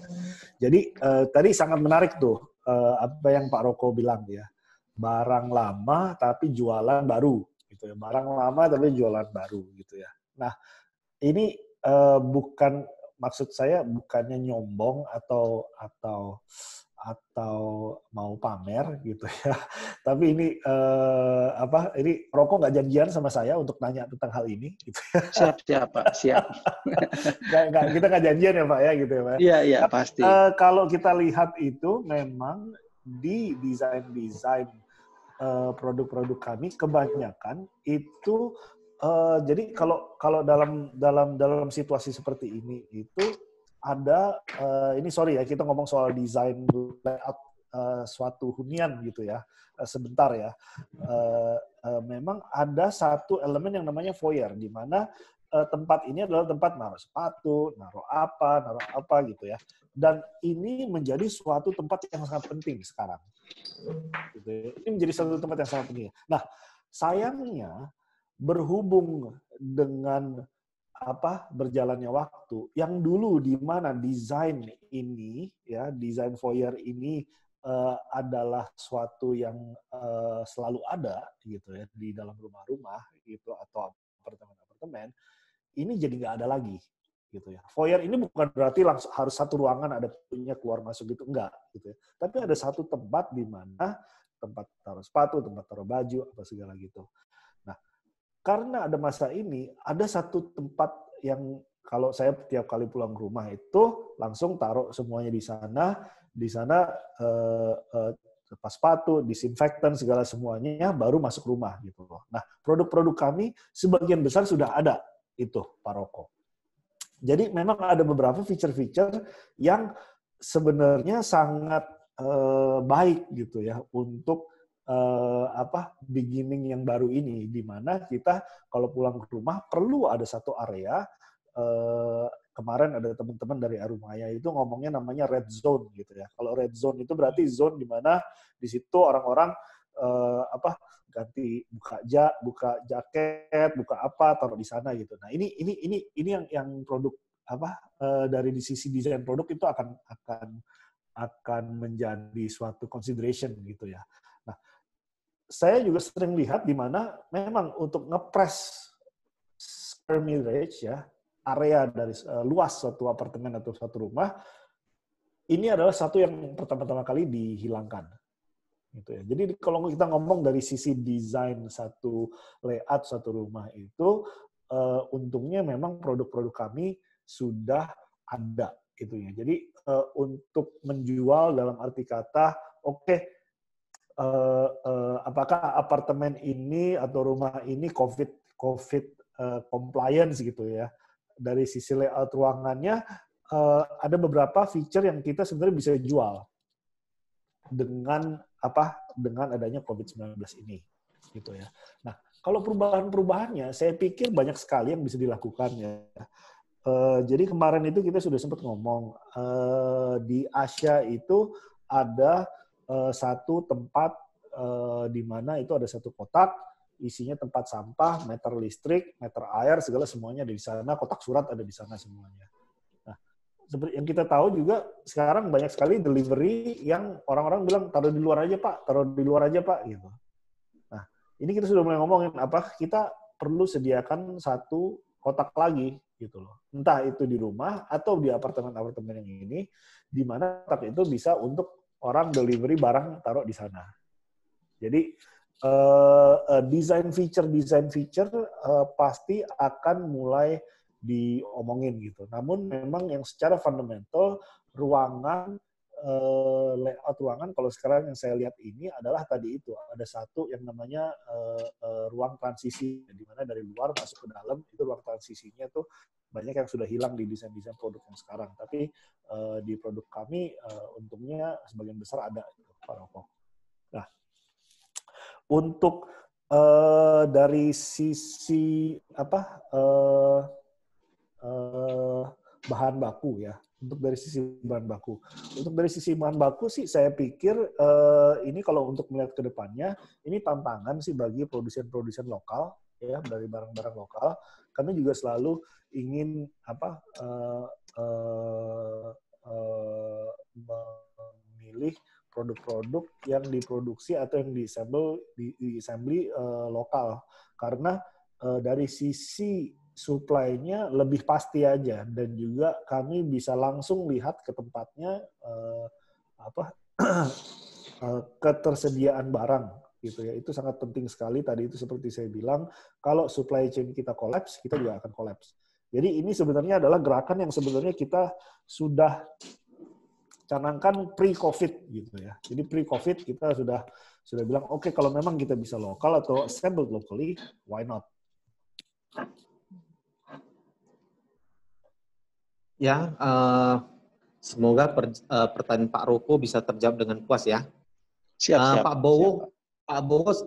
Speaker 1: Jadi tadi sangat menarik tuh apa yang Pak Roko bilang ya. barang lama tapi jualan baru gitu ya. Barang lama tapi jualan baru gitu ya. Nah, ini bukan, maksud saya bukannya nyombong atau mau pamer gitu ya. Tapi ini ini Roko nggak janjian sama saya untuk nanya tentang hal ini gitu.
Speaker 7: Siap, Pak. Siap.
Speaker 1: Kita nggak janjian ya Pak ya gitu ya Pak.
Speaker 7: Iya, pasti.
Speaker 1: Kalau kita lihat itu memang di desain produk-produk kami kebanyakan itu jadi kalau dalam situasi seperti ini itu ada ini sorry ya, kita ngomong soal desain layout suatu hunian gitu ya, sebentar ya. Memang ada satu elemen yang namanya foyer, di mana tempat ini adalah tempat naruh sepatu, naruh apa gitu ya. Dan ini menjadi suatu tempat yang sangat penting sekarang. Gitu ya. Ini menjadi suatu tempat yang sangat penting. Nah, sayangnya berhubung dengan berjalannya waktu, yang dulu di mana desain ini ya, desain foyer ini adalah suatu yang selalu ada gitu ya di dalam rumah-rumah gitu atau apartemen-apartemen, ini jadi nggak ada lagi gitu ya. Foyer ini bukan berarti langsung harus satu ruangan ada punya keluar masuk gitu, enggak gitu ya. Tapi ada satu tempat di mana tempat taruh sepatu, tempat taruh baju apa segala gitu. Nah, karena ada masa ini, ada satu tempat yang kalau saya tiap kali pulang ke rumah itu langsung taruh semuanya di sana. Di sana lepas sepatu, disinfektan segala semuanya, baru masuk rumah gitu loh. Nah, produk-produk kami sebagian besar sudah ada itu, Pak Roko. Jadi memang ada beberapa feature-feature yang sebenarnya sangat baik gitu ya untuk beginning yang baru ini, di mana kita kalau pulang ke rumah perlu ada satu area. Kemarin ada teman-teman dari Arumaya itu ngomongnya namanya red zone gitu ya. Kalau red zone itu berarti zone di mana di situ orang-orang ganti buka jaket, buka apa, taruh di sana gitu. Nah, ini yang produk dari sisi desain produk itu akan menjadi suatu consideration gitu ya. Nah, saya juga sering lihat di mana memang untuk ngepres square meterage ya, area dari luas suatu apartemen atau suatu rumah, ini adalah satu yang pertama-tama kali dihilangkan. Gitu ya. Jadi kalau kita ngomong dari sisi desain satu layout satu rumah itu, untungnya memang produk-produk kami sudah ada gitu ya. Jadi untuk menjual dalam arti kata, apakah apartemen ini atau rumah ini COVID compliance gitu ya. Dari sisi layout ruangannya ada beberapa feature yang kita sebenarnya bisa jual dengan adanya COVID-19 ini gitu ya. Nah, kalau perubahan-perubahannya saya pikir banyak sekali yang bisa dilakukan ya. Jadi kemarin itu kita sudah sempat ngomong di Asia itu ada satu tempat di mana itu ada satu kotak isinya tempat sampah, meter listrik, meter air, segala semuanya ada di sana, kotak surat ada di sana semuanya. Nah, seperti yang kita tahu juga sekarang banyak sekali delivery yang orang-orang bilang taruh di luar aja Pak, taruh di luar aja Pak gitu. Nah, ini kita sudah mulai ngomongin kita perlu sediakan satu kotak lagi gitu loh. Entah itu di rumah atau di apartemen-apartemen yang ini, di mana kotak itu bisa untuk orang delivery barang taruh di sana. Jadi desain feature pasti akan mulai diomongin gitu. Namun memang yang secara fundamental ruangan layout ruangan kalau sekarang yang saya lihat ini adalah tadi itu ada satu yang namanya ruang transisi, di mana dari luar masuk ke dalam itu ruang transisinya tuh banyak yang sudah hilang di desain-desain produk yang sekarang. Tapi di produk kami untungnya sebagian besar ada gitu, Pak Roko. Nah, untuk dari sisi bahan baku ya. Untuk dari sisi bahan baku. Untuk dari sisi bahan baku sih saya pikir ini kalau untuk melihat ke depannya ini tantangan sih bagi produsen-produsen lokal ya dari barang-barang lokal. Kami juga selalu ingin memilih produk-produk yang diproduksi atau yang di-assembly lokal. Karena dari sisi supply-nya lebih pasti aja, dan juga kami bisa langsung lihat ke tempatnya ketersediaan barang gitu ya. Itu sangat penting sekali. Tadi itu seperti saya bilang, kalau supply chain kita kolaps, kita juga akan kolaps. Jadi ini sebenarnya adalah gerakan yang sebenarnya kita sudah canangkan pre-COVID gitu ya. Jadi pre-COVID kita sudah bilang, oke, kalau memang kita bisa lokal atau assembled locally, why not?
Speaker 2: Ya, semoga pertanyaan Pak Roko bisa terjawab dengan puas ya.
Speaker 7: Siap.
Speaker 2: Pak Bowo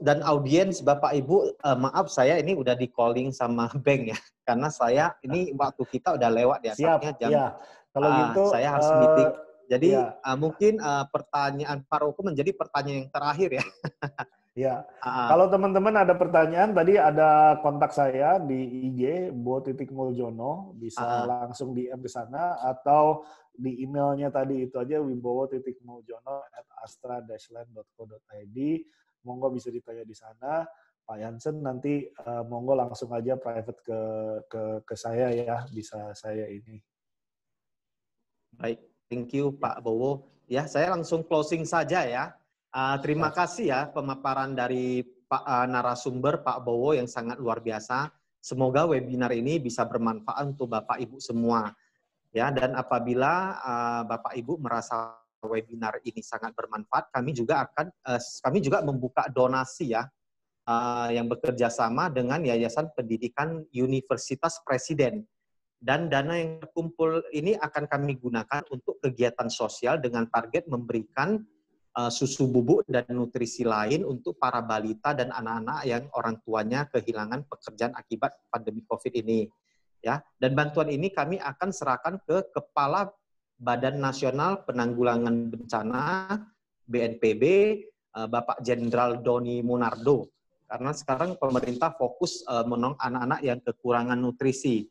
Speaker 2: dan audiens Bapak Ibu, maaf saya ini udah di calling sama bank ya, karena saya ini waktu kita udah lewat ya.
Speaker 1: Siap,
Speaker 2: jam,
Speaker 1: ya. Kalau gitu
Speaker 2: saya harus meeting. Jadi
Speaker 1: ya.
Speaker 2: mungkin pertanyaan Pak Roko menjadi pertanyaan yang terakhir ya.
Speaker 1: Ya, kalau teman-teman ada pertanyaan, tadi ada kontak saya di IG, Bo.Muljono, bisa langsung DM ke sana, atau di emailnya tadi itu aja, wibowo.muljono@astra-land.co.id. Monggo bisa ditanya di sana. Pak Jansen nanti monggo langsung aja private ke saya ya, bisa saya ini.
Speaker 2: Baik, thank you Pak Bowo. Ya, saya langsung closing saja ya. Terima kasih ya pemaparan dari Pak narasumber Pak Bowo yang sangat luar biasa. Semoga webinar ini bisa bermanfaat untuk Bapak Ibu semua. Ya, dan apabila Bapak Ibu merasa webinar ini sangat bermanfaat, kami juga membuka donasi ya yang bekerja sama dengan Yayasan Pendidikan Universitas Presiden. Dan dana yang terkumpul ini akan kami gunakan untuk kegiatan sosial dengan target memberikan susu bubuk dan nutrisi lain untuk para balita dan anak-anak yang orang tuanya kehilangan pekerjaan akibat pandemi COVID ini. Ya, dan bantuan ini kami akan serahkan ke Kepala Badan Nasional Penanggulangan Bencana BNPB, Bapak Jenderal Doni Monardo. Karena sekarang pemerintah fokus menolong anak-anak yang kekurangan nutrisi.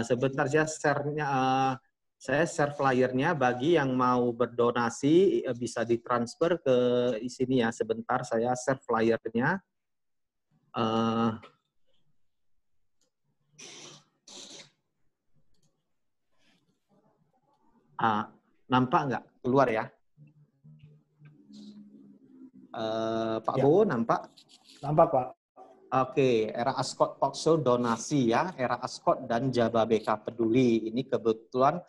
Speaker 2: Sebentar ya saya share flyernya bagi yang mau berdonasi bisa ditransfer ke sini ya. Sebentar saya share flyernya. Nampak nggak? Keluar ya? Pak Bowo nampak?
Speaker 1: Nampak Pak.
Speaker 2: Oke, Era Ascot Talkshow donasi ya, Era Ascot dan Jababeka Peduli. Ini kebetulan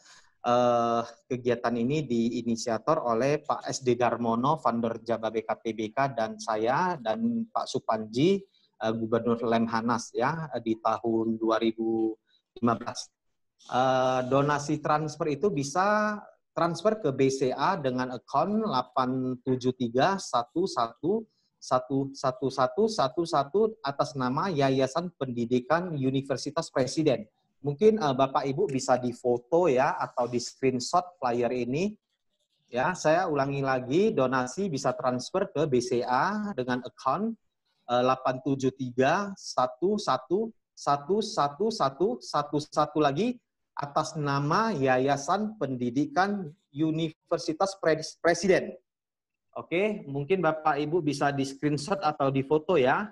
Speaker 2: kegiatan ini diinisiator oleh Pak SD Darmono, founder Jababeka PBK, dan saya, dan Pak Supanji, Gubernur Lemhanas ya, di tahun 2015. Donasi transfer itu bisa transfer ke BCA dengan account 873111111 atas nama Yayasan Pendidikan Universitas Presiden. Mungkin Bapak Ibu bisa difoto ya atau di screenshot flyer ini. Ya, saya ulangi lagi, donasi bisa transfer ke BCA dengan account 873111111 lagi atas nama Yayasan Pendidikan Universitas Presiden. Oke, mungkin Bapak Ibu bisa di screenshot atau di foto ya.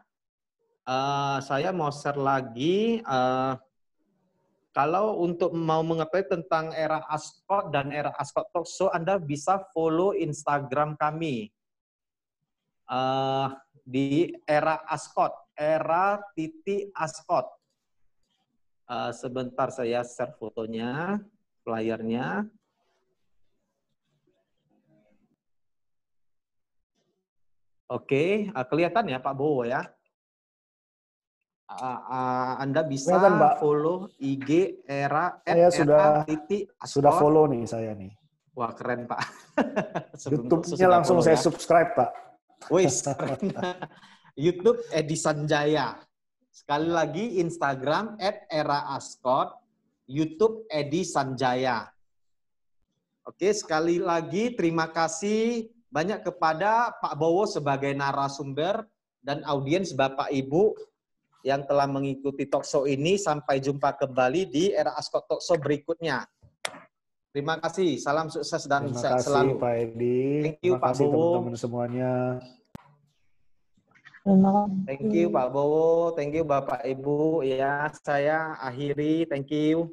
Speaker 2: Saya mau share lagi. Kalau untuk mau mengetahui tentang Era Ascot dan Era Ascot Talkshow, Anda bisa follow Instagram kami di Era Ascot, Era.Ascot. Sebentar saya share fotonya, flyernya. Oke, kelihatan ya Pak Bowo ya? Anda bisa follow IG Era.
Speaker 1: Saya sudah follow nih saya nih.
Speaker 2: Wah keren Pak.
Speaker 1: YouTube-nya langsung saya subscribe Pak.
Speaker 2: Wis, YouTube Edi Sanjaya. Sekali lagi Instagram @era_ascot, YouTube Edi Sanjaya. Oke, sekali lagi terima kasih banyak kepada Pak Bowo sebagai narasumber dan audiens Bapak Ibu yang telah mengikuti talkshow ini. Sampai jumpa kembali di Era Ascot Talkshow berikutnya. Terima kasih. Salam sukses dan
Speaker 1: Terima
Speaker 2: sehat
Speaker 1: kasih
Speaker 2: selalu.
Speaker 1: Pak Edi.
Speaker 2: Thank you,
Speaker 1: Terima
Speaker 2: Pak
Speaker 1: kasih
Speaker 2: Bowo.
Speaker 1: teman-teman semuanya.
Speaker 2: Thank you Pak Bowo. Thank you Bapak Ibu. Ya, saya akhiri. Thank you.